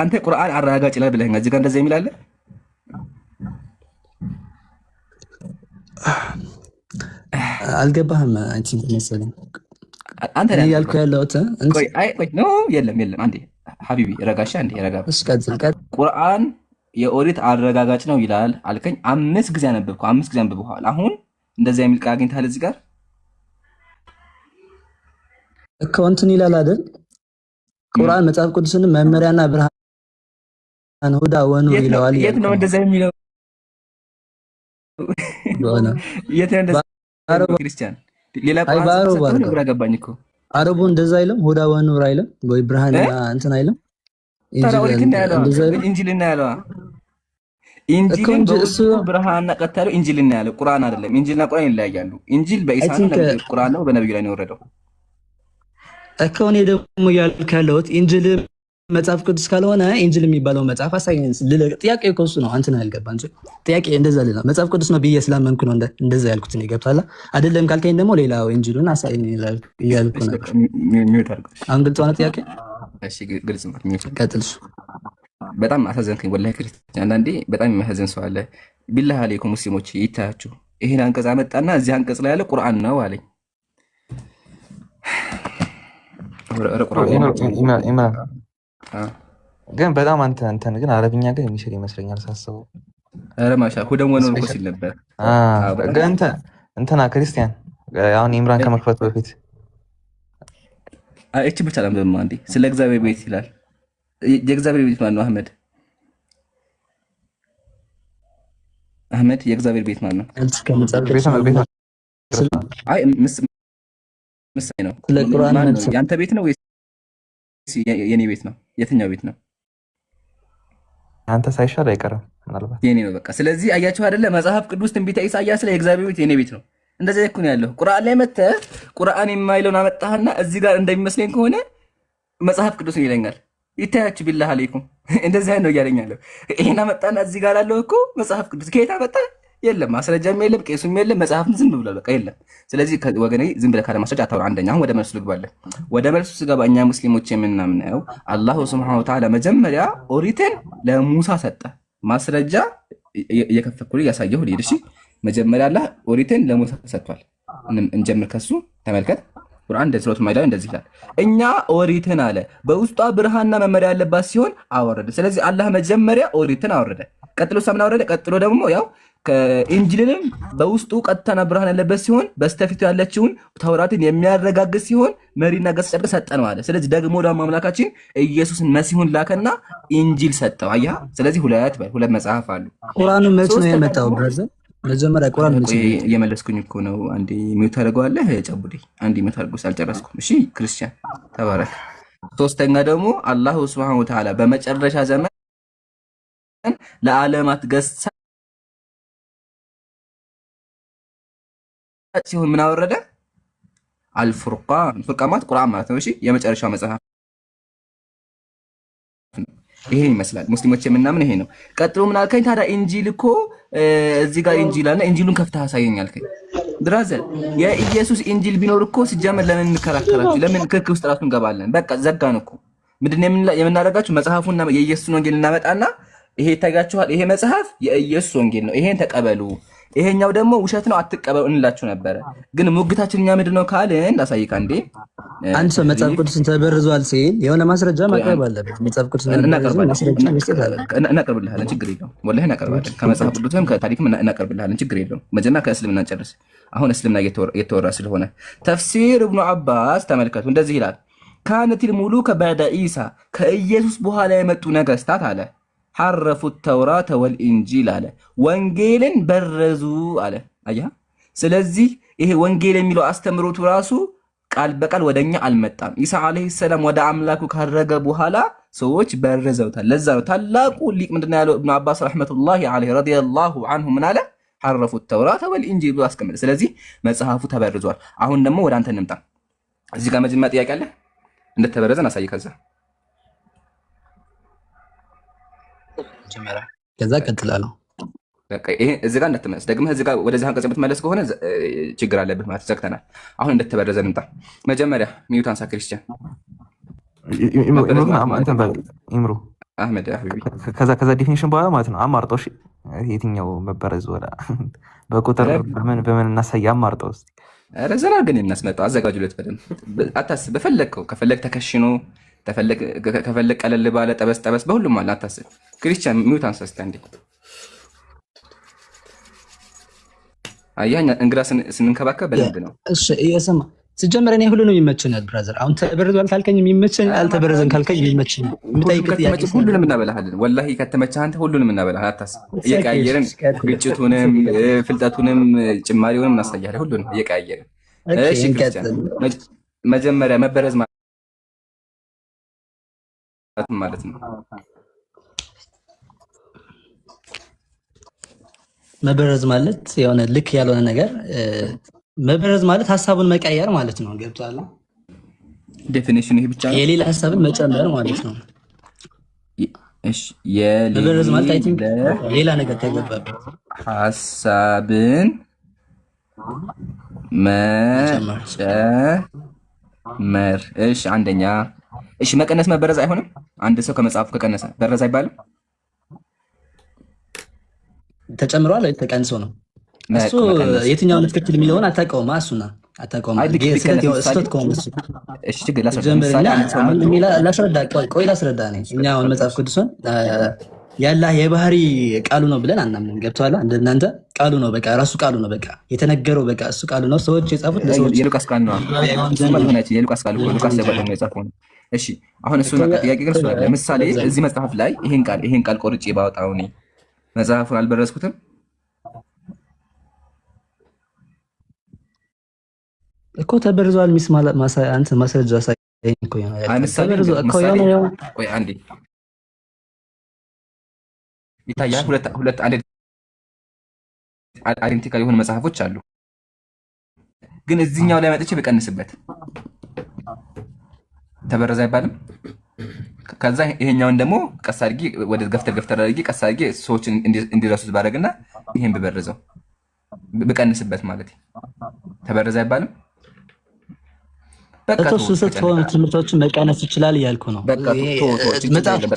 Speaker 12: አንተ ቁርአን አረጋጋጭ ይላል ብለኸኝ እዚህ ጋር እንደዛ የሚል አለ
Speaker 14: አልገባህም አንቺ መሰለኝ
Speaker 12: አንተ
Speaker 14: ያልኩ ያለውት
Speaker 12: ቆይ ነው የለም አንዴ ሐቢቢ ረጋሻ አንዴ ረጋ ቁርአን የኦሪት አረጋጋጭ ነው ይላል አልከኝ 5 ጊዜ አነበብኩ 5 ጊዜ አንብበዋል አሁን እንደዛ የሚል ቃል አግኝተሃል እዚህ ጋር
Speaker 14: እኮ እንትን ይላል አይደል ቁርአን መጽሐፍ ቅዱስን መመሪያና ብርሃን ሁዳ ወኑር ይለዋል
Speaker 12: የት ነው እንደዛ የሚለው የት ነው እንደዛ ክርስቲያን ሌላ ቁርአን ነው ገባኝ እኮ
Speaker 14: አረቡ እንደዛ አይልም ሁዳ ወኑር አይልም ወይ ብርሃንና እንትን አይልም
Speaker 12: ኢንጂልና ያለው ኢንጂልን በውስጡ ብርሃንና ቀጠለው ኢንጂልና ያለው ቁርአን አይደለም ኢንጂልና ቁርአን ይለያያሉ ኢንጂል በኢሳ ነው ቁርአን ነው በነብዩ ላይ ነው የወረደው
Speaker 14: እኮ እኔ ደግሞ ያልኩ ያለሁት ኢንጂል መጽሐፍ ቅዱስ ካልሆነ ኢንጂል የሚባለው መጽሐፍ አሳይንስ ጥያቄ እኮ እሱ ነው አንተን አልገባ እንጂ ጥያቄ እንደዛ ሌላ መጽሐፍ ቅዱስ ነው ብዬ ስላመንኩ ነው እንደዛ ያልኩት ነው ይገብታል አይደለም ካልከኝ ደግሞ ሌላው ኢንጂሉን አሳይን ይላል እያልኩ ነው አሁን ግልጽ ነው ጥያቄ
Speaker 12: እሺ ግልጽ ነው
Speaker 14: ቀጥልሽ
Speaker 12: በጣም አሳዘንከኝ ወላሂ ክርስቲያን አንዳንዴ በጣም የሚያሳዝን ሰው አለ ቢላህ አለይኩም ሙስሊሞች ይታያችሁ ይሄን አንቀጽ አመጣና እዚህ አንቀጽ ላይ ያለ ቁርአን ነው አለኝ
Speaker 5: ግን በጣም አንተ ግን አረብኛ ግን የሚችል ይመስለኛል ሳስበው
Speaker 12: ኧረ ማሻ ሁደም ወኖ ነው ሲል ነበር
Speaker 5: ግን እንትና ክርስቲያን አሁን ኢምራን ከመክፈቱ በፊት
Speaker 12: እቺ ብቻ ለምን አንዴ ስለ እግዚአብሔር ቤት ይላል የእግዚአብሔር ቤት ማን ነው አህመድ የእግዚአብሔር ቤት ማን ነው አይ ምሳሌ ነው ያንተ ቤት ነው ወይስ የኔ ቤት ነው የትኛው ቤት ነው
Speaker 5: አንተ ሳይሻል አይቀርም ምናልባት
Speaker 12: የኔ ነው በቃ ስለዚህ አያችሁ አይደለ መጽሐፍ ቅዱስ ትንቢተ ኢሳይያስ ላይ የእግዚአብሔር ቤት የኔ ቤት ነው እንደዛ እኮ ነው ያለው ቁርአን ላይ መጥተህ ቁርአን የማይለውን አመጣህና እዚህ ጋር እንደሚመስለኝ ከሆነ መጽሐፍ ቅዱስ ነው ይለኛል ይታያችሁ ቢላህ አለይኩም እንደዛ ነው እያለኛለሁ ይሄን አመጣና እዚህ ጋር ያለው እኮ መጽሐፍ ቅዱስ ከየት አመጣ የለም ማስረጃም የለም ቄሱም የለም መጽሐፍም ዝም ብሏል በቃ የለም ስለዚህ ወገኔ ዝም ብለህ ካለ ማስረጃ አታውራ አንደኛ አሁን ወደ መልሱ ልግባለህ ወደ መልሱ ስገባ እኛ ሙስሊሞች የምናምነው አላሁ ሱብሓነሁ ወተዓላ መጀመሪያ ኦሪትን ለሙሳ ሰጠ ማስረጃ እየከፈኩልህ ያሳየሁ ልሂድ እሺ መጀመሪያ አላህ ኦሪትን ለሙሳ ሰጥቷል እንጀምር ከሱ ተመልከት ቁርአን እንደ ሱረቱ ማኢዳ እንደዚህ ይላል እኛ ኦሪትን አለ በውስጧ ብርሃንና መመሪያ ያለባት ሲሆን አወረደ ስለዚህ አላህ መጀመሪያ ኦሪትን አወረደ ቀጥሎ ሰምን አወረደ ቀጥሎ ደግሞ ያው ከኢንጂልንም በውስጡ ቀጥታና ብርሃን ያለበት ሲሆን በስተፊቱ ያለችውን ተውራትን የሚያረጋግጥ ሲሆን መሪና ገሳጭ ሰጠነው አለ ስለዚህ ደግሞ አምላካችን ኢየሱስን መሲሁን ላከና ኢንጂል ሰጠው አያ ስለዚህ ሁለት መጽሐፍ አሉ
Speaker 14: ቁርአኑ መቼ ነው የመጣው ብራዘር መጀመሪያ ቁርአን መቼ
Speaker 12: እየመለስኩኝ እኮ ነው አንዴ ሚውት አድርገዋለህ ጨቡዴ አንዴ ሚውት አድርጎ አልጨረስኩም እሺ ክርስቲያን ተባረክ ሶስተኛ ደግሞ አላሁ ሱብሓነሁ ወተዓላ በመጨረሻ ዘመን ለዓለማት ገሳጭ ሲሆን ምን አወረደ አልፉርቃን ፉርቃማት ቁርአን ማለት ነው እሺ የመጨረሻው መጽሐፍ ይሄ ይመስላል ሙስሊሞች የምናምን ይሄ ነው ቀጥሎ ምን አልከኝ ታዲያ ኢንጂል እኮ እዚህ ጋር ኢንጂል አለ ኢንጂሉን ከፍተህ አሳየኝ አልከኝ ድራዘር የኢየሱስ ኢንጂል ቢኖር እኮ ሲጀመር ለምን እንከራከራችሁ ለምን ክርክር ውስጥ ራሱ እንገባለን በቃ ዘጋን እኮ ምንድነው የምናደርጋችሁ መጽሐፉና የኢየሱስ ወንጌል እናመጣና ይሄ ይታያችኋል ይሄ መጽሐፍ የኢየሱስ ወንጌል ነው ይሄን ተቀበሉ ይሄኛው ደግሞ ውሸት ነው አትቀበሉ እንላችሁ ነበር ግን ሙግታችን እኛ ምንድነው ካልን እንዳሳይካ እንዴ
Speaker 14: አንድ ሰው መጽሐፍ ቅዱስን ተበርዟል ሲል የሆነ ማስረጃ ማቅረብ አለበት መጽሐፍ ቅዱስን
Speaker 12: እናቀርብልሃለን ችግር የለውም ወላሂ እናቀርባለን ከመጽሐፍ ቅዱስም ከታሪክም እናቀርብልሃለን ችግር የለውም መጀመሪያ ከእስልምና እንጨርስ አሁን እስልምና እየተወራ ስለሆነ ተፍሲር ኢብኑ አባስ ተመልከቱ እንደዚህ ይላል ካነቲል ሙሉከ በዕደ ኢሳ ከኢየሱስ በኋላ የመጡ ነገስታት አለ ሐረፉ ተውራተ ወልኢንጂል አለ ወንጌልን በረዙ አለ አያ ስለዚህ ይሄ ወንጌል የሚለው አስተምሮቱ ራሱ ቃል በቃል ወደኛ አልመጣም ኢሳ አለይሂ ሰላም ወደ አምላኩ ካረገ በኋላ ሰዎች በረዘውታል ለዛ ነው ታላቁ ሊቅ ምንድነው ያለው ኢብኑ አባስ ረህመቱላሂ ዐለይሂ ረዲየላሁ ዐንሁ ምን አለ ሐረፉት ተውራተ ወልኢንጂል ብሎ አስቀምጠ። ስለዚህ መጽሐፉ ተበርዟል። አሁን ደግሞ ወደ አንተ እንምጣ። እዚህ ጋር መጀመሪያ ጥያቄ አለ እንደተበረዘ እናሳይ።
Speaker 14: ከዛ ቀጥላለሁ።
Speaker 12: በቃ ይሄ እዚህ ጋር እንዳትመለስ ደግመህ እዚህ ጋር ወደዚህ አንቀጽ ብትመለስ ከሆነ ችግር አለብህ ማለት ዘግተናል። አሁን እንደተበረዘ እንምጣ። መጀመሪያ ሚዩት አንሳ ክርስቲያን
Speaker 16: ኢምሩ
Speaker 12: አህመድ ሀቢቢ
Speaker 16: ከዛ ዲፊኒሽን በኋላ ማለት ነው አማርጠው። እሺ የትኛው መበረዝ ወላ በቁጥር በምን እናሳይ? አማርጠው እስኪ።
Speaker 12: ኧረ ዘና ግን እናስመጣው። አዘጋጁለት በደንብ አታስብ። በፈለግከው ከፈለግ ተከሽኖ ከፈለግ ቀለል ባለ ጠበስ ጠበስ በሁሉም አለ። አታስብ። ክርስቲያን ሚዩት አንሳ እስኪ አንዴ። አያ እንግዳ ስንንከባከብ በደንብ ነው።
Speaker 14: እሺ እየሰማ ሲጀመር እኔ ሁሉንም ይመቸኛል ብራዘር። አሁን ተበረዟል ካልከኝ የሚመቸኝ፣ አልተበረዘም ካልከኝ የሚመቸኝ።
Speaker 12: ሁሉንም እናበላሃለን። ወላሂ ከተመቸህ አንተ ሁሉንም እናበላሃለን። አታስብ። እየቀያየርን ግጭቱንም ፍልጠቱንም ጭማሪውንም እናሳያለን። ሁሉንም እየቀያየርን። እሺ ክርስቲያን መጀመሪያ መበረዝ ማለት ነው።
Speaker 14: መበረዝ ማለት የሆነ ልክ ያልሆነ ነገር መበረዝ ማለት ሀሳቡን መቀየር ማለት ነው። ገብቷል?
Speaker 12: ዴፊኒሽን ይሄ ብቻ ነው።
Speaker 14: የሌላ ሀሳብን መጨመር ማለት ነው።
Speaker 12: እሺ
Speaker 14: መበረዝ ማለት አይ ቲንክ ሌላ ነገር ተገባበት
Speaker 12: ሀሳብን መጨመር። እሺ አንደኛ። እሺ መቀነስ መበረዝ አይሆንም። አንድ ሰው ከመጽሐፉ ከቀነሰ በረዝ አይባልም።
Speaker 14: ተጨምሯል ወይ ተቀንሶ ነው? እሱ የትኛው ነው ትክክል የሚለውን አታውቀውም። እሱና አታውቀውም። ስህተት ከሆነ እሱ
Speaker 12: እሺ ችግር
Speaker 14: ላስረዳ። ቆይ ላስረዳ ነኝ። እኛ አሁን መጽሐፍ ቅዱስን ያላህ የባህሪ ቃሉ ነው ብለን አናምንም። ገብቶሃል? እንደናንተ ቃሉ ነው፣ በቃ ራሱ ቃሉ ነው፣ በቃ የተነገረው በቃ እሱ ቃሉ ነው። ሰዎች የጻፉት ለሰዎች
Speaker 12: የሉቃስ ቃል ነው። የሉቃስ ቃል ነው። ሉቃስ ነው የጻፈው። እሺ አሁን እሱ ነው ጥያቄ ግን እሱ አለ። ለምሳሌ እዚህ መጽሐፍ ላይ ይሄን ቃል ቆርጬ ባወጣው እኔ መጽሐፉን አልበረዝኩትም።
Speaker 14: እኮ ተበርዟል። ሚስ አንተ ማስረጃ ሳይኝ እኮ ነው
Speaker 12: ቆይ አንዴ ይታያል። ሁለት አንድ አይደንቲካል የሆኑ መጽሐፎች አሉ። ግን እዚህኛው ላይ መጥቼ በቀንስበት ተበረዘ አይባልም። ከዛ ይሄኛውን ደግሞ ቀስ አድርጌ ወደ ገፍተር አድርጌ ቀስ አድርጌ ሰዎችን እንዲረሱት ባደረግና ይሄን ብበርዘው ብቀንስበት ማለት ተበረዘ አይባልም።
Speaker 14: በቃ ሱሰት ሆነ ትምህርቶችን መቀነስ ይችላል እያልኩ ነው።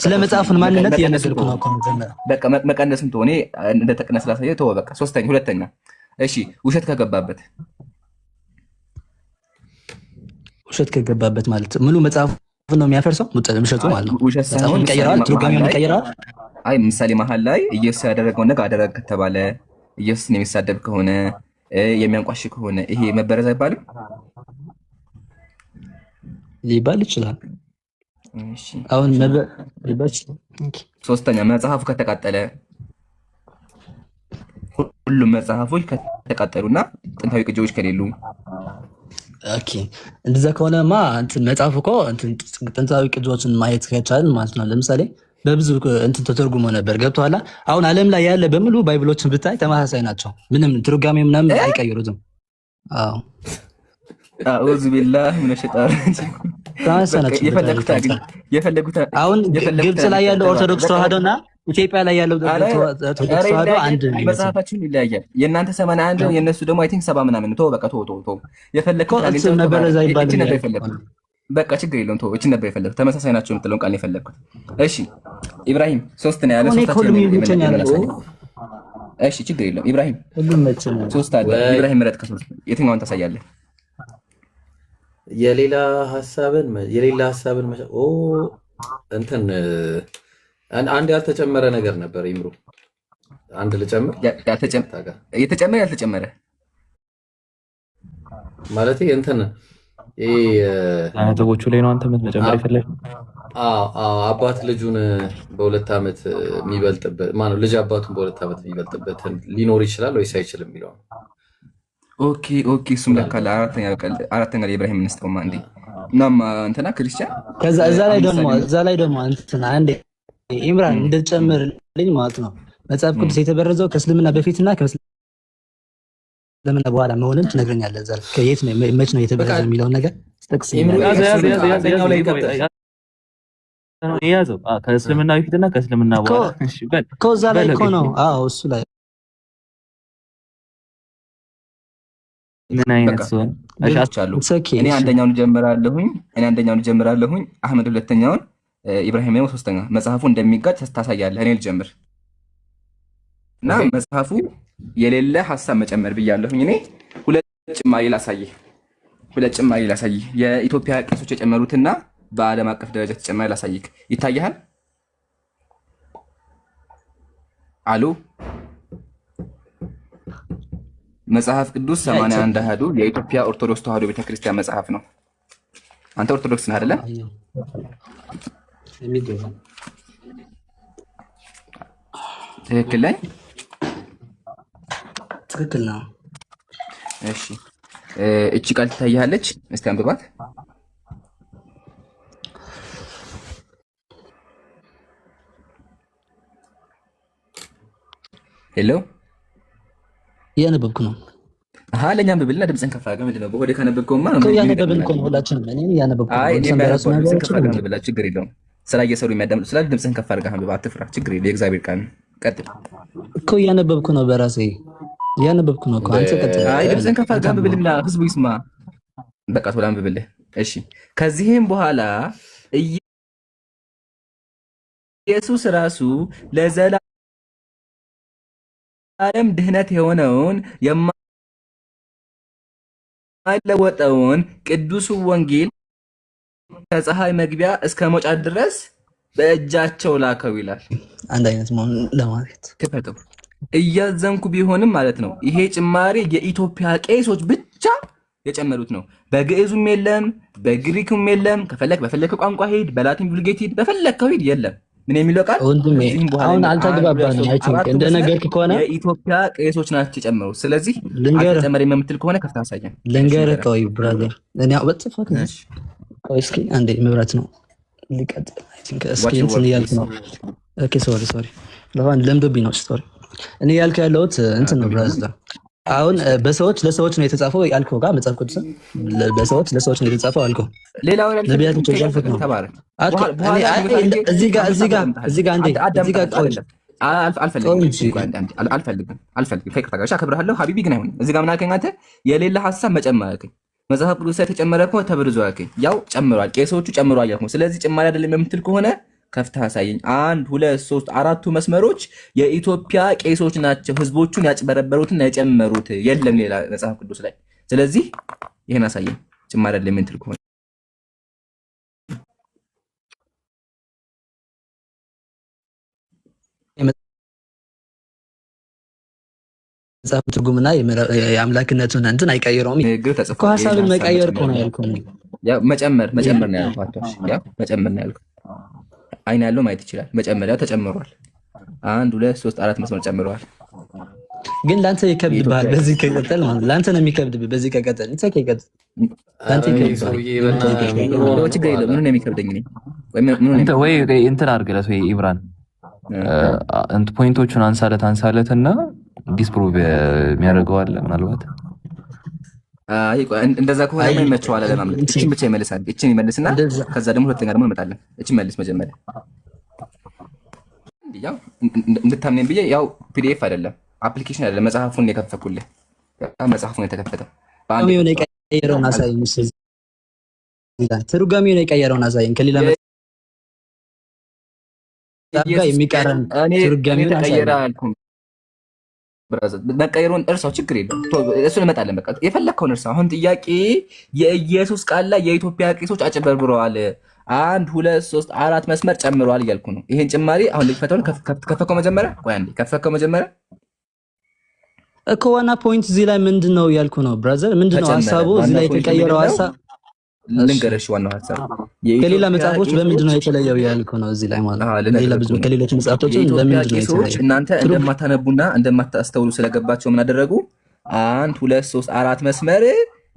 Speaker 14: ስለ መጽሐፉን ማንነት እየነገርኩ ነው።
Speaker 12: በቃ መቀነስም ተሆነ እንደ ተቀነስ ላሳየ ተወው። በቃ ሁለተኛ እሺ ውሸት ከገባበት ማለት ሙሉ መጽሐፉ ነው የሚያፈርሰው። ውሸቱ ማለት ነው። መጽሐፉን ቀይረዋል፣ ትርጓሜውን ቀይረዋል። አይ ምሳሌ መሀል ላይ ኢየሱስ ያደረገውን ነገር አደረገ ከተባለ ኢየሱስን የሚሳደብ ከሆነ የሚያንቋሽ ከሆነ ይሄ መበረዝ አይባልም።
Speaker 14: ሊባል ይችላል። አሁን
Speaker 12: ሶስተኛ መጽሐፉ ከተቃጠለ፣ ሁሉም መጽሐፎች ከተቃጠሉና ጥንታዊ ቅጂዎች ከሌሉ፣
Speaker 14: ኦኬ እንደዛ ከሆነማ መጽሐፉ እኮ ጥንታዊ ቅጂዎችን ማየት ከቻልን ማለት ነው። ለምሳሌ በብዙ ተተርጉሞ ነበር። ገብቶሃል? አሁን ዓለም ላይ ያለ በሙሉ ባይብሎችን ብታይ ተመሳሳይ ናቸው። ምንም ትርጓሜ ምናምን አይቀይሩትም። አዎ
Speaker 12: አውዝ ቢላህ ምን ሸጣር
Speaker 14: አሁን ግብጽ ላይ ያለው ኦርቶዶክስ ተዋህዶና ኢትዮጵያ ላይ ያለው ኦርቶዶክስ ተዋህዶ አንድ ነው።
Speaker 12: መጽሐፋችን ይለያያል። የእናንተ 81 ነው፣ የነሱ ደግሞ አይ ቲንክ 70 ምናምን ነው። በቃ ተው የፈለከው
Speaker 14: መበረዝ አይባልም።
Speaker 12: በቃ ችግር የለውም። ተው እቺን ነበር የፈለኩት። ተመሳሳይ ናቸው የምትለውን ቃል ነው የፈለኩት። እሺ ኢብራሂም 3 ነው ያለ 3 እሺ ችግር የለውም። ኢብራሂም 3 አለ። ኢብራሂም ምረጥ ከ3 የትኛውን ታሳያለህ?
Speaker 4: የሌላ ሐሳብን እንትን አንድ ያልተጨመረ ነገር ነበር። ይምሩ አንድ ልጨምር።
Speaker 12: የተጨመረ ያልተጨመረ
Speaker 4: ማለት እንትን
Speaker 5: ነጥቦቹ ላይ ነው። አንተ ምን መጨመር ይፈልግ?
Speaker 4: አባት ልጁን በ2 ዓመት የሚበልጥበት ማነው? ልጅ አባቱን በ2 ዓመት የሚበልጥበት ሊኖር ይችላል ወይስ አይችልም የሚለው።
Speaker 12: ኦኬ እሱም ለካ አራተኛ ላይ ኢብራሂም እንስጠውማ እንዴ እናማ እንትና ክርስቲያን
Speaker 14: ከዛ እዛ ላይ ደግሞ እንትና አንዴ ኢምራን እንደጨምርልኝ ማለት ነው። መጽሐፍ ቅዱስ የተበረዘው ከእስልምና በፊትና ለምን በኋላ መሆንን ትነግረኛለህ። እዛ ከየት ነው መች ነው የተበረዘ የሚለውን ነገር ጥቅስ
Speaker 5: ያዘው ከእስልምና በፊትና ከእስልምና በኋላ
Speaker 14: እዛ ላይ እኮ ነው። አዎ እሱ ላይ
Speaker 5: ምን አይነት ሰው
Speaker 12: እኔ አንደኛውን ጀምራለሁኝ፣ አህመድ ሁለተኛውን፣ ኢብራሂም ደግሞ ሶስተኛ። መጽሐፉ እንደሚጋጭ ታሳያለህ። እኔ ልጀምር እና መጽሐፉ የሌለ ሐሳብ መጨመር ብያለሁኝ። እኔ ሁለት ጭማሪ ላሳይህ። የኢትዮጵያ ቄሶች የጨመሩትና በዓለም አቀፍ ደረጃ ተጨማሪ ላሳይክ። ይታያል? አሉ መጽሐፍ ቅዱስ 81 አሃዱ የኢትዮጵያ ኦርቶዶክስ ተዋሕዶ ቤተክርስቲያን መጽሐፍ ነው። አንተ ኦርቶዶክስ ነህ አይደለ? ትክክል ላይ
Speaker 14: ትክክል ነው።
Speaker 12: እሺ እቺ ቃል ትታያለች? እስቲ አንብባት። ሄሎ
Speaker 14: እያነበብኩ ነው።
Speaker 12: ለእኛ አንብብልና ድምፅህን ከፍ አድርገህ። ምንድን ነው በሆዴ ካነበብከውማ
Speaker 14: እያነበብን እኮ ነው ሁላችንም። እኔ እያነበብኩ ነው።
Speaker 12: ችግር የለውም። ስራ እየሰሩ የሚያዳምጡ ስላለ ድምፅህን ከፍ አድርገህ አንብብ፣ አትፍራ። ችግር የለም። የእግዚአብሔር ቃል ቀጥል
Speaker 14: እኮ እያነበብኩ ነው። በራሴ እያነበብኩ ነው እኮ። አንተ ቀጥል።
Speaker 12: ድምፅህን ከፍ አድርገህ አንብብልና ህዝቡ ይስማ። በቃ ቶሎ አንብብልህ። እሺ ከዚህም በኋላ ኢየሱስ ራሱ ለዘላለም ድህነት የሆነውን የማይለወጠውን ቅዱሱ ወንጌል ከፀሐይ መግቢያ እስከ መውጫ ድረስ በእጃቸው ላከው ይላል።
Speaker 14: አንድ አይነት መሆን ለማለት
Speaker 12: ክፈተው። እያዘንኩ ቢሆንም ማለት ነው። ይሄ ጭማሪ የኢትዮጵያ ቄሶች ብቻ የጨመሩት ነው። በግዕዙም የለም፣ በግሪኩም የለም። ከፈለክ በፈለክ ቋንቋ ሄድ፣ በላቲን vulgate ሄድ፣ በፈለከው ሄድ። የለም ምን የሚለው ቃል
Speaker 14: ወንድሜ፣ አሁን አልተግባባንም። አይ ቲንክ እንደነገርክ ከሆነ
Speaker 12: የኢትዮጵያ ቄሶች ናቸው የጨመሩት። ስለዚህ አልተጨመረ የምትል ከሆነ ከፍታ አሳየን።
Speaker 14: ልንገርህ ቆይ ብራዘር፣ እኔ ወጥፈክ ነሽ። ቆይ እስኪ አንዴ መብራት ነው ሊቀጥል። አይ ቲንክ እስኪ እንትን እያልኩ ነው። ኦኬ ሶሪ ለሆን ለምዶብኝ ነው። ሶሪ እኔ ያልኩ ያለሁት እንትን ነው ብራዘር። አሁን በሰዎች ለሰዎች ነው የተጻፈው ያልከው ጋር መጽሐፍ ቅዱስ በሰዎች ለሰዎች ነው የተጻፈው አልከው።
Speaker 12: ሌላው
Speaker 14: ነቢያቶች ያልፈክ ነው። እዚህ ጋር
Speaker 12: አልፈልግም። ከይቅርታ ጋር አከብርሃለሁ ሀቢቢ፣ ግን አይሆንም። እዚህ ጋር ምን አልከኝ አንተ? የሌለ ሀሳብ መጨመር አልከኝ። መጽሐፍ ቅዱስ ላይ ተጨመረ እኮ ተበርዞ አልከኝ። ያው ጨምሯል፣ ቄሶቹ ጨምሯል ያልኩህ። ስለዚህ ጭማሪ አይደለም የምትል ከሆነ ከፍተህ አሳየኝ። 1 2 3 4ቱ መስመሮች የኢትዮጵያ ቄሶች ናቸው ህዝቦቹን ያጭበረበሩትና የጨመሩት። የለም ሌላ መጽሐፍ ቅዱስ ላይ። ስለዚህ ይሄን አሳየኝ። ጭማሪ አይደለም የምትል ከሆነ
Speaker 14: መጽሐፍ ትርጉምና የአምላክነቱን እንትን አይቀይረውም እኮ። ሀሳብን መቀየር እኮ ነው ያልኩህ።
Speaker 12: ያው መጨመር ነው ያልኩህ። ያው መጨመር ነው ያልኩህ። አይን ያለው ማየት ይችላል። መጨመሪያው ተጨምሯል። 1 2 3 4 መስመር ጨምረዋል።
Speaker 14: ግን ላንተ ይከብድብሃል። በዚህ ከቀጠል ማለት ላንተ ነው የሚከብድብህ። በዚህ ከቀጠል እንት ከቀጠል ላንተ ይከብድብሃል።
Speaker 12: ችግር የለውም። ምን ነው የሚከብደኝ እኔ
Speaker 5: ወይ እንትን አድርግለት ወይ ኢብራን ፖይንቶቹን አንሳለትና ዲስፕሩቭ የሚያደርገው አለ ምናልባት።
Speaker 12: እንደዛ ከሆነ ምን ይመቸዋል ለማለት እቺን ብቻ ይመልሳል። እቺን ይመልስና ከዛ ደግሞ ሁለተኛ ደግሞ እንመጣለን። እቺን መልስ መጀመሪያ ያው እንድታምነኝ ብዬ ያው ፒዲኤፍ አይደለም አፕሊኬሽን አይደለም መጽሐፉን ነው የከፈኩልህ። መጽሐፉን የተከፈተው
Speaker 14: ትርጓሜውን የቀየረውን አሳየኝ። ትርጓሜውን የቀየረውን አሳየኝ። ከሌላ መጽሐፍ ጋር የሚቃረን ትርጓሜውን አሳየኝ።
Speaker 12: መቀየሩን እርሳው፣ ችግር የለም እሱን እንመጣለን። በቃ የፈለግከውን እርሳው። አሁን ጥያቄ የኢየሱስ ቃል ላይ የኢትዮጵያ ቄሶች አጭበርብረዋል 1 2 3 4 መስመር ጨምረዋል እያልኩ ነው። ይሄን ጭማሪ አሁን ልፈተው። ከፈከው መጀመሪያ ቆይ አንዴ ከፈከው መጀመሪያ
Speaker 14: እኮ ዋና ፖይንት እዚህ ላይ ምንድን ነው ያልኩ ነው ብራዘር። ምንድን ነው ሀሳቡ እዚህ ላይ የተቀየረው ሀሳብ
Speaker 12: ልንገርሽ። ዋናው ሀሳብ
Speaker 14: ከሌላ መጽሐፎች በምንድን ነው የተለየው ያልኩ ነው እዚህ ላይ ማለት ነው። ሌላ ብዙ ከሌሎች መጽሐፎች በምንድን ነው የተለየው?
Speaker 12: እናንተ እንደማታነቡና እንደማታስተውሉ ስለገባቸው ምን አደረጉ? 1 2 3 4 መስመር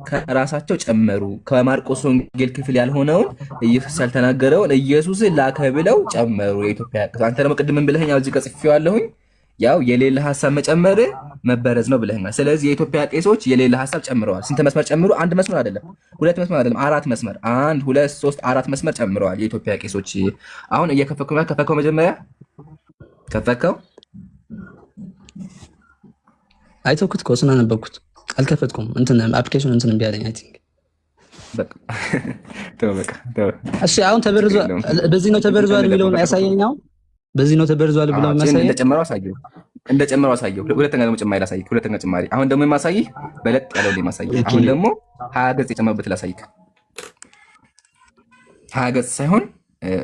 Speaker 12: ከራሳቸው ጨመሩ። ከማርቆስ ወንጌል ክፍል ያልሆነውን ኢየሱስ ያልተናገረውን ኢየሱስ ላከ ብለው ጨመሩ። የኢትዮጵያ አንተ ደግሞ ቅድም ምን ብለኸኛል? እዚህ ጋር ጽፌዋለሁኝ። ያው የሌለ ሐሳብ መጨመር መበረዝ ነው ብለህናል። ስለዚህ የኢትዮጵያ ቄሶች የሌለ ሐሳብ ጨምረዋል። ስንት መስመር ጨምሩ? አንድ መስመር አይደለም፣ ሁለት መስመር አይደለም፣ አራት መስመር፣ 1 2 3 4 መስመር ጨምረዋል የኢትዮጵያ ቄሶች። አሁን ከፈከው መጀመሪያ ከፈከው
Speaker 14: አይተውኩት እኮ ስናነበብኩት አልከፈትኩም። እንትን አፕሊኬሽን እንትን እምቢ አለኝ። አይ ቲንክ
Speaker 12: በቃ ተው።
Speaker 14: እሺ አሁን ተበርዟል፣ በዚህ ነው ተበርዟል የሚለውን ያሳየኛው። በዚህ ነው ተበርዟል ብለው ማሳየኝ
Speaker 12: እንደጨመረው አሳየው። ሁለተኛ ደግሞ ጭማሪ ላሳይህ። ሁለተኛ ጭማሪ አሁን ደግሞ የማሳይህ በለጥ ያለው ላይ ማሳይህ። አሁን ደግሞ 20 ገጽ የጨመረበት ላሳይህ። 20 ገጽ ሳይሆን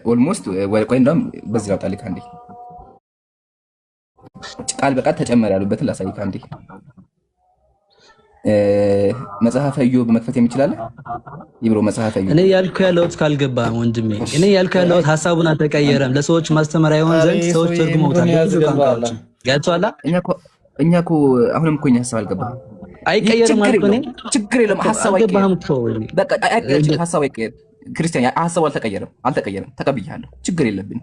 Speaker 12: ኦልሞስት ቆይ እንደውም በዚህ ላውጣልህ አንዴ። ቃል በቃል ተጨመረ ያሉበትን ላሳይህ አንዴ። መጽሐፈ ኢዮብ መክፈት የሚችላል ይብሮ መጽሐፈ ኢዮብ።
Speaker 14: እኔ ያልኩ ያለሁት ካልገባ ወንድሜ፣ እኔ ያልኩ ያለሁት ሐሳቡን አልተቀየረም። ለሰዎች ማስተማሪያ ይሆን ዘንድ ሰዎች ተርጉመውታል። ገብቶሃል?
Speaker 12: እኛ እኮ አሁንም እኮ እኛ ሐሳብ አልገባህም።
Speaker 14: አይቀየርም ማለት ነው።
Speaker 12: ችግር የለም። ሐሳብ
Speaker 14: አልገባህም እኮ
Speaker 12: በቃ ሐሳብ አይቀየርም። ክርስቲያን ሐሳቡ አልተቀየረም። ተቀብያለሁ። ችግር የለብን።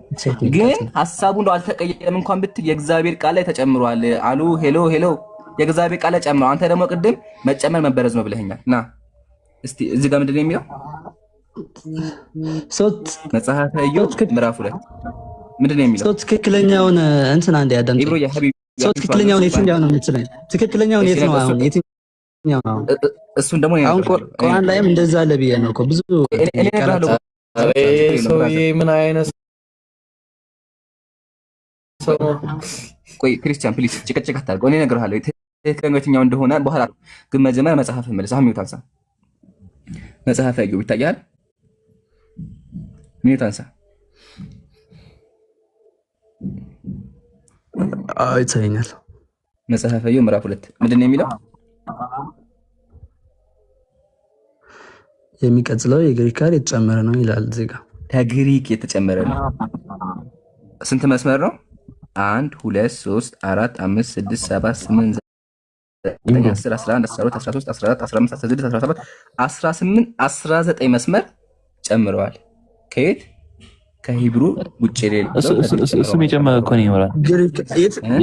Speaker 12: ግን ሐሳቡ እንደው አልተቀየረም እንኳን ብትል የእግዚአብሔር ቃል ላይ ተጨምሯል አሉ። ሄሎ የእግዚአብሔር ቃል ጨምረው። አንተ ደግሞ ቅድም መጨመር መበረዝ ነው ብለኸኛል። ና እስቲ እዚህ ጋር ምንድን ነው የሚለው? መጽሐፈ ኢዮብ ምዕራፍ 2 ምንድን ነው የሚለው?
Speaker 14: ትክክለኛውን እንትን አንዴ አዳምጥ። ትክክለኛውን የትኛው ነው የምትለኝ? ትክክለኛውን የት ነው አሁን? የትኛው ነው?
Speaker 12: እሱን ደግሞ
Speaker 14: አሁን ቁርአን ላይም እንደዛ አለ ብዬ ነው እኮ ብዙ
Speaker 4: ሰውዬ ምን አይነት ሰው?
Speaker 12: ቆይ ክርስቲያን ፕሊዝ ጭቅጭቅ አታድርገው። እኔ እነግርሃለሁ ትክክለኛው የትኛው እንደሆነ በኋላ። ግን መጀመሪያ መጽሐፍ መልስ። ሚውት አንሳ። መጽሐፈ ኢዮብ ይታያል? ሚውት አንሳ።
Speaker 14: ይታየኛል።
Speaker 12: መጽሐፈ ኢዮብ ምዕራፍ 2 ምንድን ነው የሚለው?
Speaker 14: የሚቀጥለው የግሪክ ቃል የተጨመረ ነው ይላል። እዚህ ጋር
Speaker 12: ከግሪክ የተጨመረ ነው። ስንት መስመር ነው? 1 2 3 4 5 6 7 8 9 10 11 12 13 14 15 16 17 18 19 መስመር ጨምረዋል። ከየት? ከሂብሩ ውጭ
Speaker 5: እሱ የጨመረ እኮ ነው ይኖራል።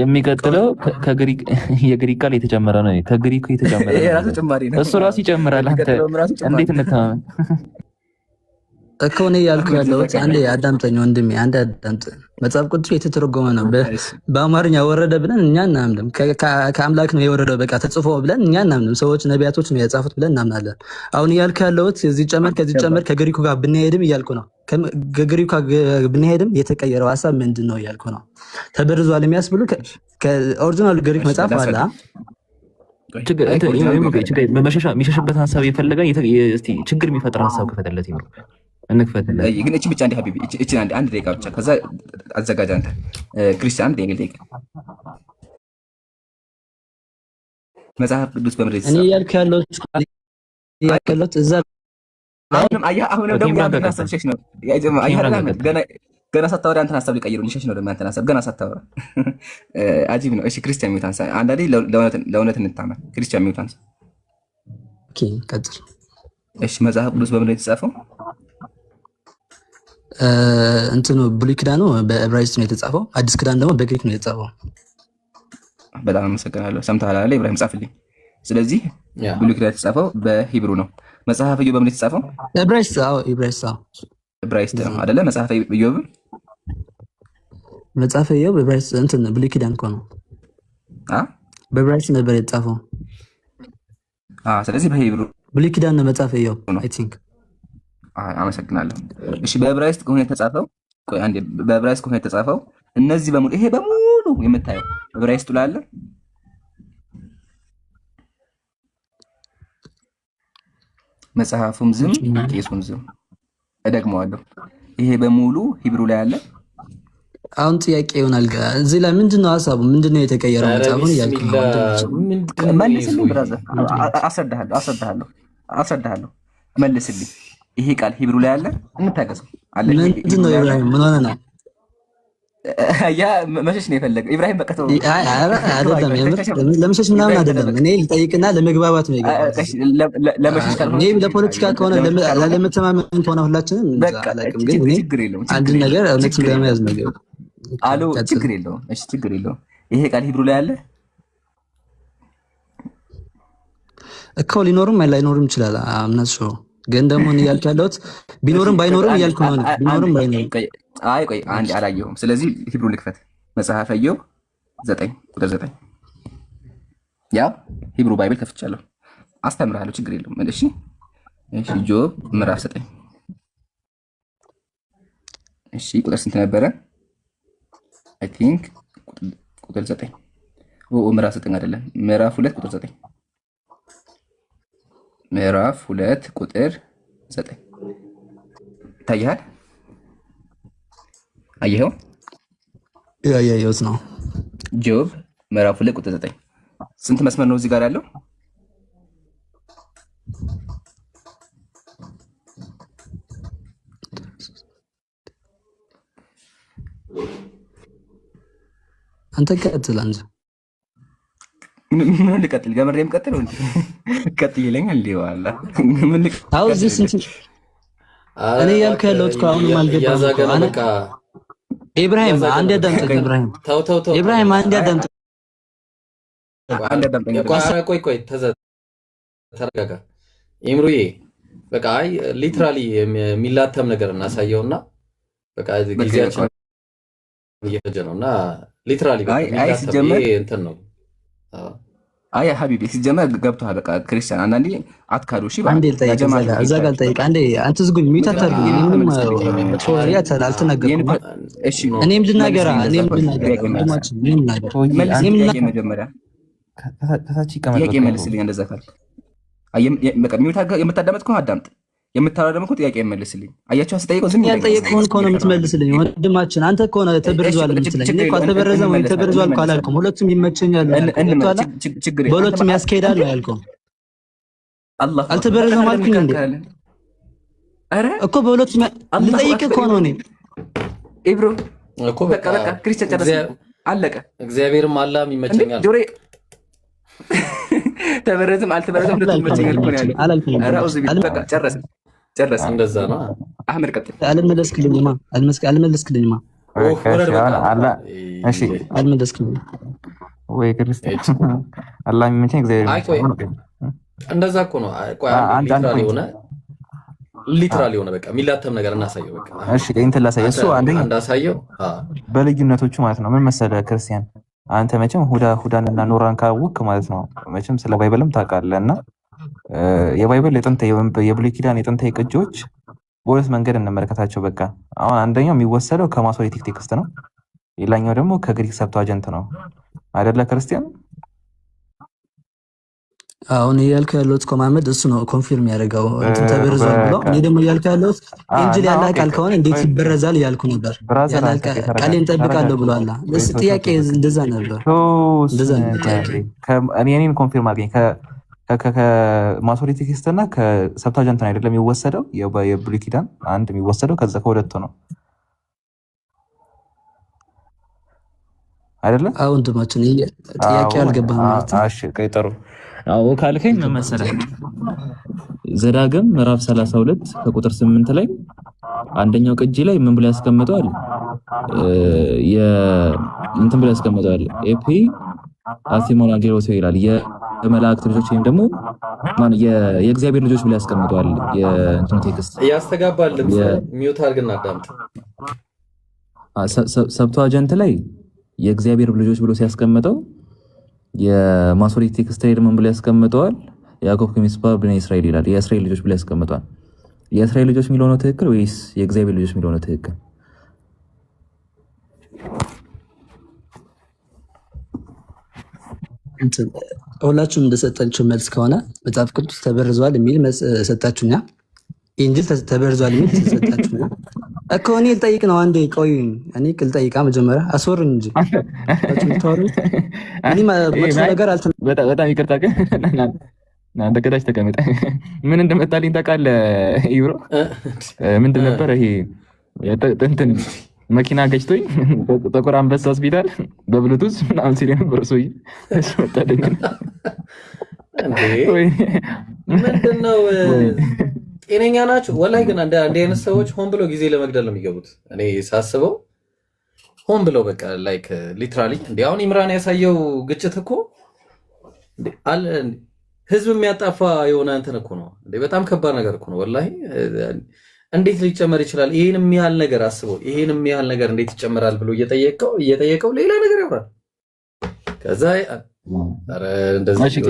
Speaker 5: የሚቀጥለው የግሪክ ቃል የተጨመረ ነው። ከግሪኩ የተጨመረ እሱ ራሱ ይጨምራል። አንተ እንዴት እንተማመን
Speaker 14: እኮ ነው ያልኩ ያለሁት። አንዴ አዳምጠኝ ወንድሜ፣ አንዴ አዳምጥ። መጽሐፍ ቅዱስ የተተረጎመ ነው። በአማርኛ ወረደ ብለን እኛ እናምንም። ከአምላክ ነው የወረደው በቃ ተጽፎ ብለን እኛ እናምንም። ሰዎች ነቢያቶች ነው የጻፉት ብለን እናምናለን። አሁን እያልኩ ያለሁት እዚህ ጨመር ከዚህ ጨመር ከግሪኩ ጋር ብንሄድም እያልኩ ነው። ከግሪኩ ጋር ብንሄድም የተቀየረው ሀሳብ ምንድን ነው እያልኩ ነው። ተበርዟል የሚያስብሉ ከኦሪጂናል ግሪክ መጽሐፍ አለ።
Speaker 5: የሚሸሽበት ሀሳብ የፈለገ ችግር የሚፈጥር ሀሳብ ክፈትለት ይኖር እንክፈትለት።
Speaker 12: ግን እቺ ብቻ እንደ ሀቢቢ እቺ አንድ ደቂቃ ብቻ። ከዛ አዘጋጅ አንተ ክርስቲያን አንድ ደቂቃ። መጽሐፍ ቅዱስ በምድር
Speaker 14: እኔ እያልኩ ያለሁት እዛ
Speaker 12: አሁንም ደግሞ አንተን ሀሳብ ሸሽ ነው ገና ሳታወራ አንተን ሀሳብ ሊቀይሩ ሸሽ ነው ደግሞ አንተን ሀሳብ ገና ሳታወራ አጂብ ነው። እሺ ክርስቲያን ሚውት አንሳ። አንዳንዴ ለእውነት እንታመን። ክርስቲያን ሚውት አንሳ።
Speaker 14: ኦኬ ቀጥል።
Speaker 12: እሺ መጽሐፍ ቅዱስ በምንድን ነው የተጻፈው?
Speaker 14: እንትኑ ብሉይ ኪዳኑ በዕብራይስጥ ነው የተጻፈው። አዲስ ኪዳን ደግሞ በግሪክ ነው የተጻፈው።
Speaker 12: በጣም አመሰግናለሁ። ሰምተሃል አይደል? ኢብራሂም ጻፍልኝ። ስለዚህ ብሉይ ኪዳን የተጻፈው በሂብሩ ነው። መጽሐፈ ኢዮብ በምን የተጻፈው?
Speaker 14: ዕብራይስጥ። አዎ
Speaker 12: ዕብራይስጥ ነው አይደለ? መጽሐፈ ኢዮብ
Speaker 14: ዕብራይስጥ እንትን ብሉይ ኪዳን እኮ ነው። በዕብራይስጥ ነበር የተጻፈው።
Speaker 12: ስለዚህ በሂብሩ
Speaker 14: ብሉይ ኪዳን ነው መጽሐፈ ኢዮብ አይ ቲንክ።
Speaker 12: አመሰግናለሁ። እሺ በዕብራይስጥ ከሆነ የተጻፈው በዕብራይስጥ ከሆነ የተጻፈው እነዚህ በሙሉ ይሄ በሙሉ የምታየው ዕብራይስጡ ላይ አለ። መጽሐፉም ዝም ቄሱም ዝም። እደግመዋለሁ። ይሄ በሙሉ ሂብሩ ላይ አለ።
Speaker 14: አሁን ጥያቄ ይሆናል። እዚህ ላይ ምንድነው ሀሳቡ? ምንድነው የተቀየረው? መጽሐፉን እያልኩ ነው።
Speaker 12: መልስልኝ ብራዘር። አስረዳሃለሁ። መልስልኝ። ይሄ ቃል ሂብሩ ላይ አለ። እንታገሰው አለ።
Speaker 14: ምንድነው ኢብራሂም? ምን ሆነ ነው?
Speaker 12: ያ መሸሽ ነው የፈለገው ኢብራሂም። በቃ ተው።
Speaker 14: አይደለም፣ ለመሸሽ ምናምን አይደለም። እኔ ልጠይቅና ለመግባባት ነው የገባው።
Speaker 12: ለመሸሽ ካልሆነ
Speaker 14: ለፖለቲካ ከሆነ ለመተማመን ከሆነ ሁላችንም አላውቅም፣ ግን አንድ ነገር እውነትን ለመያዝ ነው
Speaker 12: አሉ። ችግር የለውም። እሺ ችግር የለውም። ይሄ ቃል ሂብሩ ላይ አለ
Speaker 14: እኮ ሊኖርም ላይኖርም ይችላል። አምናሱ ግን ደግሞ እኔ እያልኩ ያለሁት ቢኖርም ባይኖርም እያልኩ ነው። ቢኖርም ባይኖርም
Speaker 12: ቆይ አንዴ አላየሁም። ስለዚህ ሂብሩ ልክፈት። መጽሐፈ ኢዮብ 9:9 ያው ሂብሩ ባይብል ከፍቻለሁ። አስተምራለሁ፣ ችግር የለውም። እሺ ኢዮብ ምዕራፍ 9 እሺ ቁጥር ስንት ነበረ? አይ ቲንክ ቁጥር 9 ምዕራፍ 9 አይደለም፣ ምዕራፍ 2 ቁጥር 9 ምዕራፍ 2 ቁጥር 9 ታያል። አየኸው?
Speaker 14: ያየሁት ነው።
Speaker 12: ኢዮብ ምዕራፍ 2 ቁጥር 9 ስንት መስመር ነው እዚህ ጋር ያለው?
Speaker 14: አንተ ቀጥል አንተ።
Speaker 12: ምን ልቀጥል? ገመሬም ቀጥል እንዴ? ቀጥል ይለኛል እንዴ? ዋላ ምን
Speaker 14: አው እዚህ ስንት እኔ ያልኩ ያለሁት እኮ አሁንም አልገባም። አነ ኢብራሂም አንድ ያዳምጥ። ኢብራሂም አንድ ያዳምጥ።
Speaker 4: ቆይ ተረጋጋ። ኢምሩዬ በቃ አይ ሊትራሊ የሚላተም ነገር እናሳየውና በቃ ጊዜያችን እየፈጀ ነውና ሊትራሊ በቃ የሚላተም እንትን ነው።
Speaker 12: አይ ሀቢቢ ሲጀመር ገብቶሃል። በቃ ክርስቲያን አንዳንዴ አትካዱ። እሺ
Speaker 14: አንዴ ልጠይቅ፣ እዛ ጋር ልጠይቅ። አንዴ አንተ ዝጉኝ፣ ሚውት አታድርጉ። ምንም ሶሪ አልተናገርኩም።
Speaker 12: እሺ
Speaker 14: እኔም ልናገራ፣ እኔም ልናገራ። ወንድማችን እኔም ልናገራ።
Speaker 12: መጀመሪያ ጥያቄ መልስልኝ። እንደዛ ካልክ በቃ ሚውት የምታዳመጥ ከሆነ አዳምጥ፣ የምታወራ ደግሞ ጥያቄ መልስልኝ። አያችሁ አስጠይቀው ዝም ይላል።
Speaker 14: ያልጠየቅኩህን ከሆነ የምትመልስልኝ ወንድማችን አንተ ከሆነ ተበርዟል የምትለኝ። እኔ እኮ አልተበረዘም ወይም ተበርዟል እኮ አላልኩም። ሁለቱም ይመቸኛል፣ በሁለቱም ያስኬዳል ነው ያልከው። አልተበረዘም አልኩኝ እንዴ? እኮ በሁለቱም ልጠይቅህ እኮ ነው። እኔ
Speaker 12: ኢብሮ እኮ በቃ ክርስቲያን ጨረሰ፣ አለቀ።
Speaker 4: እግዚአብሔርም አላህም ይመቸኛል።
Speaker 12: ተበረዘም አልተበረዘም ሁለቱም ይመቸኛል እኮ ነው ያለው። አላልኩም። በቃ ጨረሰ። እንደዛ ነው። አህመድ ቀጥል።
Speaker 14: አልመለስክልኝማ።
Speaker 16: እሺ
Speaker 14: አልመለስክልኝ
Speaker 16: ወይ ክርስቲያን አላህ የሚመቸኝ እግዚአብሔር
Speaker 4: እንደዛ እኮ ነው። ሊትራሊ ሆነ በቃ የሚላተም ነገር እናሳየው። በቃ
Speaker 16: እሺ እንትን ላሳየው። እሱ አንደኛ
Speaker 4: እንዳሳየው
Speaker 16: በልዩነቶቹ ማለት ነው። ምን መሰለህ ክርስቲያን፣ አንተ መቼም ሁዳንና ኖራን ካወቅክ ማለት ነው መቼም ስለ ባይብልም ታውቃለህ። እና የባይብል የብሉይ ኪዳን የጥንታዊ ቅጂዎች በሁለት መንገድ እንመለከታቸው። በቃ አሁን አንደኛው የሚወሰደው ከማሶሬቲክ ቴክስት ነው፣ ሌላኛው ደግሞ ከግሪክ ሰብታጀንት ነው አይደለ ክርስቲያን?
Speaker 14: አሁን እያልኩ ያለሁት እኮ መሐመድ እሱ ነው ኮንፊርም ያደርገው እንትን ተበርዟል ብሎ። እኔ ደግሞ እያልኩ ያለሁት ኢንጂል ያለ ቃል ከሆነ እንዴት ይበረዛል እያልኩ ነበር። ያለ ቃሌን ጠብቃለሁ ብሏል። ጥያቄ እንደዛ ነበር። እንደዛ ነበር።
Speaker 16: እኔን ኮንፊርም አድርገኝ። ከማሶሬቲክ ቴክስት እና ከሰብታጀንት አይደለም የሚወሰደው። የብሉይ ኪዳን አንድ የሚወሰደው ከዛ ከሁለቱ ነው አይደለም?
Speaker 14: አሁን ድማችን ጥያቄ አልገባም ማለት ነው።
Speaker 16: እሺ ቀይጠሩ
Speaker 5: አዎ ካልከኝ ምን መሰለህ ዘዳግም ምዕራፍ 32 ከቁጥር 8 ላይ አንደኛው ቅጂ ላይ ምን ብሎ ያስቀምጠዋል? እንትን ብሎ ያስቀምጠዋል። ኤፒ አሲሞና ጌሮስ ይላል። የመላእክት ልጆች ወይም ደግሞ የእግዚአብሔር ልጆች ብሎ ያስቀምጠዋል። የእንትን ቴክስት
Speaker 4: ያስተጋባል። ሚውት አድርግና አዳምጥ።
Speaker 5: ሰብታጀንት ላይ የእግዚአብሔር ልጆች ብሎ ሲያስቀምጠው የማሶሬቲክ ቴክስት ላይ ምን ብሎ ያስቀምጠዋል? ያዕቆብ ከሚስባር ብነ እስራኤል ይላል። የእስራኤል ልጆች ብሎ ያስቀምጠዋል። የእስራኤል ልጆች የሚለው ነው ትክክል ወይስ የእግዚአብሔር ልጆች የሚለው ነው ትክክል?
Speaker 14: ሁላችሁም እንደሰጣችሁ መልስ ከሆነ መጽሐፍ ቅዱስ ተበርዟል የሚል መልስ ሰጣችሁኛ፣ ኢንጂል ተበርዟል የሚል ሰጣችሁኛ እኮ። እኔ ልጠይቅ ነው። አንዴ ቆይ፣ እኔ ልጠይቃ መጀመሪያ አስወሩኝ እንጂ መጥፎ ነገር
Speaker 5: በጣም ይቅርታ ግን አንተ ከታች ተቀመጠ። ምን እንደመጣልኝ ታውቃለህ? ኢብሮ ምንድን ነበር ይሄ እንትን መኪና ገጭቶኝ ጥቁር አንበሳ ሆስፒታል በብሉቱዝ ምናምን ሲል የነበረው ሰውዬ እሱ መጣልኝ።
Speaker 4: ምንድነው? ጤነኛ ናቸው ወላሂ። ግን አንድ አይነት ሰዎች ሆን ብሎ ጊዜ ለመግደል ነው የሚገቡት። እኔ ሳስበው ሆን ብለው በቃ ላይክ ሊትራሊ እንዴ አሁን ኢምራን ያሳየው ግጭት እኮ አለ ህዝብ የሚያጣፋ የሆነ እንትን እኮ ነው እንዴ በጣም ከባድ ነገር እኮ ነው ወላሂ እንዴት ሊጨመር ይችላል ይሄንም ያህል ነገር አስበው ይሄንም ያህል ነገር እንዴት ይጨመራል ብሎ እየጠየቀው ሌላ ነገር ያወራል ከዛ አረ እንደዚህ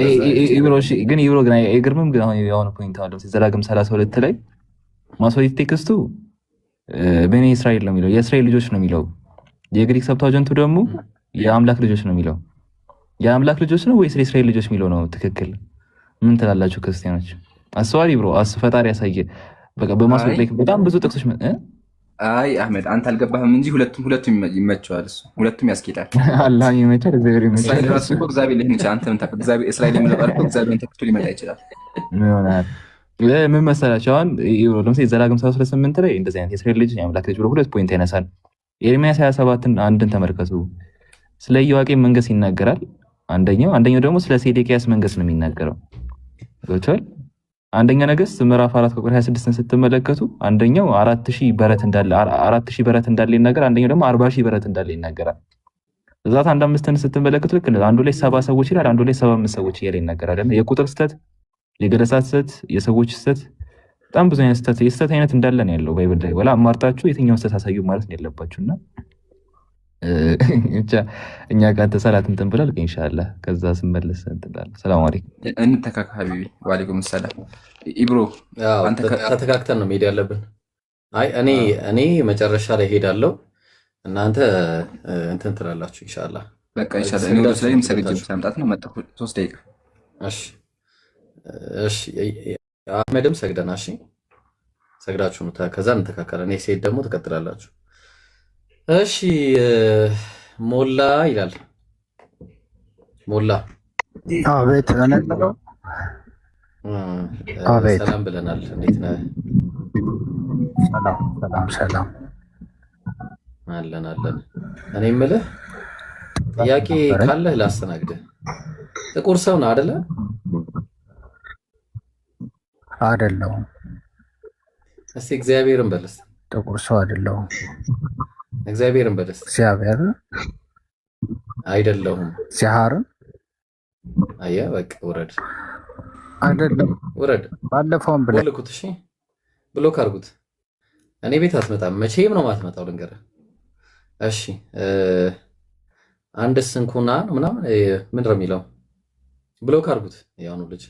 Speaker 5: ግን ኢብሮ ግን አይገርምም ግን አሁን የሆነ ፖይንት አለው ዘዳግም 32 ላይ ማስወሪት ቴክስቱ በኔ እስራኤል ነው የሚለው የእስራኤል ልጆች ነው የሚለው የግሪክ ሰብታጀንቱ ደግሞ የአምላክ ልጆች ነው የሚለው የአምላክ ልጆች ነው ወይስ የእስራኤል ልጆች የሚለው ነው ትክክል ምን ትላላችሁ ክርስቲያኖች አስዋሪ ብሮ ፈጣሪ ያሳየ በቃ በማስወሪት ላይ በጣም ብዙ ጥቅሶች
Speaker 12: አይ አህመድ አንተ አልገባህም እንጂ ሁለቱም ይመቸዋል እሱ ሁለቱም ያስኬዳል
Speaker 5: አላህ ይመቻል እግዚአብሔር ይመቻል
Speaker 12: ራሱ እኮ እግዚአብሔር ሊሆን ይችላል አንተም ታውቅ እግዚአብሔር እስራኤል የሚለው ቃል እኮ እግዚአብሔርን ተክቶ ሊመጣ ይችላል
Speaker 5: ምን መሰላችሁ አሁን ለምሳሌ ዘዳግም 38 ላይ እንደዚህ አይነት የእስራኤል ልጅ የአምላክ ልጅ ብሎ ሁለት ፖይንት ያነሳል ኤርምያስ 27ን አንድን ተመልከቱ ስለ ኢዮአቄም መንገስ ይናገራል አንደኛው ደግሞ ስለ ሴዴቅያስ መንገስ ነው የሚናገረው ገብቶሃል አንደኛ ነገሥት ምዕራፍ 4 ቁጥር 26ን ስትመለከቱ አንደኛው 4000 በረት እንዳለ ይናገራል አንደኛው ደግሞ 40000 በረት እንዳለ ይናገራል እዛት አንድ አምስትን ስትመለከቱ ልክ አንዱ ላይ 70 ሰዎች ይላል አንዱ ላይ 75 ሰዎች እያለ ይናገራል አይደል የቁጥር ስተት የገለጻት ስተት የሰዎች ስተት በጣም ብዙ አይነት ስተት የስተት አይነት እንዳለ ነው ያለው ባይብል ላይ ወላ አማርጣችሁ የትኛው ስተት አሳዩ ማለት ነው ያለባችሁና እኛ ጋር ተሰላት እንትን ብላል ኢንሻአላህ ከዛ ስመለስ እንትላል ሰላም አለይኩም
Speaker 12: እንተካካ ሀቢቢ ወአለይኩም ሰላም ኢብሮ
Speaker 4: አንተ ተተካክተን ነው ሜዲ ያለብን አይ እኔ መጨረሻ ላይ ሄዳለሁ እናንተ እንትን ትላላችሁ ኢንሻአላህ
Speaker 12: በቃ ኢንሻአላህ እኔ ወደ ስላይም ሰግጄ ሳምጣት ነው መጣሁ 3 ደቂቃ
Speaker 4: እሺ አህመድም ሰግደና እሺ ሰግዳችሁ ነው ከዛ እንተካከለ እኔ ሴት ደግሞ ትቀጥላላችሁ እሺ ሞላ ይላል ሞላ
Speaker 17: አቤት አቤት
Speaker 4: ሰላም ብለናል እንዴት ነህ
Speaker 17: ሰላም
Speaker 4: አለን እኔ የምልህ ጥያቄ ካለህ ላስተናግድህ ጥቁር ሰው ነው አይደለ
Speaker 17: አይደለሁም
Speaker 4: እስቲ እግዚአብሔርን በለስ
Speaker 17: ጥቁር ሰው አይደለሁም
Speaker 4: እግዚአብሔርን በለስ
Speaker 17: እግዚአብሔር
Speaker 4: አይደለሁም
Speaker 17: ሲሃር
Speaker 4: አያ በቃ ወረድ
Speaker 17: አይደለም
Speaker 4: ወረድ
Speaker 17: ባለፈውም
Speaker 4: ብለኩት እሺ ብሎክ አድርጉት እኔ ቤት አትመጣም መቼም ነው ማትመጣው ልንገርህ እሺ አንድ ስንኩና ምናምን ምን ነው የሚለው ብሎክ አድርጉት ያው ነው ልጅ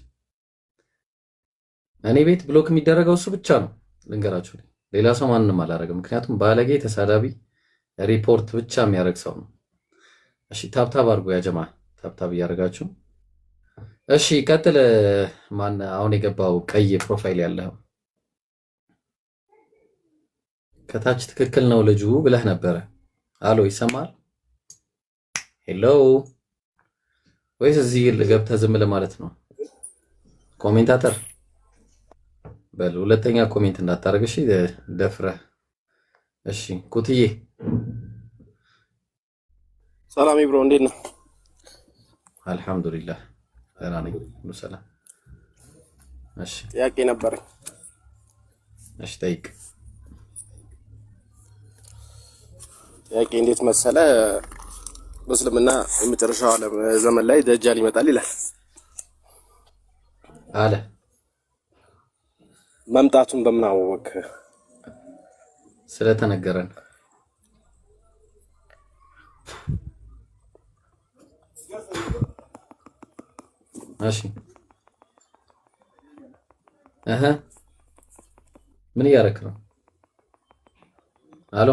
Speaker 4: እኔ ቤት ብሎክ የሚደረገው እሱ ብቻ ነው ልንገራችሁ ሌላ ሰው ማንንም አላረገም ምክንያቱም ባለጌ ተሳዳቢ ሪፖርት ብቻ የሚያደርግ ሰው ነው እሺ ታብታብ አድርጉ ያ ጀማ ታብታብ እያደረጋችሁ እሺ ቀጥል ማን አሁን የገባው ቀይ ፕሮፋይል ያለው ከታች ትክክል ነው ልጁ ብለህ ነበረ አሎ ይሰማል ሄሎ ወይስ እዚህ ገብተህ ዝም ለማለት ነው ኮሜንታተር በል ሁለተኛ ኮሜንት እንዳታረግ እሺ ደፍረህ እሺ ኩትዬ
Speaker 6: ሰላም ኢብሮ እንዴት ነህ
Speaker 4: አልহামዱሊላህ ደህና ነኝ ሁሉ ሰላም እሺ
Speaker 6: ጥያቄ ነበረኝ
Speaker 4: እሺ ጠይቅ
Speaker 6: ጥያቄ እንዴት መሰለ በእስልምና የመጨረሻው ዓለም ዘመን ላይ ደጃል ይመጣል ይላል
Speaker 4: አለ
Speaker 6: መምጣቱን በምን አወቅ
Speaker 4: ስለተነገረን እሺ ምን እያደረክ ነው አሎ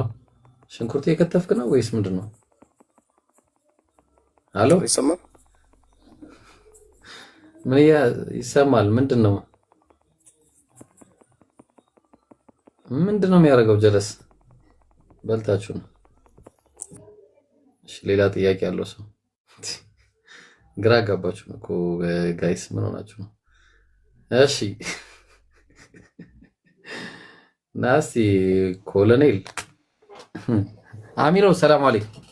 Speaker 4: ሽንኩርት የከተፍክ ነው ወይስ ምንድነው አሎ
Speaker 6: ይሰማል
Speaker 4: ምን ይሰማል ምንድነው የሚያደርገው ጀለስ በልታችሁ ነው እሺ ሌላ ጥያቄ ያለው ሰው ግራ ጋባችሁ እኮ ጋይስ ምን ሆናችሁ ነው እሺ ናስቲ ኮሎኔል አሚሮ ሰላም አለይኩም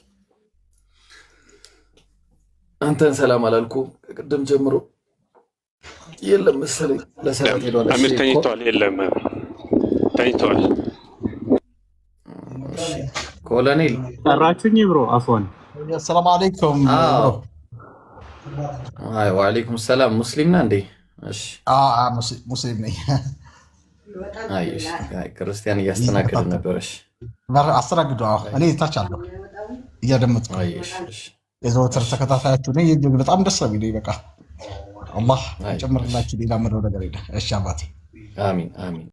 Speaker 4: አንተን ሰላም አላልኩ ቅድም ጀምሮ የለም መሰለኝ ለሰላም ሄዷል
Speaker 6: አሚር ተኝቷል የለም ተኝቷል
Speaker 4: ኮሎኔል
Speaker 18: ጠራችሁኝ ብሮ አፎን
Speaker 19: ሰላም አለይኩም።
Speaker 4: አይ ወአለይኩም ሰላም። ሙስሊም ነህ እንዴ? እሺ
Speaker 19: ሙስሊም ነኝ።
Speaker 4: አይ እሺ፣ ክርስቲያን እያስተናገደ ነበረሽ?
Speaker 19: አስተናግዱ። እኔ ታች አለሁ እያደመጥኩ።
Speaker 4: አይ እሺ፣ እሺ።
Speaker 19: የዘወትር ተከታታያችሁ ነኝ። በጣም ደስ የሚለኝ በቃ አላህ ጨምርላችሁ። ሌላ ምለው ነገር የለ። እሺ አባቴ።
Speaker 4: አሚን አሚን።